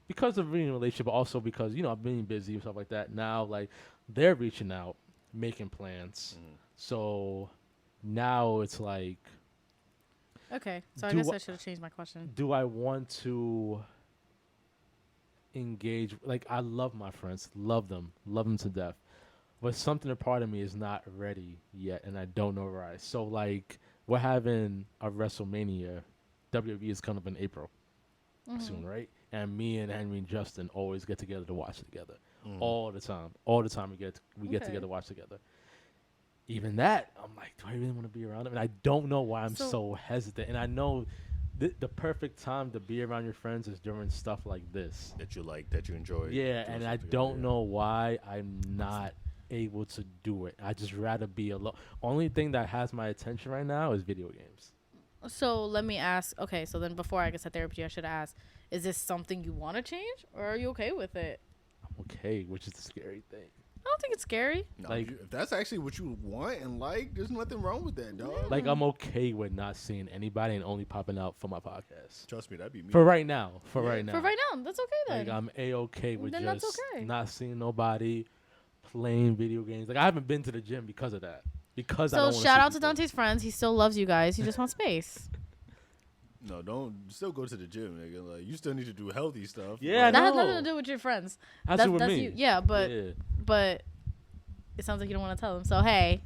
because of being in a relationship, but also because, you know, I'm being busy and stuff like that. Now, like, they're reaching out, making plans. So now it's like, okay, so I guess I should have changed my question. Do I want to engage? Like, I love my friends, love them to death, but something a part of me is not ready yet, and I don't know why. So like, we're having a WrestleMania. WWE is coming up in April soon, right? And me and Henry and Justin always get together to watch together all the time. We get together to watch together. Even that, I'm like, do I really want to be around them? And I don't know why I'm so hesitant. And I know the perfect time to be around your friends is during stuff like this. That you like, that you enjoy. Yeah, and I don't know why I'm not able to do it. I just rather be alone. Only thing that has my attention right now is video games. So let me ask, okay, so then before I get to therapy, I should ask, is this something you want to change, or are you okay with it? I'm okay, which is the scary thing. I don't think it's scary. No, like, if that's actually what you want and like, there's nothing wrong with that, dog. Like, I'm okay with not seeing anybody and only popping out for my podcast. Trust me, that'd be me. For right now, that's okay then. Like, I'm okay with just not seeing nobody, playing video games. Like, I haven't been to the gym because of that. Because I don't want to. So shout out to Dante's friends. He still loves you guys. He just wants space. No, don't still go to the gym, nigga. Like, you still need to do healthy stuff. Yeah, that has nothing to do with your friends. That's with me. You. Yeah, but it sounds like you don't want to tell him. So hey,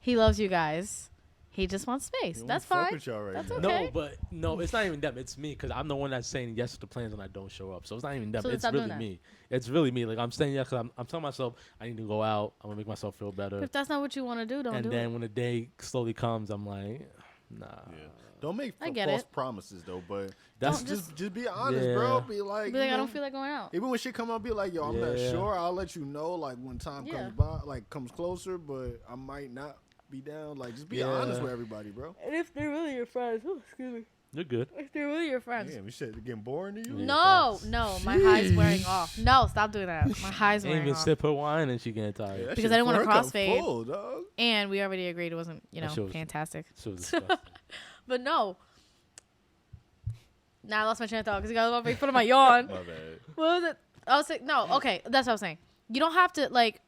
he loves you guys. He just wants space. He That's don't fuck fine. with y'all right That's now. okay. No, it's not even them. It's me because I'm the one that's saying yes to the plans and I don't show up. So it's not even them. So then It's stop really doing that. me. It's really me. Like I'm saying yes because I'm telling myself I need to go out. I'm gonna make myself feel better. If that's not what you want to do, don't And do then it. when the day slowly comes, I'm like, nah. Yeah. Don't make I get false it. promises though, but That's just be honest, Yeah. bro. Be like, Be like, you I know, don't feel like going out. even when shit come out, be like, yo, I'm not Yeah. sure. I'll let you know, like when time Yeah. comes by, like comes closer, but I might not be down. Like, just be honest with everybody, bro. And if they're really your friends, excuse me. You're good. If they're really your friends. Damn, this shit getting boring to you? No, my high's wearing off. No, stop doing that. My high's Ain't wearing even off. sip her wine and she getting tired. Yeah, that Because shit I didn't want for to her cup crossfade. full, dog. And we already agreed it wasn't, That shit was- fantastic. She was disgusting. But no. Now I lost my train of thought because you guys want me to put on my yawn. My bad. What was it? I was saying, no, okay, that's what I was saying. You don't have to, like,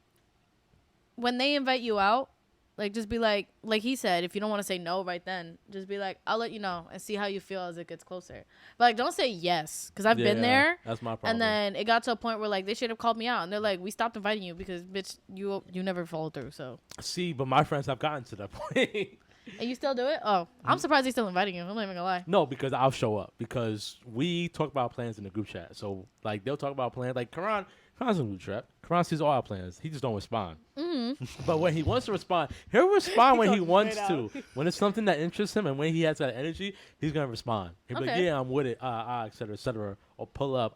when they invite you out, like, just be like he said, if you don't want to say no right then, just be like, I'll let you know and see how you feel as it gets closer. But, like, don't say yes, because I've been Yeah, there. That's my problem. And then it got to a point where, like, they should have called me out. And they're like, we stopped inviting you because, bitch, you never followed through, so. See, but my friends have gotten to that point. And you still do it? Oh, I'm surprised he's still inviting you. I'm not even gonna lie. No, because I'll show up because we talk about plans in the group chat. So like they'll talk about plans. Like Karan's in the group chat. Karan sees all our plans. He just don't respond. Mm-hmm. But when he wants to respond, he'll respond when he wants to. When it's something that interests him and when he has that energy, he's gonna respond. He'll be like, Okay. yeah, I'm with it, et cetera, or pull up,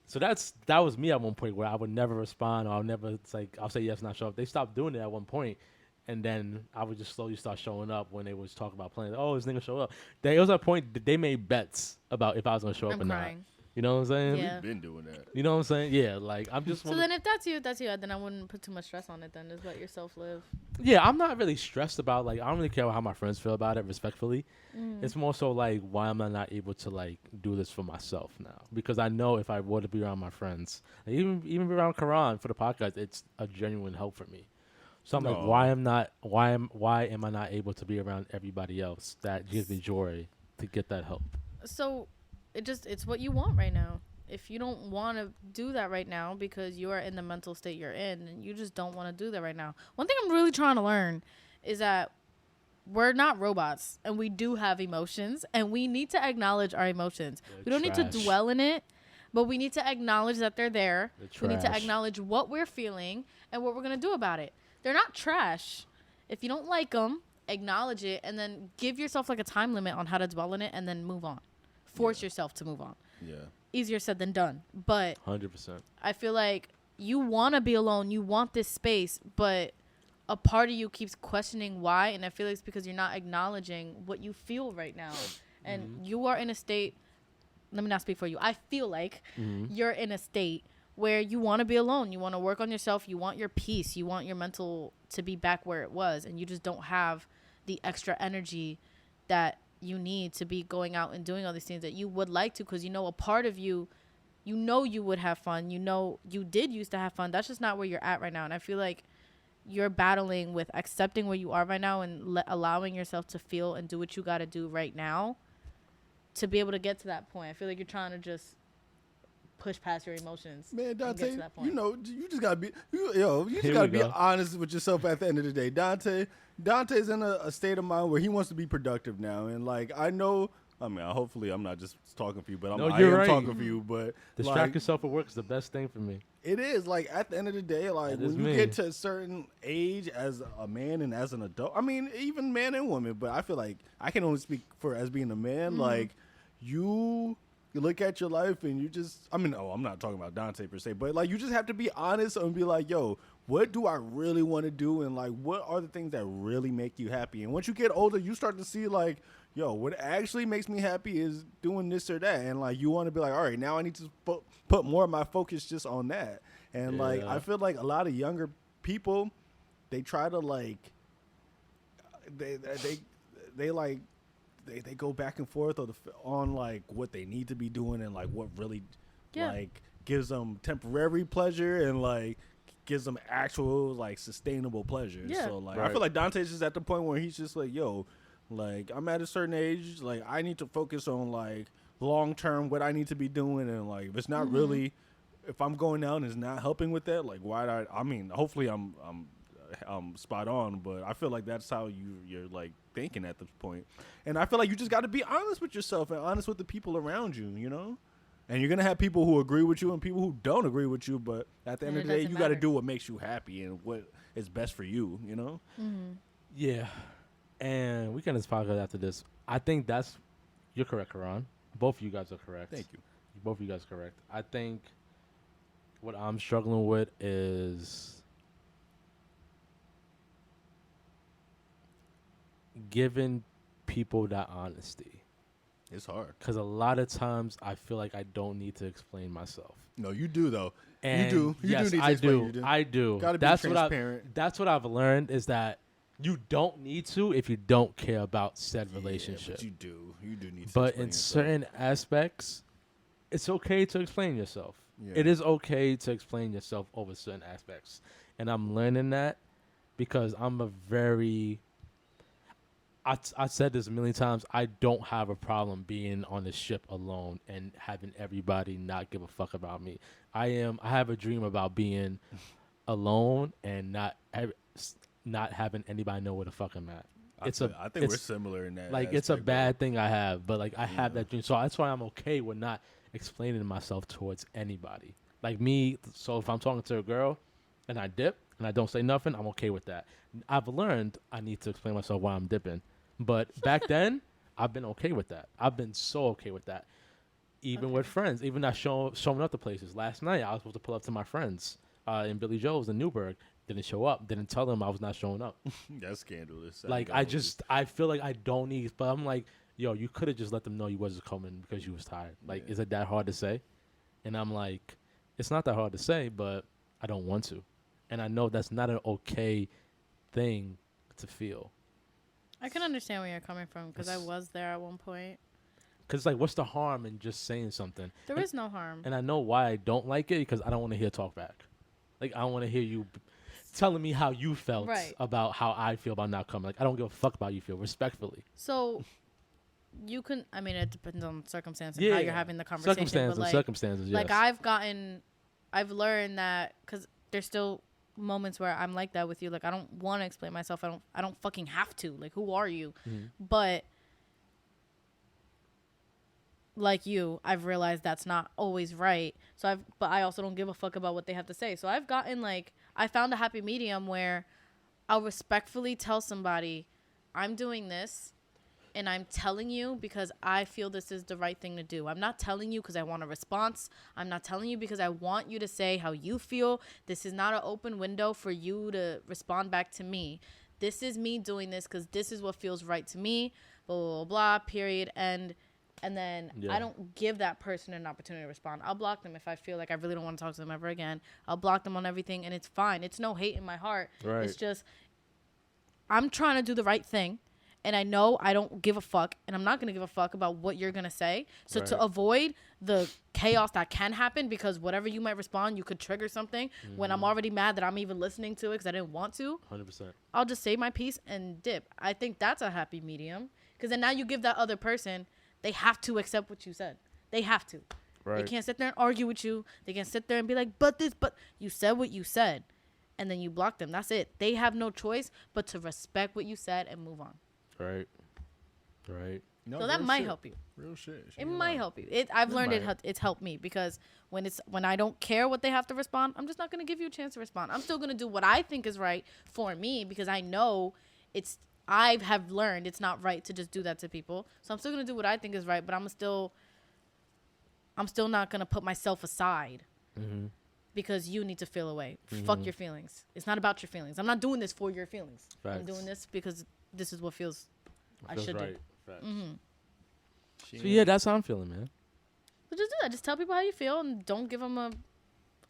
So that was me at one point where I would never respond or I'll say yes and not show up. They stopped doing it at one point. And then I would just slowly start showing up when they was talking about playing. Oh, this nigga show up. It was a point that they made bets about if I was gonna show up I'm or crying. not. You know what I'm saying? Yeah. We've been doing that. You know what I'm saying? Yeah. Like I'm just. So then if that's you, then I wouldn't put too much stress on it then. Just let yourself live. Yeah, I'm not really stressed about I don't really care how my friends feel about it. Respectfully, it's more so like why am I not able to like do this for myself now? Because I know if I were to be around my friends, even be around Karan for the podcast, it's a genuine help for me. So I'm like, why am I not able to be around everybody else that gives me joy to get that help? So it's what you want right now. If you don't want to do that right now because you are in the mental state you're in and you just don't want to do that right now. One thing I'm really trying to learn is that we're not robots and we do have emotions and we need to acknowledge our emotions. We don't need to trash. dwell in it, but we need to acknowledge that they're there. They're We need to trash. acknowledge what we're feeling and what we're going to do about it. They're not trash. If you don't like them, acknowledge it and then give yourself like a time limit on how to dwell in it and then move on. Force yourself to move on. Yeah. Easier said than done. But 100%. I feel like you want to be alone. You want this space, but a part of you keeps questioning why. And I feel like it's because you're not acknowledging what you feel right now. And you are in a state, let me not speak for you. I feel like you're in a state where you want to be alone. You want to work on yourself. You want your peace. You want your mental to be back where it was. And you just don't have the extra energy that you need to be going out and doing all these things that you would like to, because a part of you, you would have fun. You did used to have fun. That's just not where you're at right now. And I feel like you're battling with accepting where you are right now and allowing yourself to feel and do what you got to do right now to be able to get to that point. I feel like you're trying to just push past your emotions. Man, and get Dante, to that point. you just gotta be, you just Here gotta we be go. honest with yourself at the end of the day. Dante's in a state of mind where he wants to be productive now, and hopefully I'm not just talking for you, but I you're am right. talking for you. But Distract yourself at work is the best thing for me. it is like at the end of the day, like That is when you me. get to a certain age as a man and as an adult, I mean, even man and woman, but I feel like I can only speak for as being a man, like you look at your life and you just, I'm not talking about Dante per se, but like you just have to be honest and be like, yo, what do I really want to do? And like, what are the things that really make you happy? And once you get older, you start to see like, yo, what actually makes me happy is doing this or that. And like, you want to be like, all right, now I need to put more of my focus just on that. And like, Yeah. I feel like a lot of younger people, they try to like, they go back and forth on like what they need to be doing and like what really like gives them temporary pleasure and like gives them actual like sustainable pleasure. Yeah. So like I Right. feel like Dante's just at the point where he's just like, yo, like I'm at a certain age, like I need to focus on like long term what I need to be doing, and like if it's not really, if I'm going out and it's not helping with that, like why I mean hopefully I'm spot on, but I feel like that's how you're like thinking at this point. And I feel like you just got to be honest with yourself and honest with the people around you, you know? And you're going to have people who agree with you and people who don't agree with you, but at the end of the day, you got to do what makes you happy and what is best for you, you know? Mm-hmm. Yeah. And we can just podcast after this. I think you're correct, Karan. Both of you guys are correct. Thank you. Both of you guys are correct. I think what I'm struggling with is giving people that honesty. It's hard. Because a lot of times I feel like I don't need to explain myself. No, you do, though. And you do. You yes, do need to explain. I do. Gotta be transparent. That's what I've learned is that you don't need to if you don't care about said relationship. But you do. You do need to But explain in yourself. certain aspects, it's okay to explain yourself. Yeah. It is okay to explain yourself over certain aspects. And I'm learning that because I'm a very... I said this a million times. I don't have a problem being on the ship alone and having everybody not give a fuck about me. I have a dream about being alone and not having anybody know where the fuck I'm at. I think we're similar in that. Like it's a bad thing I have, but like I have that dream. So that's why I'm okay with not explaining myself towards anybody. Like me, so if I'm talking to a girl and I dip and I don't say nothing, I'm okay with that. I've learned I need to explain myself why I'm dipping. But back then, I've been okay with that. I've been so okay with that. Even with friends, even not showing up to places. Last night, I was supposed to pull up to my friends in Billy Joe's in Newburgh. Didn't show up. Didn't tell them I was not showing up. That's scandalous. Like, I feel like I don't need, but I'm like, yo, you could have just let them know you wasn't coming because you was tired. Like, is it that hard to say? And I'm like, it's not that hard to say, but I don't want to. And I know that's not an okay thing to feel. I can understand where you're coming from because I was there at one point. Because, like, what's the harm in just saying something? There is no harm. And I know why I don't like it because I don't want to hear talk back. Like, I don't want to hear you telling me how you felt about how I feel about not coming. Like, I don't give a fuck about how you feel, respectfully. So, you can, I mean, it depends on circumstance and how you're having the conversation. Circumstances, yes. Like, I've learned that because there's still moments where I'm like that with you. Like, I don't want to explain myself. I don't fucking have to. Like, who are you? Mm-hmm. But like you, I've realized that's not always right. But I also don't give a fuck about what they have to say. So I've gotten I found a happy medium where I'll respectfully tell somebody, I'm doing this and I'm telling you because I feel this is the right thing to do. I'm not telling you because I want a response. I'm not telling you because I want you to say how you feel. This is not an open window for you to respond back to me. This is me doing this because this is what feels right to me, blah, blah, blah, blah, period. And then I don't give that person an opportunity to respond. I'll block them if I feel like I really don't want to talk to them ever again. I'll block them on everything, and it's fine. It's no hate in my heart. Right. It's just I'm trying to do the right thing. And I know I don't give a fuck, and I'm not going to give a fuck about what you're going to say. So to avoid the chaos that can happen, because whatever you might respond, you could trigger something when I'm already mad that I'm even listening to it because I didn't want to. 100%. I'll just say my piece and dip. I think that's a happy medium, because then now you give that other person, they have to accept what you said. They have to. Right. They can't sit there and argue with you. They can't sit there and be like, but you said what you said, and then you block them. That's it. They have no choice but to respect what you said and move on. Right. No, so that might help you. Real shit. It might help you. I've learned it's helped me, because when I don't care what they have to respond, I'm just not going to give you a chance to respond. I'm still going to do what I think is right for me, because I know I have learned it's not right to just do that to people. So I'm still going to do what I think is right, but I'm still not going to put myself aside because you need to feel away. Fuck your feelings. It's not about your feelings. I'm not doing this for your feelings. Facts. I'm doing this because this is what feels I should right. do. So yeah, that's how I'm feeling, man. So just do that. Just tell people how you feel and don't give them a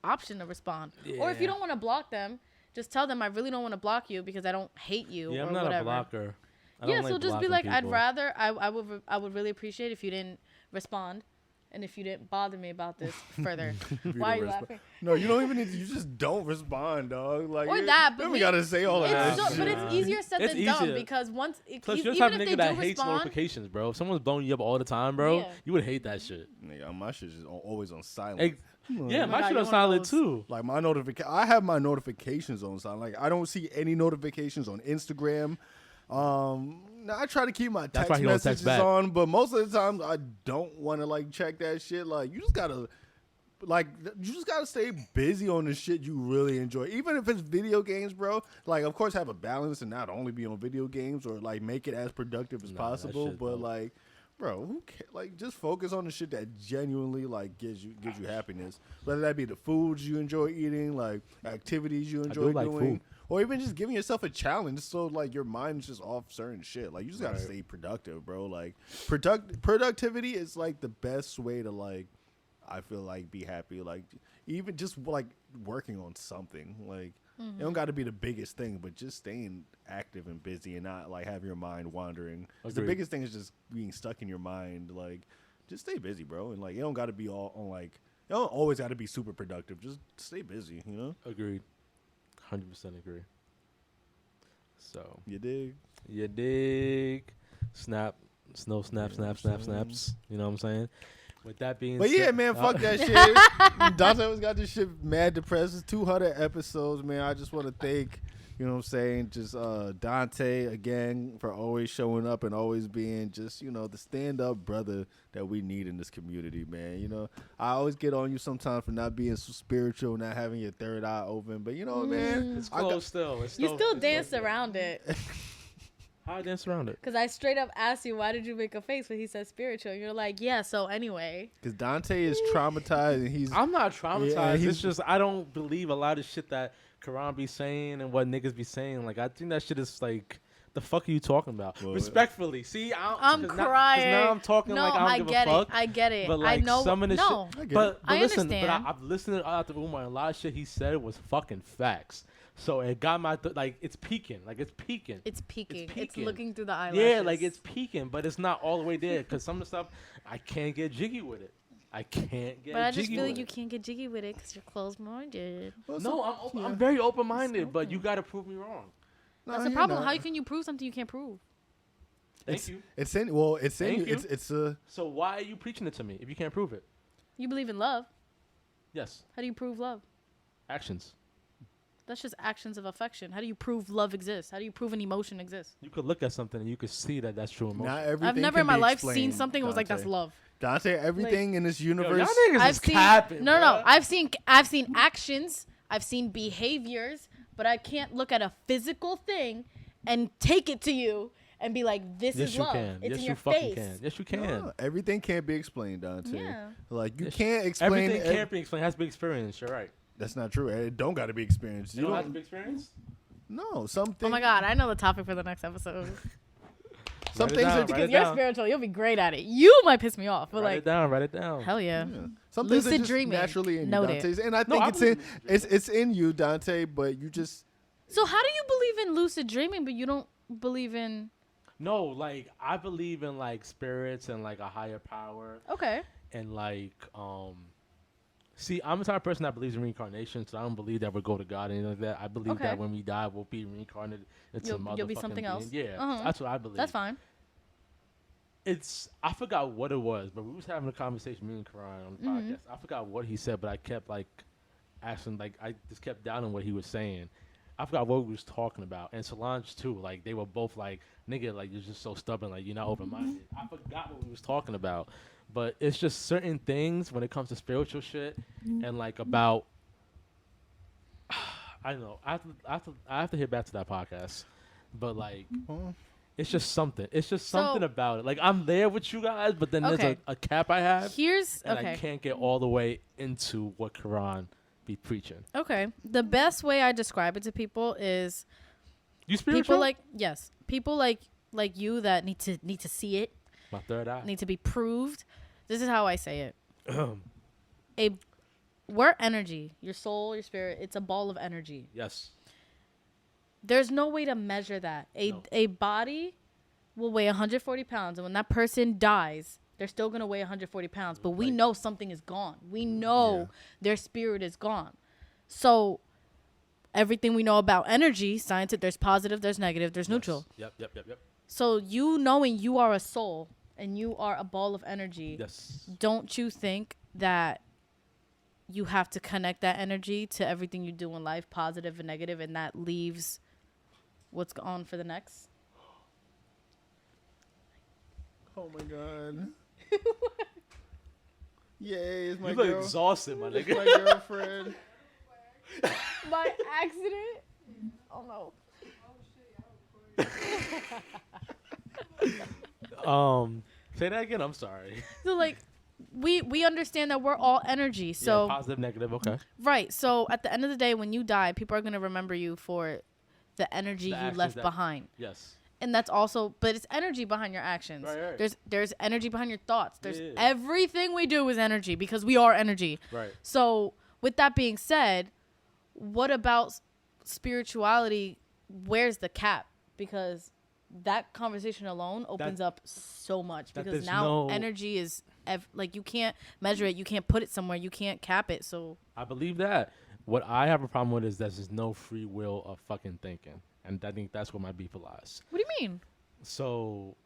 option to respond. Yeah. Or if you don't want to block them, just tell them I really don't want to block you because I don't hate you or whatever. Yeah, I'm not a blocker. So just be like, people. I would really appreciate if you didn't respond. And if you didn't bother me about this further, why are you laughing? No, you don't even need to. You just don't respond, dog. Like, or that, but we gotta say all of that. But it's easier said than done, because once. Plus, you're the type of nigga that hates notifications, bro. If someone's blowing you up all the time, bro, you would hate that shit. Nigga, my shit is always on silent. Yeah, my shit on silent too. Like I have my notifications on silent. Like I don't see any notifications on Instagram. Now I try to keep my text messages on, but most of the times I don't want to like check that shit. Like you just gotta stay busy on the shit you really enjoy, even if it's video games, bro. Like of course have a balance and not only be on video games or like make it as productive as possible, but like. Bro, who cares? Like, just focus on the shit that genuinely like gives you happiness. Whether that be the foods you enjoy eating, like activities you enjoy doing, or even just giving yourself a challenge so like your mind's just off certain shit. Like you just gotta stay productive, bro. Like productivity is like the best way to like I feel like be happy. Like even just like working on something. Like it don't got to be the biggest thing, but just staying active and busy and not like have your mind wandering. The biggest thing is just being stuck in your mind. Like just stay busy, bro. And like it don't got to be all on like it don't always got to be super productive. Just stay busy, you know? Agreed. 100% agree. So you dig? Snap, snaps. You know what I'm saying? With that being said. But yeah, man, fuck that shit. Dante always got this shit mad depressed. It's 200 episodes, man. I just want to thank, you know what I'm saying, just Dante again for always showing up and always being just, you know, the stand-up brother that we need in this community, man. You know, I always get on you sometimes for not being so spiritual, not having your third eye open. But you know, man. It's close still. You still dance around it. How I dance around it? Because I straight up asked you, why did you make a face when he said spiritual? And you're like, yeah, so anyway. Because Dante is traumatized and I'm not traumatized. Yeah, it's just I don't believe a lot of shit that Quran be saying and what niggas be saying. Like, I think that shit is like, the fuck are you talking about? Well, respectfully. See, I'm crying. Now I'm talking like I don't give a fuck. I get it. But like I know, some of the shit. But I listen, understand. I've listened to Umar and a lot of shit he said was fucking facts. So it got my like it's peaking. It's peaking. It's looking through the eyelashes. Yeah, like it's peaking, but it's not all the way there because some of the stuff I can't get jiggy with it. But I just feel like you can't get jiggy with it because you're closed-minded. No, I'm very open-minded, but you got to prove me wrong. No, that's the problem. How can you prove something you can't prove? Thank you. It's in you. It's a. So why are you preaching it to me if you can't prove it? You believe in love. Yes. How do you prove love? Actions. That's just actions of affection. How do you prove love exists? How do you prove an emotion exists? You could look at something and you could see that that's true emotion. Not everything I've never in my life seen Dante. something and was like, that's love. Dante, everything in this universe. Yo, y'all niggas is capping, No. I've seen actions. I've seen behaviors, but I can't look at a physical thing and take it to you and be like, this is love. Can. It's yes, in you your fucking face. Can. Yes, you can. No, everything can't be explained, Dante. Yeah. Like, you can't explain. Everything can't be explained. It has to be experienced. You're right. That's not true. It don't got to be experienced. You don't have to be experienced? No, something. Oh my God, I know the topic for the next episode. Some things are because you're spiritual, you'll be great at it. You might piss me off, but write it down. Hell yeah. Some things are just naturally in you, Dante. And I think it's in you, Dante. But you just. So how do you believe in lucid dreaming, but you don't believe in? No, like I believe in like spirits and like a higher power. Okay. And like see, I'm the type of person that believes in reincarnation, so I don't believe that we'll go to God or anything like that. I believe that when we die, we'll be reincarnated into some other You'll be something else. Yeah, that's what I believe. That's fine. I forgot what it was, but we was having a conversation, me and Karan, on the podcast. I forgot what he said, but I kept like asking, like I just kept doubting what he was saying. I forgot what we was talking about, and Solange too. Like they were both like, "Nigga, like you're just so stubborn, like you're not open-minded." I forgot what we was talking about, but it's just certain things when it comes to spiritual shit and like about. I don't know. I have to hear back to that podcast, but like, it's just something. It's just something about it. Like I'm there with you guys, but then there's a cap I have. I can't get all the way into what Quran be preaching. Okay. The best way I describe it to people is you spiritual? People like you that need to see it. My third eye. Need to be proved. This is how I say it. We're energy. Your soul, your spirit, it's a ball of energy. Yes. There's no way to measure that. A body will weigh 140 pounds, and when that person dies, they're still going to weigh 140 pounds, but we know something is gone. We know their spirit is gone. So everything we know about energy, science, there's positive, there's negative, there's neutral. Yep. So you knowing you are a soul and you are a ball of energy, yes. Don't you think that you have to connect that energy to everything you do in life, positive and negative, and that leaves what's on for the next. Oh my god. Yay, it's my You look girl. exhausted, my nigga. My girlfriend. By accident? Oh no. Say that again. I'm sorry. So like, we understand that we're all energy. So yeah, positive, negative. Okay. right. So at the end of the day, when you die, people are gonna remember you for the energy you left behind. Yes. And that's also, but it's energy behind your actions. Right. There's energy behind your thoughts. There's everything we do is energy because we are energy. Right. So with that being said, what about spirituality? Where's the cap? Because that conversation alone opens up so much because now energy is like you can't measure it. You can't put it somewhere. You can't cap it. So I believe that. What I have a problem with is there's no free will of fucking thinking. And I think that's where my beef lies. What do you mean? So,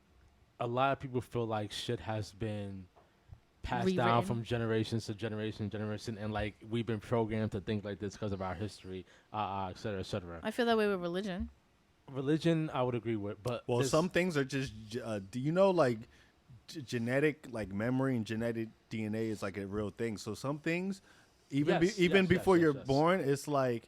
a lot of people feel like shit has been passed down from generations to generation, and like we've been programmed to think like this because of our history, et cetera, et cetera. I feel that way with religion. Religion, I would agree with, but some things are just. Do you know like genetic, like memory and genetic DNA is like a real thing? So some things, even before you're born, it's like.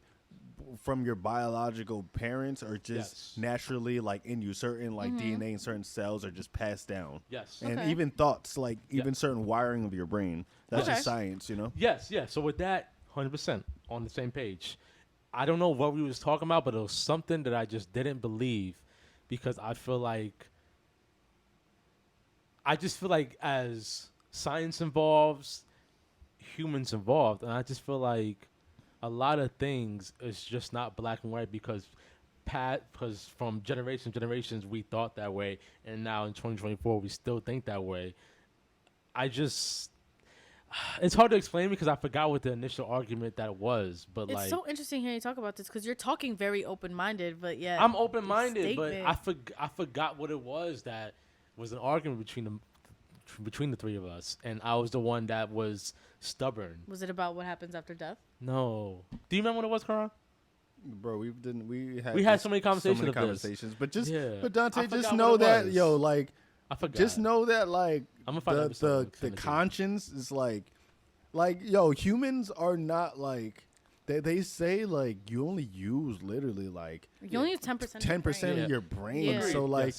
From your biological parents or just naturally like in you, certain like DNA and certain cells are just passed down. Yes. And even thoughts, like even certain wiring of your brain. That's just science, you know? Yes, yeah. So with that, 100% on the same page. I don't know what we was talking about, but it was something that I just didn't believe because I just feel like as science involves, humans involved, and I just feel like a lot of things is just not black and white because from generations we thought that way, and now in 2024 we still think that way. It's hard to explain because I forgot what the initial argument that was, but it's so interesting hearing you talk about this because you're talking very open-minded, but yeah, I'm open-minded, but I forgot what it was that was an argument between the three of us, and I was the one that was stubborn. Was it about what happens after death? No. Do you remember what it was, Karan? Bro, we had so many conversations, but Dante, just know that I forgot. Just know that like I'm gonna find the conscience is like humans are not like they say like you only use literally like you only use 10% 10% of your brain. Yeah. So like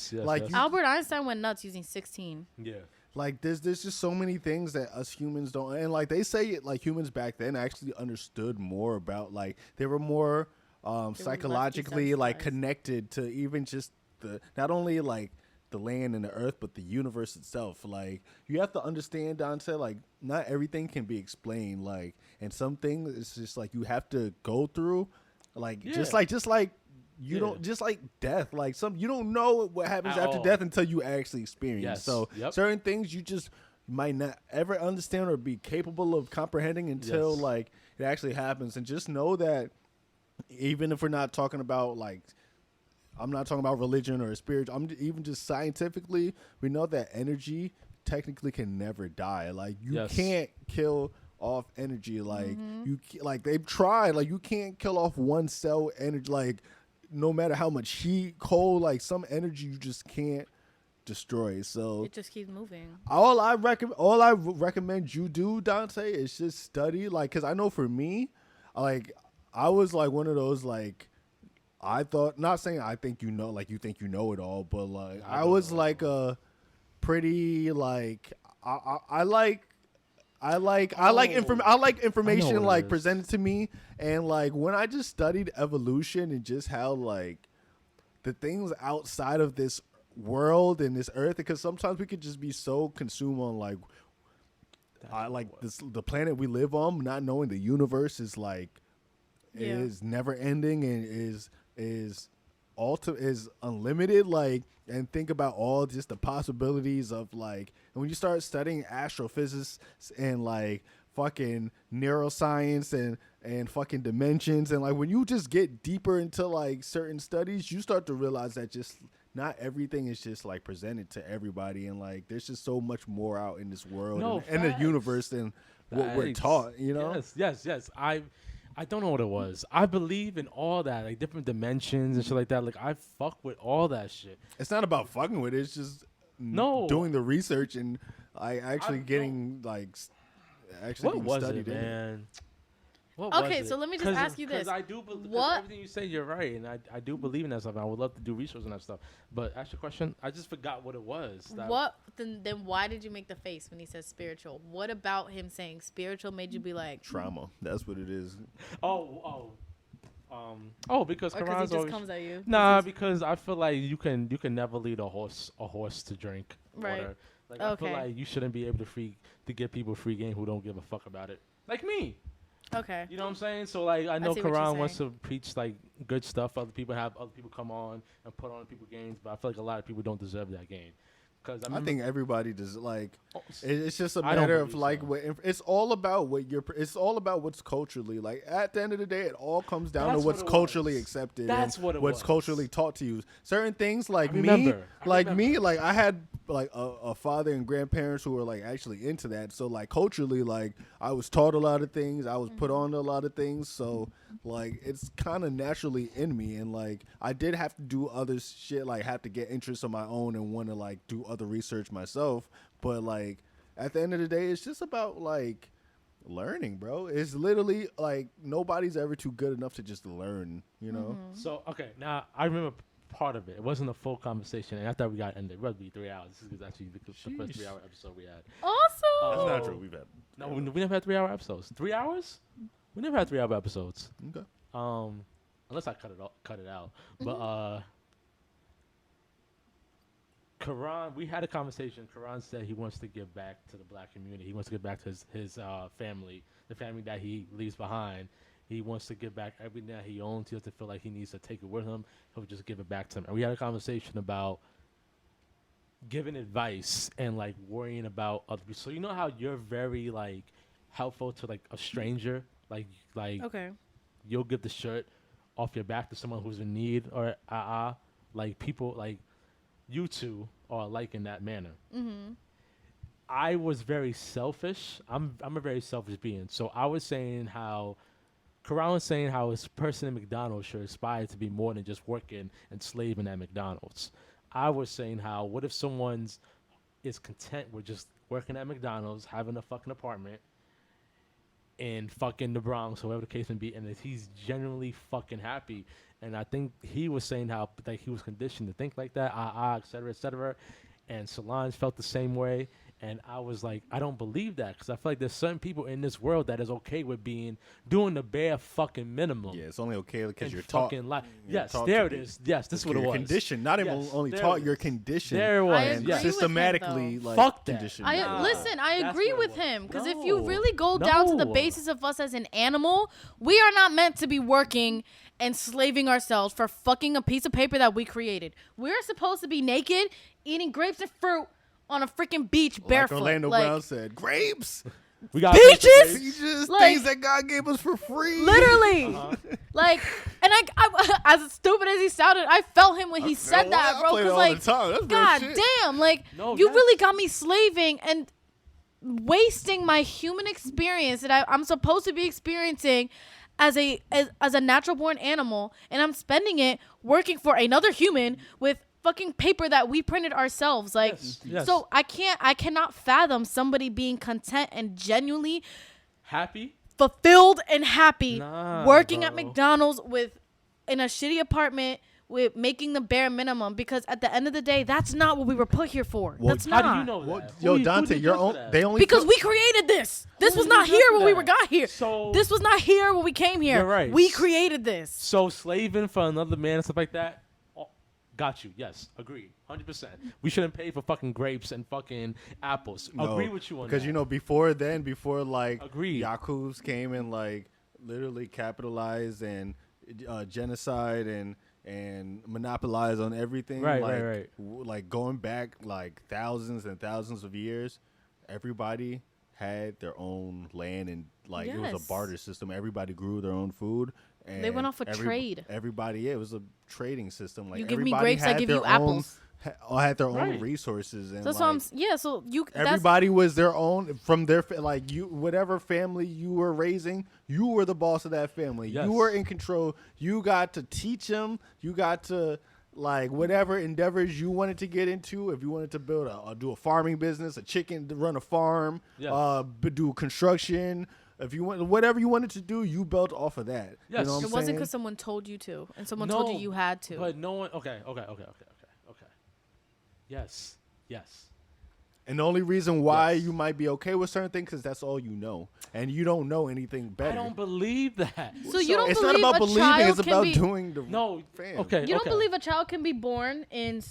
Albert Einstein went nuts using 16. Yeah. Like there's just so many things that us humans don't, and like they say it like humans back then actually understood more about like they were more psychologically like connected to even just the not only like the land and the earth but the universe itself. Like you have to understand, Dante, like not everything can be explained, like and some things it's just like you have to go through like just like you don't just like death, like you don't know what happens after death until you actually experience. Yes. So certain things you just might not ever understand or be capable of comprehending until like it actually happens. And just know that even if we're not talking about like, I'm not talking about religion or spirit, even just scientifically, we know that energy technically can never die. Like you can't kill off energy. Like they've tried, like you can't kill off one cell energy. Like no matter how much heat, cold, like some energy you just can't destroy. So it just keeps moving. All I recommend you do, Dante, is just study. Like, cause I know for me, like I was like one of those like I thought, not saying I think you know it all, but like I was like a pretty like I like information like presented to me, and like when I just studied evolution and just how like the things outside of this world and this earth, because sometimes we could just be so consumed on like the planet we live on, not knowing the universe is like is never ending and is unlimited, like, and think about all just the possibilities of like, and when you start studying astrophysics and like fucking neuroscience and fucking dimensions, and like when you just get deeper into like certain studies, you start to realize that just not everything is just like presented to everybody, and like there's just so much more out in this world and the universe than what we're taught, you know? Yes. I don't know what it was. I believe in all that, like different dimensions and shit like that. Like I fuck with all that shit. It's not about fucking with it. It's just doing the research and actually getting actually what was studied it, in man? What Okay, was so it? let me just ask you this. Because I do believe What- everything you say, you're right, and I do believe in that stuff. And I would love to do research on that stuff. But ask your question. I just forgot what it was. What then why did you make the face when he says spiritual? What about him saying spiritual made you be like trauma? That's what it is. Because or Quran's because he just always, comes at you? Nah, because I feel like you can never lead a horse to drink Right. water. Like I feel Okay. like you shouldn't be able to give people free game who don't give a fuck about it. Like me. Okay. You know what I'm saying? So like I know see what you're Quran wants saying. to preach like good stuff. Other people come on and put on people games, but I feel like a lot of people don't deserve that game. Because I think everybody does. Like, Oh, it's just a I don't matter of believe like, so. it's all about it's all about what's culturally. Like, at the end of the day, it all comes down That's to what's what it culturally was. accepted. That's and what it what's was. culturally taught to you. Certain things, like me, remember. like I had like a father and grandparents who were like actually into that. So like culturally, like I was taught a lot of things. I was put on a lot of things. So like it's kind of naturally in me, and like I did have to do other shit, like have to get interests of my own and want to like do other research myself. But like at the end of the day, it's just about like learning, bro. It's literally like nobody's ever too good enough to just learn, you know? So okay, now I remember part of it. It wasn't a full conversation, and I thought we got ended. It would be 3 hours. This is actually the first 3-hour episode we had. Awesome. That's not true. We've had. No, we never had 3-hour episodes. 3 hours? We never had 3-hour episodes. Okay. Unless I cut it out. But Quran, we had a conversation. Quran said he wants to give back to the black community. He wants to give back to his family, the family that he leaves behind. He wants to give back everything that he owns. He doesn't feel like he needs to take it with him. He'll just give it back to him. And we had a conversation about giving advice and like worrying about other people. So you know how you're very like helpful to like a stranger, like Okay. you'll give the shirt off your back to someone who's in need, or like people like you two are like in that manner. Mm-hmm. I was very selfish. I'm a very selfish being. So I was saying how Quran was saying how his person in McDonald's should aspire to be more than just working and slaving at McDonald's. I was saying how what if someone's is content with just working at McDonald's, having a fucking apartment in fucking the Bronx, whatever the case may be, and if he's genuinely fucking happy. And I think he was saying how like he was conditioned to think like that, et cetera, et cetera. And Solange felt the same way. And I was like, I don't believe that, because I feel like there's certain people in this world that is okay with doing the bare fucking minimum. Yeah, it's only okay because And you're taught. fucking life. you're Yes, taught there to it be- is. Yes, this is what it You're was. conditioned, not even Yes, only there taught, it you're is. conditioned. There it was. I and agree with him, systematically though. like Fuck that. conditioned. Nah. Listen, I That's agree what it with was. him, because if you No. really go down to the No. basis of us as an animal, we are not meant to be working and slaving ourselves for fucking a piece of paper that we created. We're supposed to be naked, eating grapes and fruit on a freaking beach barefoot. Like Orlando like, Brown said, grapes, We got Peaches? peaches, Like- things that God gave us for free. Literally. Uh-huh. Like, and I, as stupid as he sounded, I felt him when he said feel that, it. I bro. play it Because, all like, the time. That's real God shit. damn, like, No, you yes. really got me slaving and wasting my human experience that I'm supposed to be experiencing as a natural born animal, and I'm spending it working for another human with fucking paper that we printed ourselves. Like, Yes. so I cannot fathom somebody being content and genuinely happy. fulfilled and happy Nah, working at bro. McDonald's in a shitty apartment with making the bare minimum, because at the end of the day, that's not what we were put here for. Well, That's How not. do you know What, that? yo, Who Dante, did you're you for on. that? They only Because took- we created this. This Who was did not you here for when we that? got here. So- this was not here when we came here. You're right. We created this. So slaving for another man and stuff like that. Oh, got you. Yes, agreed. 100%. We shouldn't pay for fucking grapes and fucking apples. No, Agree with you on that. because you know before like Agreed. Yaku's came and like literally capitalized and genocide and monopolize on everything. Right, like, right. Like going back like thousands and thousands of years, everybody had their own land and like it was Yes. a barter system. Everybody grew their own food. And They went off of trade. Everybody, it was a trading system. Like You give me everybody grapes, I had give their you own- apples. all had their own Right. resources, and So that's like, what I'm. Yeah. So you. everybody was their own from their like you whatever family you were raising, you were the boss of that family. Yes. You were in control. You got to teach them. You got to like whatever endeavors you wanted to get into. If you wanted to build do a farming business, a chicken to run a farm, Yes. do construction. If you want whatever you wanted to do, you built off of that. Yes. You know what It I'm wasn't saying? because someone told you to, and someone told you you had to. But no one. Okay. Yes. And the only reason why you might be okay with certain things is that's all you know, and you don't know anything better. I don't believe that. So you don't it's believe not about a believing; child it's can about be, doing the No. fam. Okay. You don't believe a child can be born in.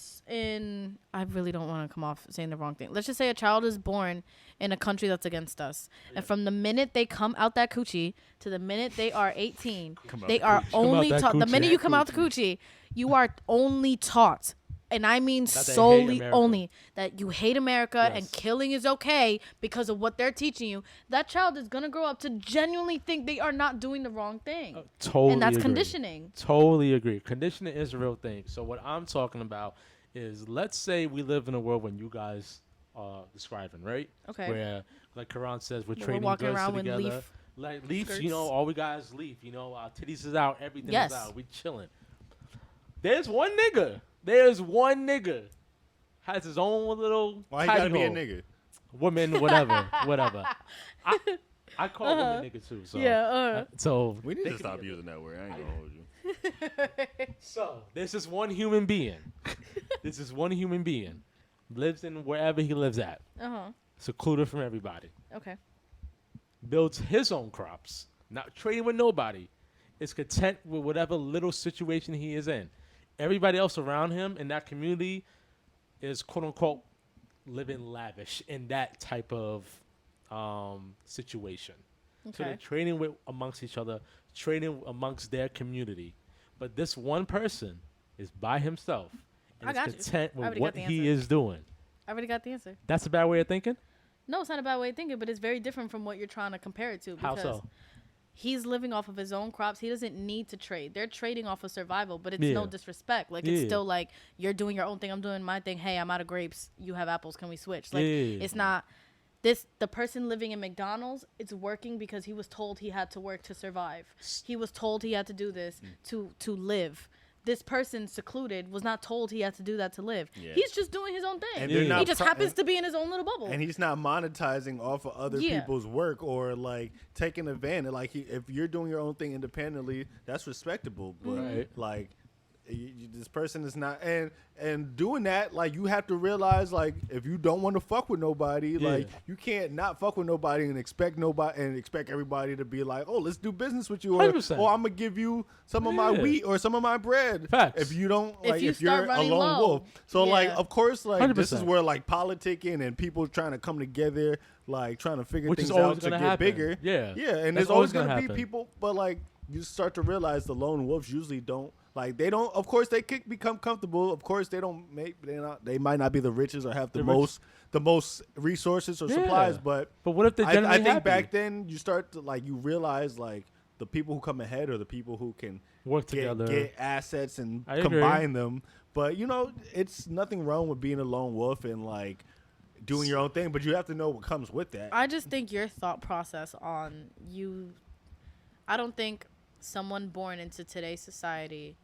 I really don't want to come off saying the wrong thing. Let's just say a child is born in a country that's against us, and from the minute they come out that coochie to the minute they are 18, they are only that taught. The coochie. minute you come out the coochie, you are only taught. And I mean That they hate solely America. only that you hate America and Yes. killing is okay because of what they're teaching you. That child is gonna grow up to genuinely think they are not doing the wrong thing, Totally. and that's agree. conditioning. Totally agree. Conditioning is a real thing. So what I'm talking about is, let's say we live in a world when you guys are describing, right? Okay. Where, like Quran says, we're We're trading walking goods around with together. leaf Like leaves, skirts. you know, all we got is leaf. You know, our titties is out, everything Yes. is out. We chilling. There's one nigga. Has his own little. Why you gotta tiny be a hole. nigga? Woman, whatever. I call women niggas too. So Yeah, so We need they to can stop be- using that word. I ain't gonna hold you. So there's this one human being. Lives in wherever he lives at, secluded from everybody. Okay. Builds his own crops, not trading with nobody. Is content with whatever little situation he is in. Everybody else around him in that community is quote unquote living lavish in that type of situation. So they're Okay. trading with amongst each other, trading amongst their community. But this one person is by himself and I is got you. content I with already what got the he answer. is doing. I already got the answer. That's a bad way of thinking? No, it's not a bad way of thinking, but it's very different from what you're trying to compare it to. How Because so? he's living off of his own crops. He doesn't need to trade. They're trading off of survival, but it's no Yeah. disrespect. Like, it's Yeah. still like, you're doing your own thing, I'm doing my thing. Hey, I'm out of grapes. You have apples. Can we switch? Like, Yeah. it's not the person living in McDonald's, it's working because he was told he had to work to survive. He was told he had to do this to live. This person secluded was not told he had to do that to live. Yeah. He's just doing his own thing. And they're He not just pro- happens to be in his own little bubble. And he's not monetizing off of other Yeah. people's work or like taking advantage. Like if you're doing your own thing independently, that's respectable. But Right. like this person is not, and doing that, like you have to realize, like if you don't want to fuck with nobody, like you can't not fuck with nobody and expect everybody to be like, oh, let's do business with you, or 100%. I'm gonna give you some of my Yeah. wheat or some of my bread. Facts. If you don't, If like you if you're start a running lone low, wolf, so like yeah. of course, like this is 100%. where like politicking and people trying to come together, like trying to figure Which is things always out to gonna get happen. bigger. Yeah. yeah, and That's there's always always gonna gonna be happen. people, but like you start to realize the lone wolves usually don't. Like they don't. Of course, they could become comfortable. Of course, they don't make. They might not be the richest or have the most resources or Yeah. supplies. But But what if they're I generally think happy? back then you start to like you realize like the people who come ahead are the people who can Work together. get assets and I agree. combine them. But you know, it's nothing wrong with being a lone wolf and like doing your own thing. But you have to know what comes with that. I just think your thought process on you, I don't think someone born into today's society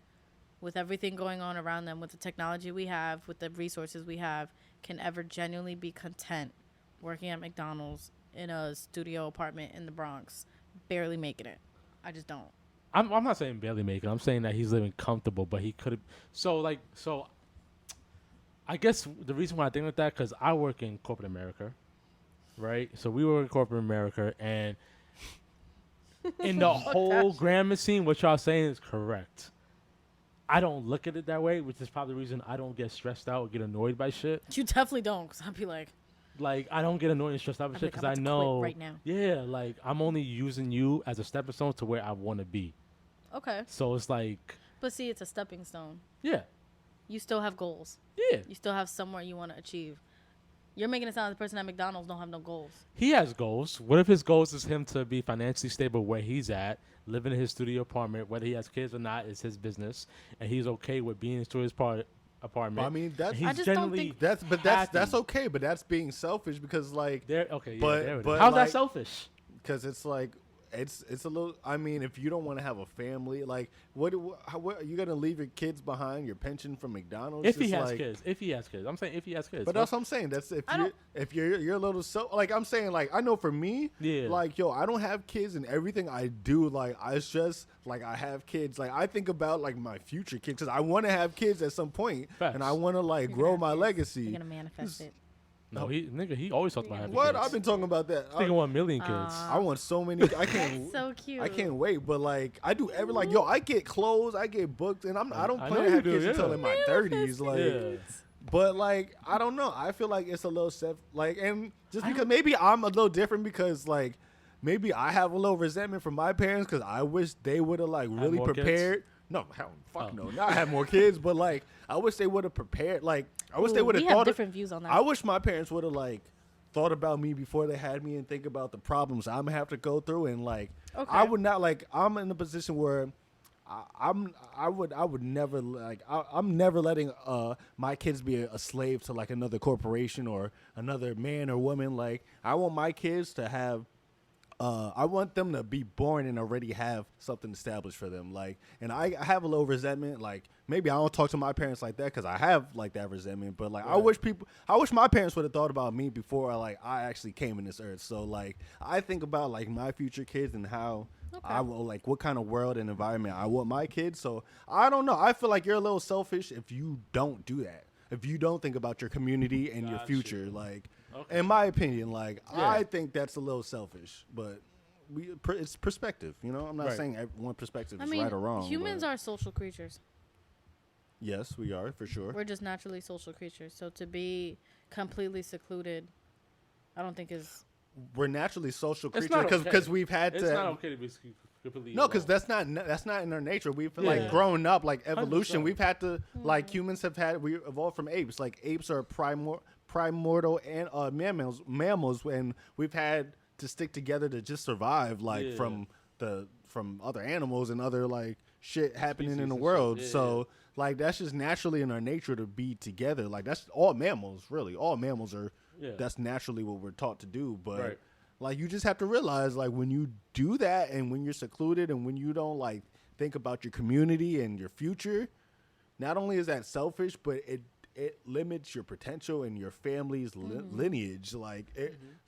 with everything going on around them, with the technology we have, with the resources we have, can ever genuinely be content working at McDonald's in a studio apartment in the Bronx, barely making it. I just don't. I'm not saying barely making. I'm saying that he's living comfortable, but he could have. So I guess the reason why I think like that, because I work in corporate America, right? So we work in corporate America, and in the whole grammar scene, what y'all saying is correct. I don't look at it that way, which is probably the reason I don't get stressed out or get annoyed by shit. You definitely don't, because I'd be like, Like, I don't get annoyed and stressed out by I'd shit be like, because I'm I about to know. quit right now. Yeah, like, I'm only using you as a stepping stone to where I want to be. okay. So it's like, But see, it's a stepping stone. yeah, You still have goals. yeah. You still have somewhere you want to achieve. You're making it sound like the person at McDonald's don't have no goals. He has goals. What if his goals is him to be financially stable where he's at, living in his studio apartment, whether he has kids or not is his business, and he's okay with being in his studio apartment. I mean, that's I just don't think that's okay, but that's being selfish because like how's that selfish? Because it's like it's a little. I mean, if you don't want to have a family, like what are you gonna leave your kids behind? Your pension from McDonald's? If he has kids, I'm saying if he has kids. But that's what I'm saying. That's if you're a little like I'm saying like I know for me, like yo, I don't have kids and everything I do like it's just like I have kids. Like I think about like my future kids because I want to have kids at some point and I want to like grow my legacy. You're gonna manifest it. No, he always talks about having what? kids. I've been talking about that. I think I want 1 million kids. I want so many. I can't. That's so cute. I can't wait. But like, I do every like, yo, I get clothes, I get books, and I don't plan to have kids until in my 30s. Like, but like, I don't know. I feel like it's a little like, and just because maybe I'm a little different because like, maybe I have a little resentment from my parents because I wish they would have like really prepared. Kids? No, hell, fuck no. Not have more kids, but like, I wish they would have prepared. Like, I wish they would have thought. We have different views on that. I wish my parents would have like thought about me before they had me and think about the problems I'm gonna have to go through and like I would not like I'm in a position where I would never like I'm never letting my kids be a slave to like another corporation or another man or woman. Like I want my kids to have I want them to be born and already have something established for them. Like, and I have a little resentment. Like, maybe I don't talk to my parents like that because I have like that resentment. But like, I wish my parents would have thought about me before I actually came in this earth. So like, I think about like my future kids and how I will like what kind of world and environment I want my kids. So I don't know. I feel like you're a little selfish if you don't do that. If you don't think about your community and your future, like. Okay. In my opinion, like I think that's a little selfish, but it's perspective. You know, I'm not saying one perspective is right or wrong. Humans are social creatures. Yes, we are for sure. We're just naturally social creatures. So to be completely secluded, I don't think is. We're naturally social creatures because we've had to. It's not okay to be completely. No, because that's not in our nature. We've like grown up like evolution. 100%. We've had to like humans have had we evolved from apes. Like apes are primordial and mammals, and we've had to stick together to just survive like from other animals and other like shit happening in the world. So like that's just naturally in our nature to be together. Like that's all mammals, really. All mammals are that's naturally what we're taught to do. But like you just have to realize like when you do that and when you're secluded and when you don't like think about your community and your future, not only is that selfish, but it limits your potential and your family's lineage. Like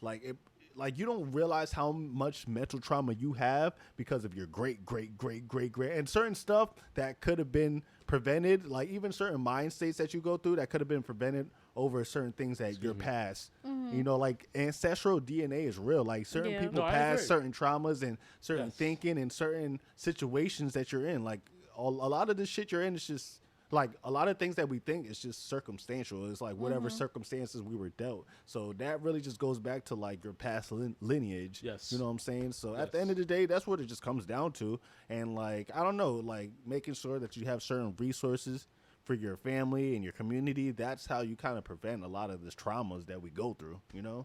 like you don't realize how much mental trauma you have because of your great and certain stuff that could have been prevented. Like even certain mind states that you go through that could have been prevented over certain things that your past. You know, like ancestral DNA is real. Like certain people pass certain traumas and certain thinking and certain situations that you're in. Like a lot of the shit you're in is just. Like a lot of things that we think is just circumstantial. It's like whatever circumstances we were dealt. So that really just goes back to like your past lineage. Yes. You know what I'm saying? So at the end of the day, that's what it just comes down to. And like, I don't know, like making sure that you have certain resources for your family and your community. That's how you kind of prevent a lot of this traumas that we go through, you know?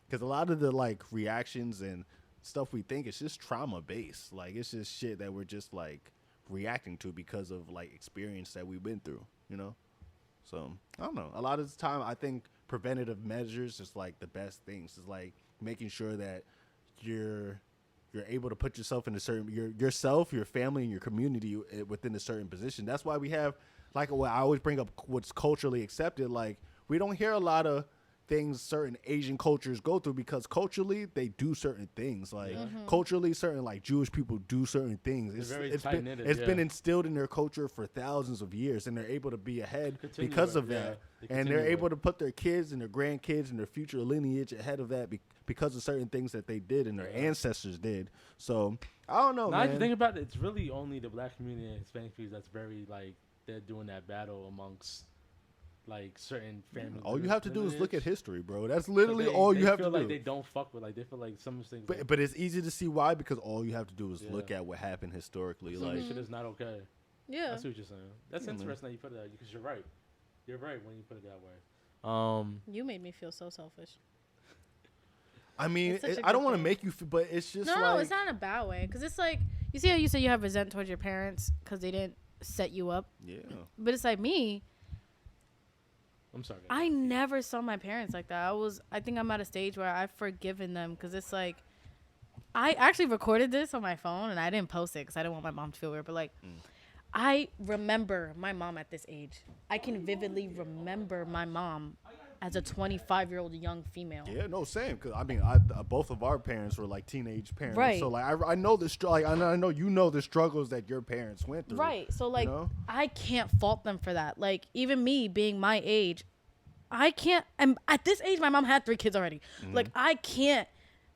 Because a lot of the like reactions and stuff we think is just trauma based. Like it's just shit that we're just like, reacting to because of like experience that we've been through, you know. So I don't know, a lot of the time I think preventative measures is like the best things. Is like making sure that you're able to put yourself in a certain yourself, your family, and your community within a certain position. That's why we have like what I always bring up, what's culturally accepted. Like we don't hear a lot of things certain Asian cultures go through because culturally they do certain things. Like culturally, certain like Jewish people do certain things. It's been instilled in their culture for thousands of years, and they're able to be ahead because of that. And they're able to put their kids and their grandkids and their future lineage ahead of that because of certain things that they did and their ancestors did. So I don't know. Now if you think about it, it's really only the black community and Hispanic communities that's very like they're doing that battle amongst. Like certain families. All you have to do is look at history, bro. That's literally all you have to do. They feel like they don't fuck with, like they feel like some things. But it's easy to see why because all you have to do is look at what happened historically. Like shit is not okay. Yeah, I see what you're saying. That's interesting that you put it that because you're right. You're right when you put it that way. You made me feel so selfish. I mean, I don't want to make you feel, but it's just no, it's not in a bad way because it's like you see how you say you have resentment towards your parents because they didn't set you up. Yeah, but it's like me. I'm sorry. I never saw my parents like that. I think I'm at a stage where I've forgiven them because it's like, I actually recorded this on my phone and I didn't post it because I didn't want my mom to feel weird. But like, I remember my mom at this age. I can vividly remember my mom as a 25-year-old young female. Yeah, no, same. Because I mean, both of our parents were like teenage parents, Right? So like, I know the I know you know the struggles that your parents went through, Right. So like, you know? I can't fault them for that. Like, even me being my age, I can't. And at this age, my mom had 3 kids already. Like, I can't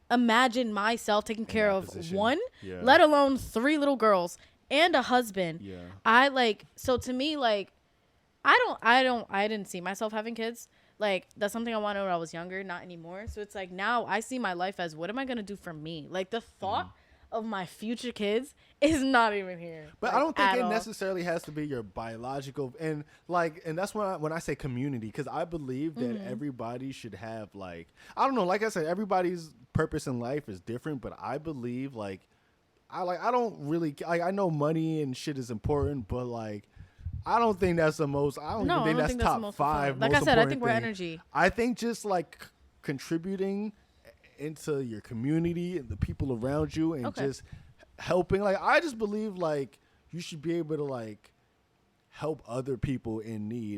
imagine myself taking care of position. one, Yeah. let alone 3 little girls and a husband. Yeah. I like. So to me, like, I didn't see myself having kids. Like, that's something I wanted when I was younger, not anymore. So it's like, now I see my life as, what am I going to do for me? Like, the thought of my future kids is not even here. But like, I don't think it all. necessarily has to be your biological and that's when I say community, because I believe that everybody should have, like, I don't know, like I said, everybody's purpose in life is different, but I believe I don't really like, I know money and shit is important, but like, I don't think that's the most. I don't even think that's top most 5. Like most I said, I important think we're thing. energy. I think just like contributing into your community and the people around you, and just helping. Like, I just believe like you should be able to like help other people in need.